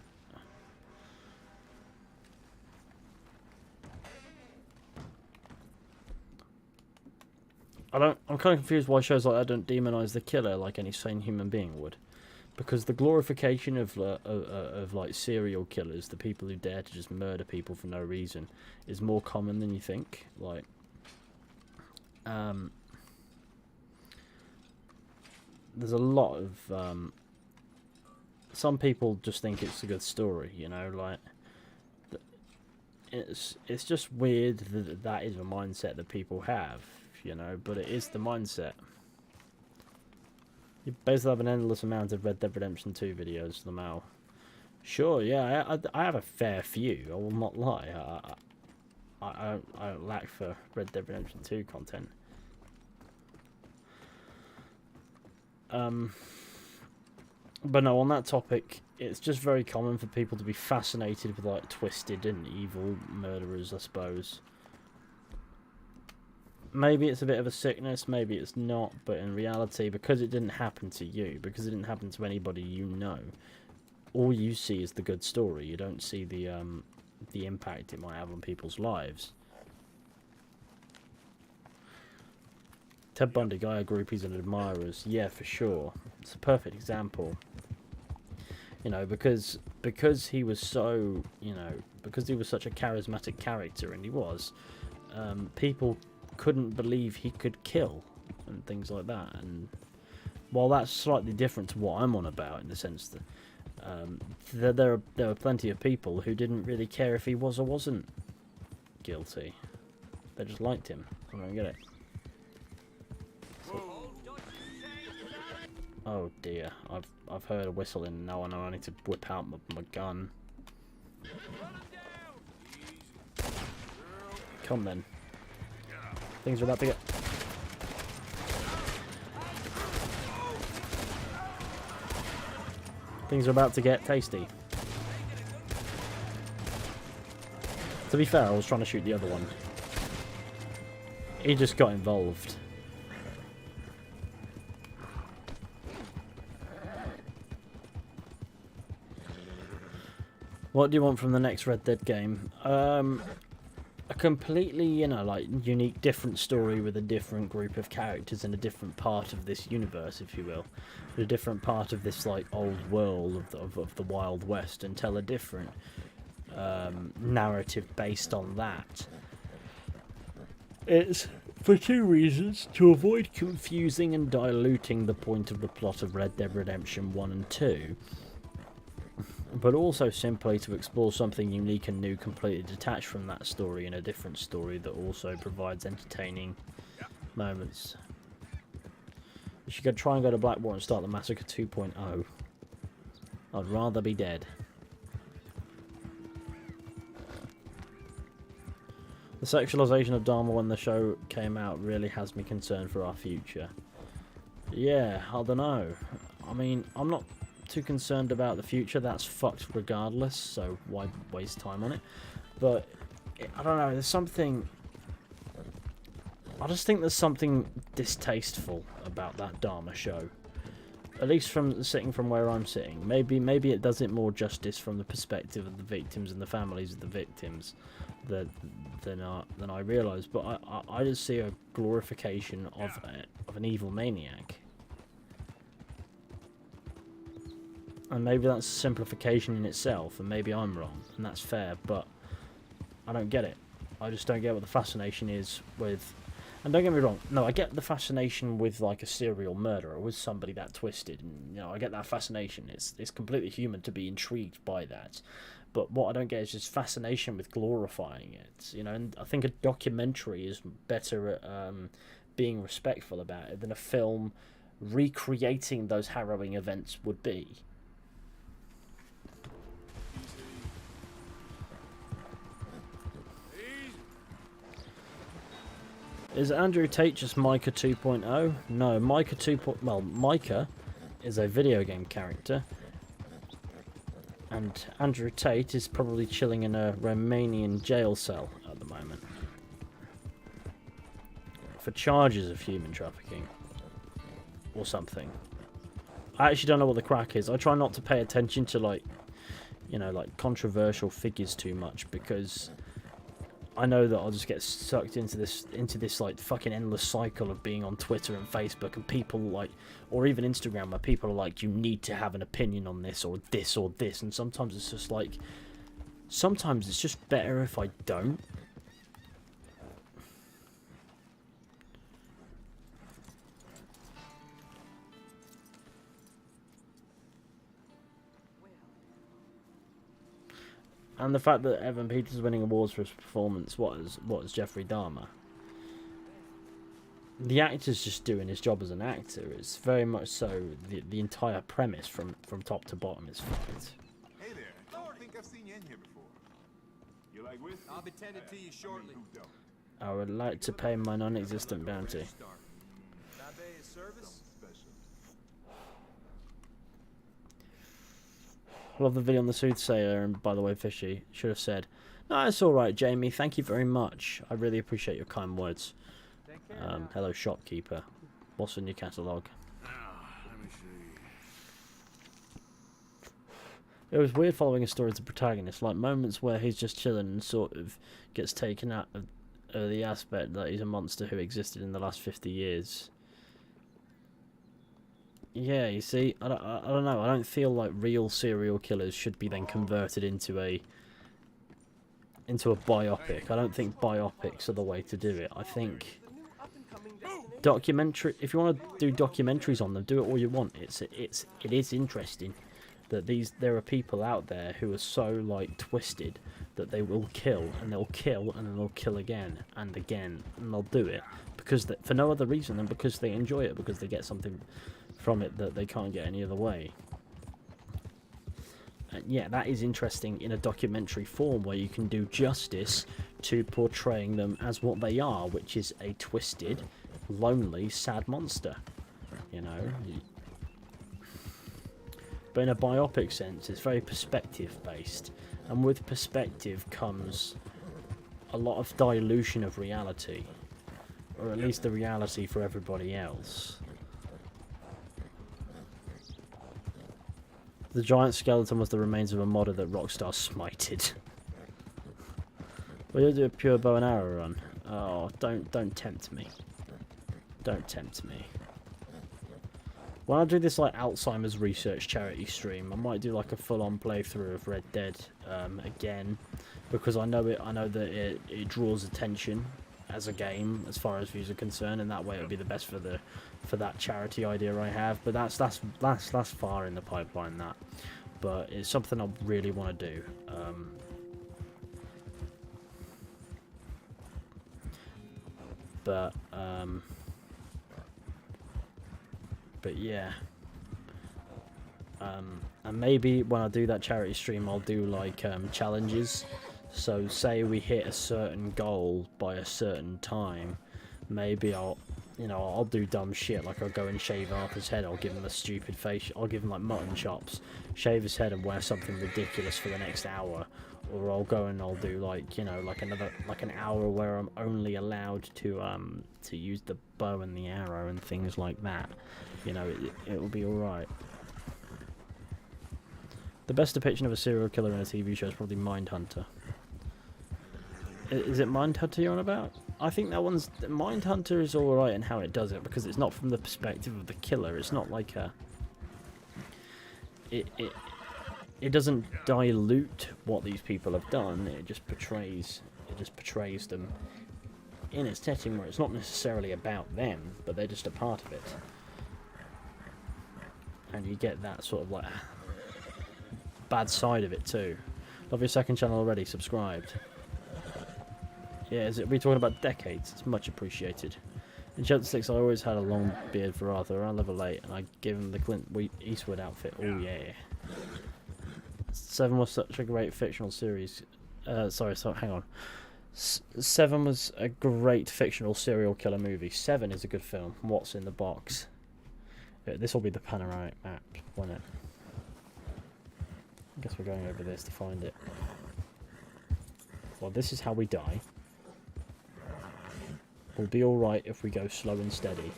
I'm kind of confused why shows like that don't demonize the killer like any sane human being would. Because the glorification of like serial killers, the people who dare to just murder people for no reason, is more common than you think. Like, there's a lot of some people just think it's a good story, you know. Like, it's just weird that is a mindset that people have, you know. But it is the mindset. You basically have an endless amount of Red Dead Redemption 2 videos, Lamau. Sure, yeah, I have a fair few, I will not lie. I don't lack for Red Dead Redemption 2 content. But no, on that topic, it's just very common for people to be fascinated with, like, twisted and evil murderers, I suppose. Maybe it's a bit of a sickness, maybe it's not, but in reality, because it didn't happen to you, because it didn't happen to anybody you know, all you see is the good story. You don't see the impact it might have on people's lives. Ted Bundy, guy of groupies and admirers, yeah, for sure. It's a perfect example. You know, because he was so, you know, because he was such a charismatic character, and he was, people couldn't believe he could kill and things like that. And while that's slightly different to what I'm on about, in the sense that there were plenty of people who didn't really care if he was or wasn't guilty. They just liked him. I don't get it. Oh dear, I've heard a whistle and now I know I need to whip out my gun. Come then. Things are about to get... Things are about to get tasty. To be fair, I was trying to shoot the other one. He just got involved. What do you want from the next Red Dead game? A completely, you know, like, unique, different story with a different group of characters in a different part of this universe, if you will. A different part of this, like, old world of the Wild West, and tell a different narrative based on that. It's for two reasons: to avoid confusing and diluting the point of the plot of Red Dead Redemption 1 and 2, but also simply to explore something unique and new, completely detached from that story, in a different story that also provides entertaining moments. You should try and go to Blackwater and start the Massacre 2.0. I'd rather be dead. The sexualization of Dharma when the show came out really has me concerned for our future. Yeah, I don't know. I mean, I'm not too concerned about the future. That's fucked regardless, so why waste time on it? But I don't know, there's something, I just think there's something distasteful about that Dharma show, at least from sitting from where I'm sitting. Maybe it does it more justice from the perspective of the victims and the families of the victims than I realise, but I just see a glorification of an evil maniac. And maybe that's a simplification in itself, and maybe I'm wrong, and that's fair, but I don't get it. I just don't get what the fascination is with... And don't get me wrong, no, I get the fascination with, like, a serial murderer, with somebody that twisted, and, you know, I get that fascination. It's completely human to be intrigued by that. But what I don't get is just fascination with glorifying it, you know, and I think a documentary is better at being respectful about it than a film recreating those harrowing events would be. Is Andrew Tate just Micah 2.0? No, Micah 2.0... Well, Micah is a video game character. And Andrew Tate is probably chilling in a Romanian jail cell at the moment. For charges of human trafficking. Or something. I actually don't know what the crack is. I try not to pay attention to, like, you know, like, controversial figures too much, because I know that I'll just get sucked into this like fucking endless cycle of being on Twitter and Facebook, and people like, or even Instagram, where people are like, you need to have an opinion on this or this or this, and sometimes it's just like, sometimes it's just better if I don't. And the fact that Evan Peters is winning awards for his performance, what is Jeffrey Dahmer? The actor's just doing his job as an actor. It's very much so. The entire premise from top to bottom is fucked. Hey there, I don't think I've seen you in here before. You like whiskey? I'll be tended to you shortly. I would like to pay my non-existent bounty. I love the video on the Soothsayer, and by the way, Fizhy should have said, "No, it's alright, Jamie, thank you very much. I really appreciate your kind words. Hello, shopkeeper. What's in your catalogue?" Let me see. It was weird following a story as the protagonist, like moments where he's just chilling and sort of gets taken out of the aspect that he's a monster who existed in the last 50 years. Yeah, you see, I don't know. I don't feel like real serial killers should be then converted into a biopic. I don't think biopics are the way to do it. I think documentary. If you want to do documentaries on them, do it all you want. It is interesting that there are people out there who are so like twisted that they will kill and they'll kill and then they'll kill again and again, and they'll do it because for no other reason than because they enjoy it, because they get something from it that they can't get any other way. And yeah, that is interesting in a documentary form where you can do justice to portraying them as what they are, which is a twisted, lonely, sad monster, you know. but in a biopic sense, it's very perspective based, and with perspective comes a lot of dilution of reality, or at least the reality for everybody else. The giant skeleton was the remains of a modder that Rockstar smited. Will you do a pure bow and arrow run? Oh, don't tempt me. Don't tempt me. When I do this like Alzheimer's research charity stream, I might do like a full-on playthrough of Red Dead again, because I know that it draws attention as a game as far as views are concerned, and that way it would be the best for that charity idea I have. But that's far in the pipeline, that. But it's something I really want to do. But yeah, and maybe when I do that charity stream, I'll do like challenges. So say we hit a certain goal by a certain time, maybe I'll do dumb shit, like I'll go and shave Arthur's head. I'll give him a stupid face. I'll give him like mutton chops, shave his head, and wear something ridiculous for the next hour. Or I'll go and I'll do like an hour where I'm only allowed to use the bow and the arrow and things like that. It will be all right. The best depiction of a serial killer in a TV show is probably Mindhunter. Is it Mindhunter you're on about? I think that one's... Mindhunter is alright in how it does it, because it's not from the perspective of the killer. It's not like a... It doesn't dilute what these people have done. It just portrays them in a setting where it's not necessarily about them, but they're just a part of it. And you get that sort of like bad side of it too. Love your second channel already. Subscribed. Yeah, we're talking about decades. It's much appreciated. In Chapter 6, I always had a long beard for Arthur. Around level 8, and I gave him the Clint Eastwood outfit. Oh yeah. 7 was such a great fictional series. Sorry, hang on. 7 was a great fictional serial killer movie. 7 is a good film. What's in the box? This will be the panoramic map, won't it? I guess we're going over this to find it. Well, this is how we die. We'll be alright if we go slow and steady.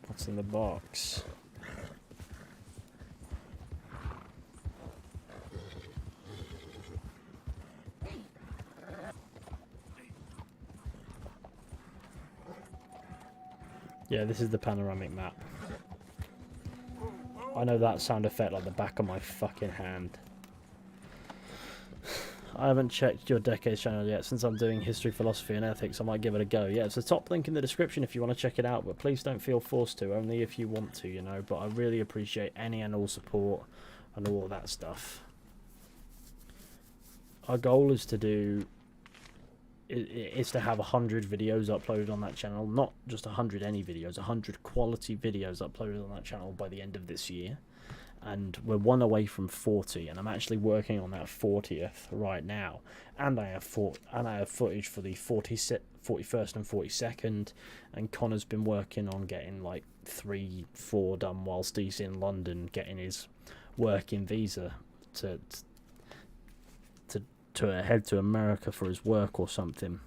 What's in the box? Yeah, this is the panoramic map. I know that sound effect like the back of my fucking hand. I haven't checked your Decades channel yet. Since I'm doing history, philosophy and ethics, I might give it a go. Yeah, it's a top link in the description if you want to check it out, but please don't feel forced to, only if you want to, but I really appreciate any and all support and all of that stuff. Our goal is to do... is to have 100 videos uploaded on that channel, not just 100 any videos, 100 quality videos uploaded on that channel by the end of this year. And we're one away from 40, and I'm actually working on that 40th right now. And I have footage for the 41st and 42nd, and Connor's been working on getting like 3-4 done whilst he's in London, getting his working visa to head to America for his work or something.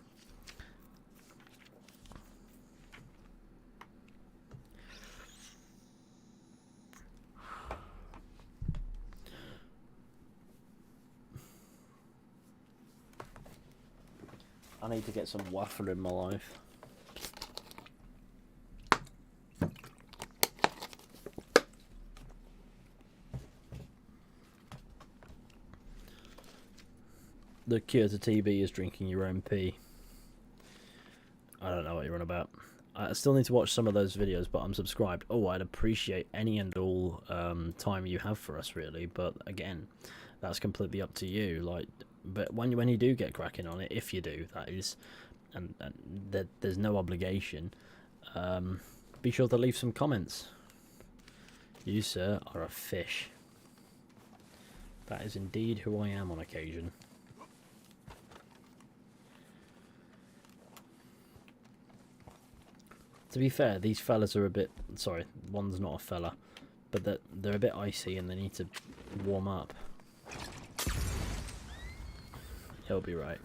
I need to get some waffle in my life. The cure to TB is drinking your own pee. I don't know what you're on about. I still need to watch some of those videos, but I'm subscribed. Oh, I'd appreciate any and all time you have for us, really. But again, that's completely up to you. But when you do get cracking on it, if you do, that is, and there's no obligation. Be sure to leave some comments. You, sir, are a fish. That is indeed who I am on occasion. To be fair, these fellas are a bit... Sorry, one's not a fella. But they're a bit icy and they need to warm up. He'll be right.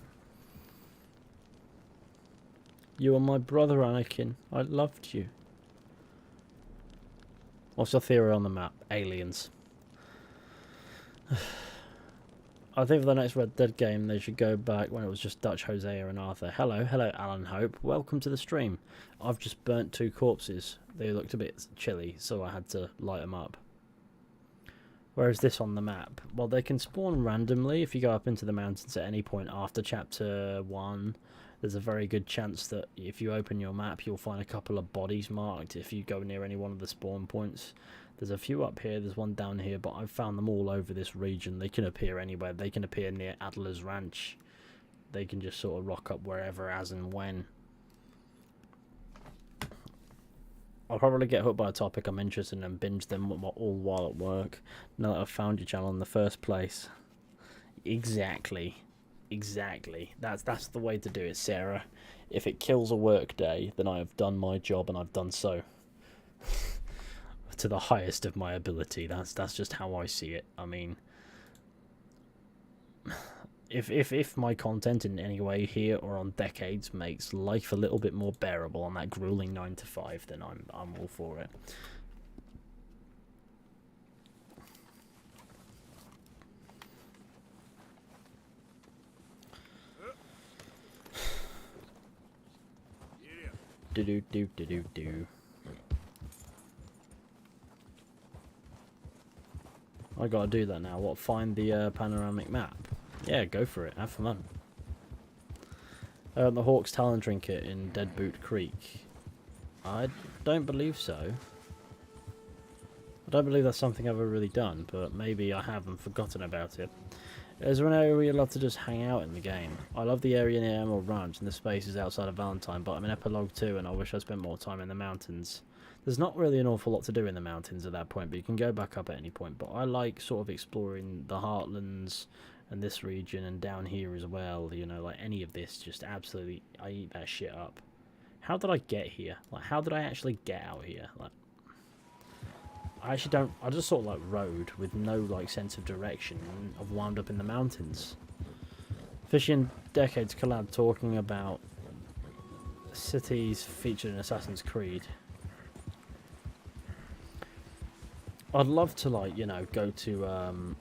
You are my brother, Anakin. I loved you. What's your theory on the map? Aliens. I think for the next Red Dead game they should go back when it was just Dutch, Hosea and Arthur. Hello Alan Hope. Welcome to the stream. I've just burnt 2 corpses. They looked a bit chilly, so I had to light them up. Where is this on the map? Well, they can spawn randomly if you go up into the mountains at any point after Chapter 1. There's a very good chance that if you open your map, you'll find a couple of bodies marked if you go near any one of the spawn points. There's a few up here, there's one down here, but I've found them all over this region. They can appear anywhere. They can appear near Adler's Ranch. They can just sort of rock up wherever, as and when. I'll probably get hooked by a topic I'm interested in and binge them all while at work. Now that I've found your channel in the first place. Exactly. That's the way to do it, Sarah. If it kills a work day, then I have done my job and I've done so. To the highest of my ability. That's just how I see it. I mean, if my content in any way here or on Decades makes life a little bit more bearable on that grueling 9 to 5, then I'm all for it. Do. I gotta do that now. What? Find the panoramic map? Yeah, go for it. Have fun. The Hawk's Talon Trinket in Deadboot Creek. I don't believe so. I don't believe that's something I've ever really done, but maybe I have and forgotten about it. Is there an area where you love to just hang out in the game? I love the area near Emerald Ranch and the spaces outside of Valentine, but I'm in Epilogue 2 and I wish I spent more time in the mountains. There's not really an awful lot to do in the mountains at that point, but you can go back up at any point. But I like sort of exploring the Heartlands and this region and down here as well. You know, like any of this, just absolutely, I eat that shit up. How did I get here? Like, how did I actually get out here? Like, I actually don't, I just sort of like rode with no like sense of direction and I've wound up in the mountains. Fizhy and Decades collab talking about cities featured in Assassin's Creed. I'd love to, like, you know, go to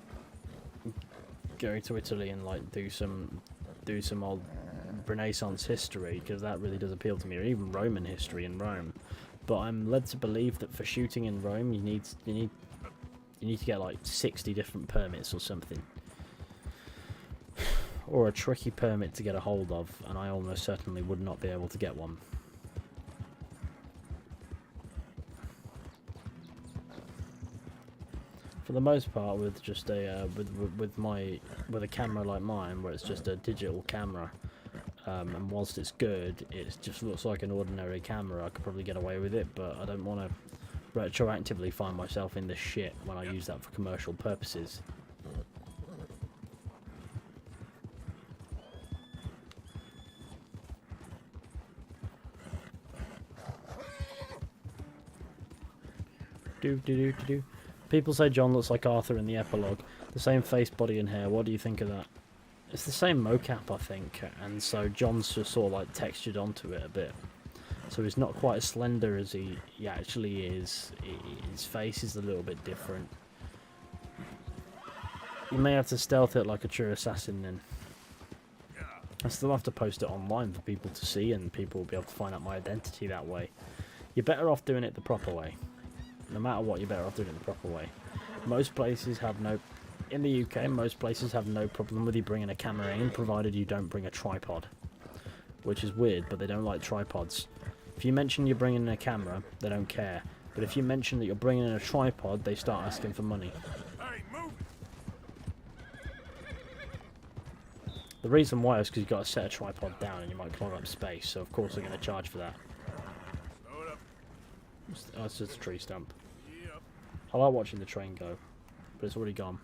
Italy and like do some old Renaissance history, because that really does appeal to me, or even Roman history in Rome. But I'm led to believe that for shooting in Rome, you need to get like 60 different permits or something, or a tricky permit to get a hold of, and I almost certainly would not be able to get one. For the most part, with just a with a camera like mine, where it's just a digital camera, and whilst it's good, it just looks like an ordinary camera. I could probably get away with it, but I don't want to retroactively find myself in this shit when I use that for commercial purposes. Do. People say John looks like Arthur in the epilogue. The same face, body and hair. What do you think of that? It's the same mocap, I think, and so John's just sort of like textured onto it a bit. So he's not quite as slender as he actually is. His face is a little bit different. You may have to stealth it like a true assassin then. I still have to post it online for people to see, and people will be able to find out my identity that way. You're better off doing it the proper way. No matter what, you're better off doing it the proper way. Most places have no... In the UK, most places have no problem with you bringing a camera in, provided you don't bring a tripod. Which is weird, but they don't like tripods. If you mention you're bringing in a camera, they don't care. But if you mention that you're bringing in a tripod, they start asking for money. Hey, move it. The reason why is because you've got to set a tripod down and you might clog up space, so of course they're going to charge for that. Slow it up. Oh, it's just a tree stump. Yep. I like watching the train go, but it's already gone.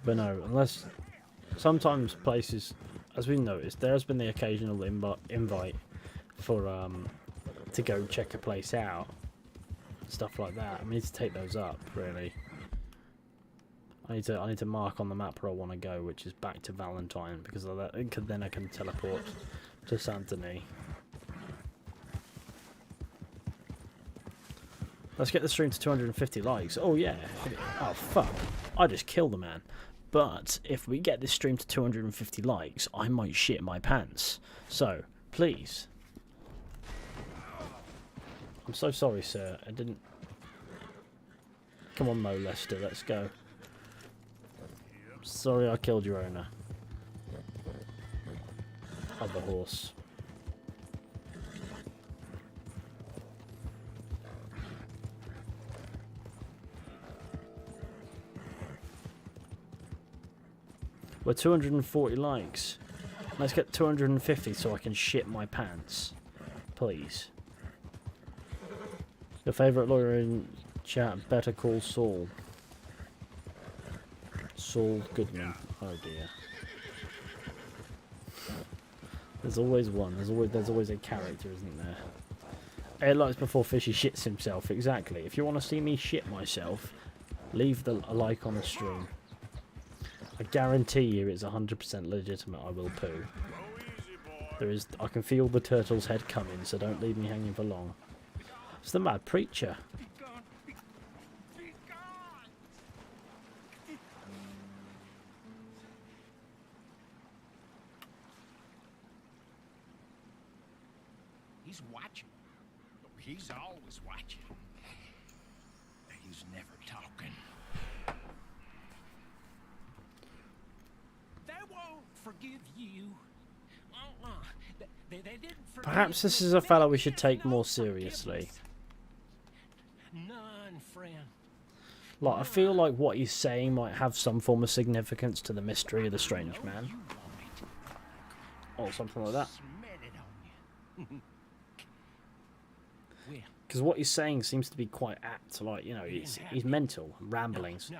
But no, unless sometimes places, as we've noticed, there has been the occasional invite for to go check a place out, stuff like that. I need to take those up really. I need to mark on the map where I want to go, which is back to Valentine, because of that, then I can teleport to Saint Denis. Let's get the stream to 250 likes. Oh yeah. Oh fuck. I just killed the man. But if we get this stream to 250 likes, I might shit my pants. So, please. I'm so sorry, sir. I didn't... Come on, Mo Lester, let's go. Sorry I killed your owner. Other horse. We're 240 likes. Let's get 250 so I can shit my pants. Please. Your favourite lawyer in chat, Better Call Saul. Saul Goodman. Oh dear. There's always one. There's always a character, isn't there? 8 likes before Fizhy shits himself. Exactly. If you want to see me shit myself, leave a like on the stream. I guarantee you it's 100% legitimate. I will poo. I can feel the turtle's head coming, so don't leave me hanging for long. It's the mad preacher. He's watching. He's always watching. He's never talking. They won't forgive you. They didn't forgive Perhaps this is a fellow we should take more seriously. None, friend. Like, I feel like what he's saying might have some form of significance to the mystery of the strange man. Or something like that. Because what he's saying seems to be quite apt, like, you know, he's mental, ramblings. No,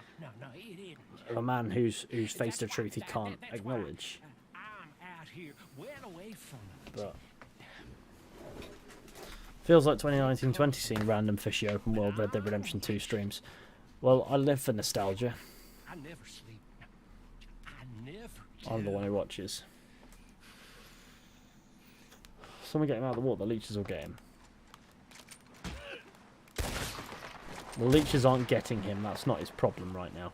it isn't. Of a man who's faced a truth he can't acknowledge. I'm out here, well away from it. But feels like 2019-20 seeing random fishy open world Red Dead Redemption 2 streams. Well, I live for nostalgia. I never sleep. I never. I'm the one who watches. Someone get him out of the water. The leeches will get him. The leeches aren't getting him. That's not his problem right now.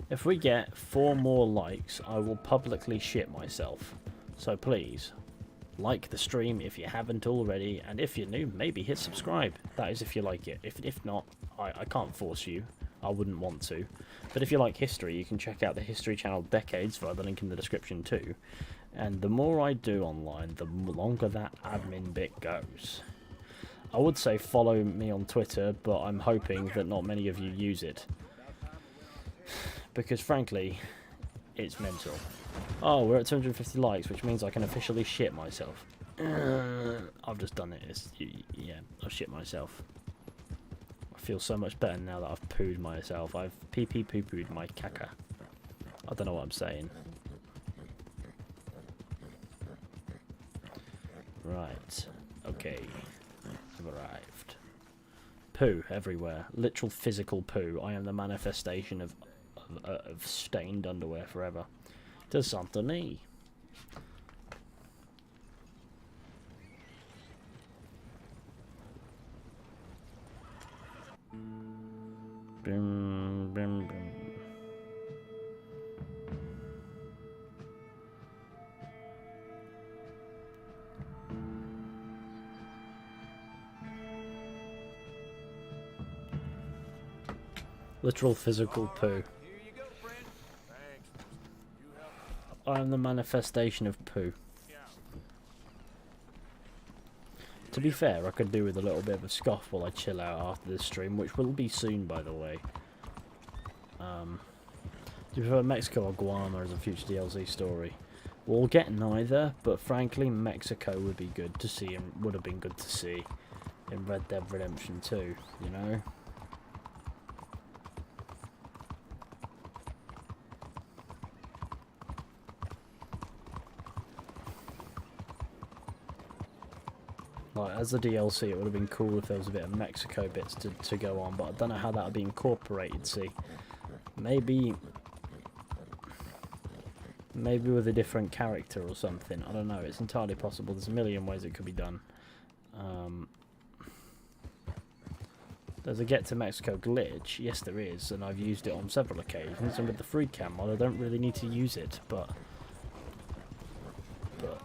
If we get 4 more likes, I will publicly shit myself. So please, like the stream if you haven't already, and if you're new, maybe hit subscribe. That is if you like it. If not, I can't force you. I wouldn't want to. But if you like history, you can check out the History Channel Decades via the link in the description too. And the more I do online, the longer that admin bit goes. I would say follow me on Twitter, but I'm hoping that not many of you use it. Because frankly, it's mental. Oh, we're at 250 likes, which means I can officially shit myself. I've just done it. Yeah, I've shit myself. I feel so much better now that I've pooed myself. I've poo-pooed my caca. I don't know what I'm saying. Right. Okay. I've arrived. Poo everywhere. Literal physical poo. I am the manifestation of stained underwear forever. To Saint Denis. Bim, bim, bim. Literal physical poo. I am the manifestation of poo. To be fair, I could do with a little bit of a scoff while I chill out after this stream, which will be soon, by the way. Do you prefer Mexico or Guam as a future DLC story? We'll get neither, but frankly, Mexico would be good to see, and would have been good to see in Red Dead Redemption 2, you know? Like, as a DLC, it would have been cool if there was a bit of Mexico bits to go on, but I don't know how that would be incorporated, see? Maybe with a different character or something. I don't know. It's entirely possible. There's a million ways it could be done. There's a Get to Mexico glitch. Yes, there is, and I've used it on several occasions. And with the free cam mod, I don't really need to use it. But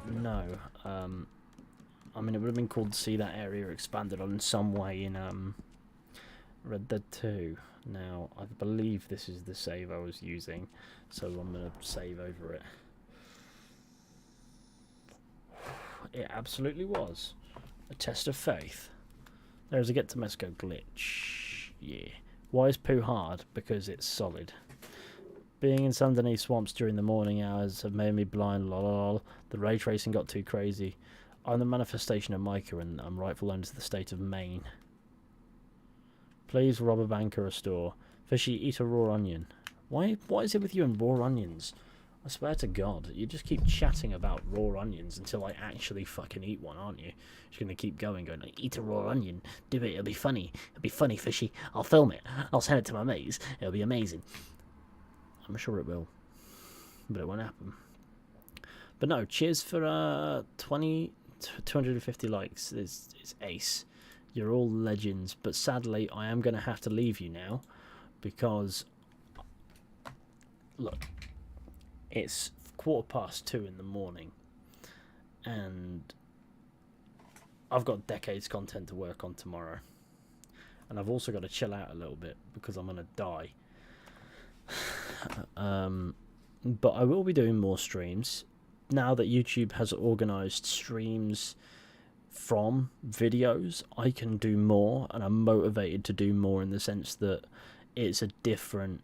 no. I mean, it would have been cool to see that area expanded on in some way in Red Dead 2. Now, I believe this is the save I was using, so I'm going to save over it. It absolutely was. A test of faith. There's a Get to Mexico glitch. Yeah. Why is poo hard? Because it's solid. Being in San Denis swamps during the morning hours have made me blind, lol. The ray tracing got too crazy. I'm the manifestation of Micah, and I'm rightful owner to the state of Maine. Please rob a bank or a store. Fishy, eat a raw onion. What is it with you and raw onions? I swear to God, you just keep chatting about raw onions until I actually fucking eat one, aren't you? Just gonna keep going, eat a raw onion. Do it, it'll be funny. It'll be funny, Fishy. I'll film it. I'll send it to my mates. It'll be amazing. I'm sure it will. But it won't happen. But no, cheers for 250 likes. It's ace. You're all legends, but sadly I am going to have to leave you now because, look, it's 2:15 in the morning and I've got Decades content to work on tomorrow, and I've also got to chill out a little bit because I'm going to die. But I will be doing more streams now that YouTube has organised streams from videos. I can do more, and I'm motivated to do more in the sense that it's a different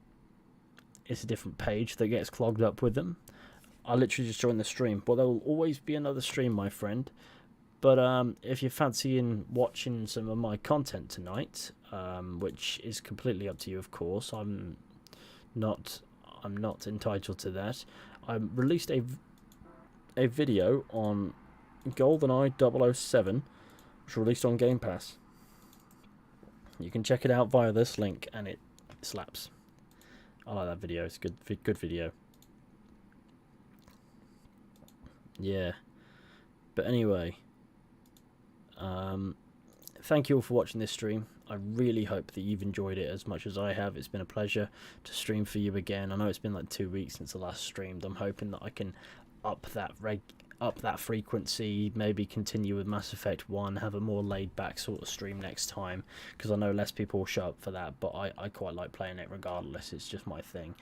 page that gets clogged up with them. I literally just joined the stream, but there will always be another stream, my friend. But if you're fancying watching some of my content tonight, which is completely up to you, of course, I'm not entitled to that. I released a video on GoldenEye 007, which released on Game Pass. You can check it out via this link, and it slaps. I like that video. It's a good video. Yeah. But anyway, thank you all for watching this stream. I really hope that you've enjoyed it as much as I have. It's been a pleasure to stream for you again. I know it's been like 2 weeks since the last streamed. I'm hoping that I can up that frequency, maybe continue with Mass Effect 1, have a more laid back sort of stream next time, because I know less people will show up for that, but I quite like playing it regardless. It's just my thing.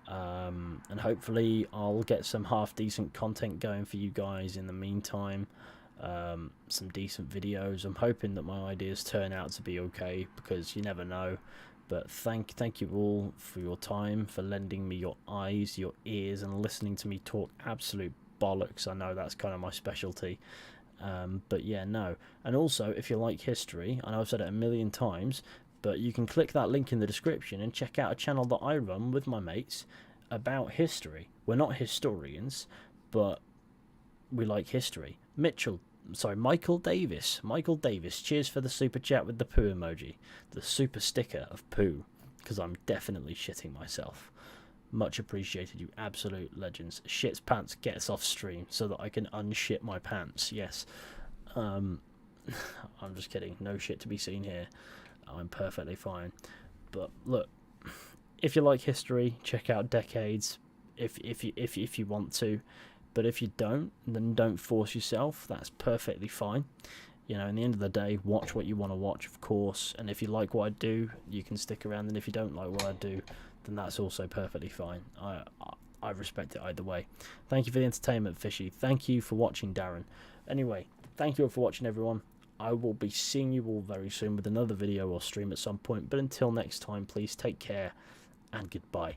And hopefully I'll get some half decent content going for you guys in the meantime. Some decent videos. I'm hoping that my ideas turn out to be okay, because you never know. But thank you all for your time, for lending me your eyes, your ears, and listening to me talk absolute bollocks. I know that's kind of my specialty. But yeah, no. And also, if you like history, I know I've said it a million times, but you can click that link in the description and check out a channel that I run with my mates about history. We're not historians, but we like history. Michael Davis. Cheers for the super chat with the poo emoji. The super sticker of poo, because I'm definitely shitting myself. Much appreciated, you absolute legends. Shits pants gets off stream so that I can unshit my pants. Yes. I'm just kidding. No shit to be seen here. I'm perfectly fine. But look, if you like history, check out Decades if you want to. But if you don't, then don't force yourself. That's perfectly fine. You know, in the end of the day, watch what you want to watch, of course. And if you like what I do, you can stick around. And if you don't like what I do, then that's also perfectly fine. I respect it either way. Thank you for the entertainment, Fishy. Thank you for watching, Darren. Anyway, thank you all for watching, everyone. I will be seeing you all very soon with another video or stream at some point. But until next time, please take care and goodbye.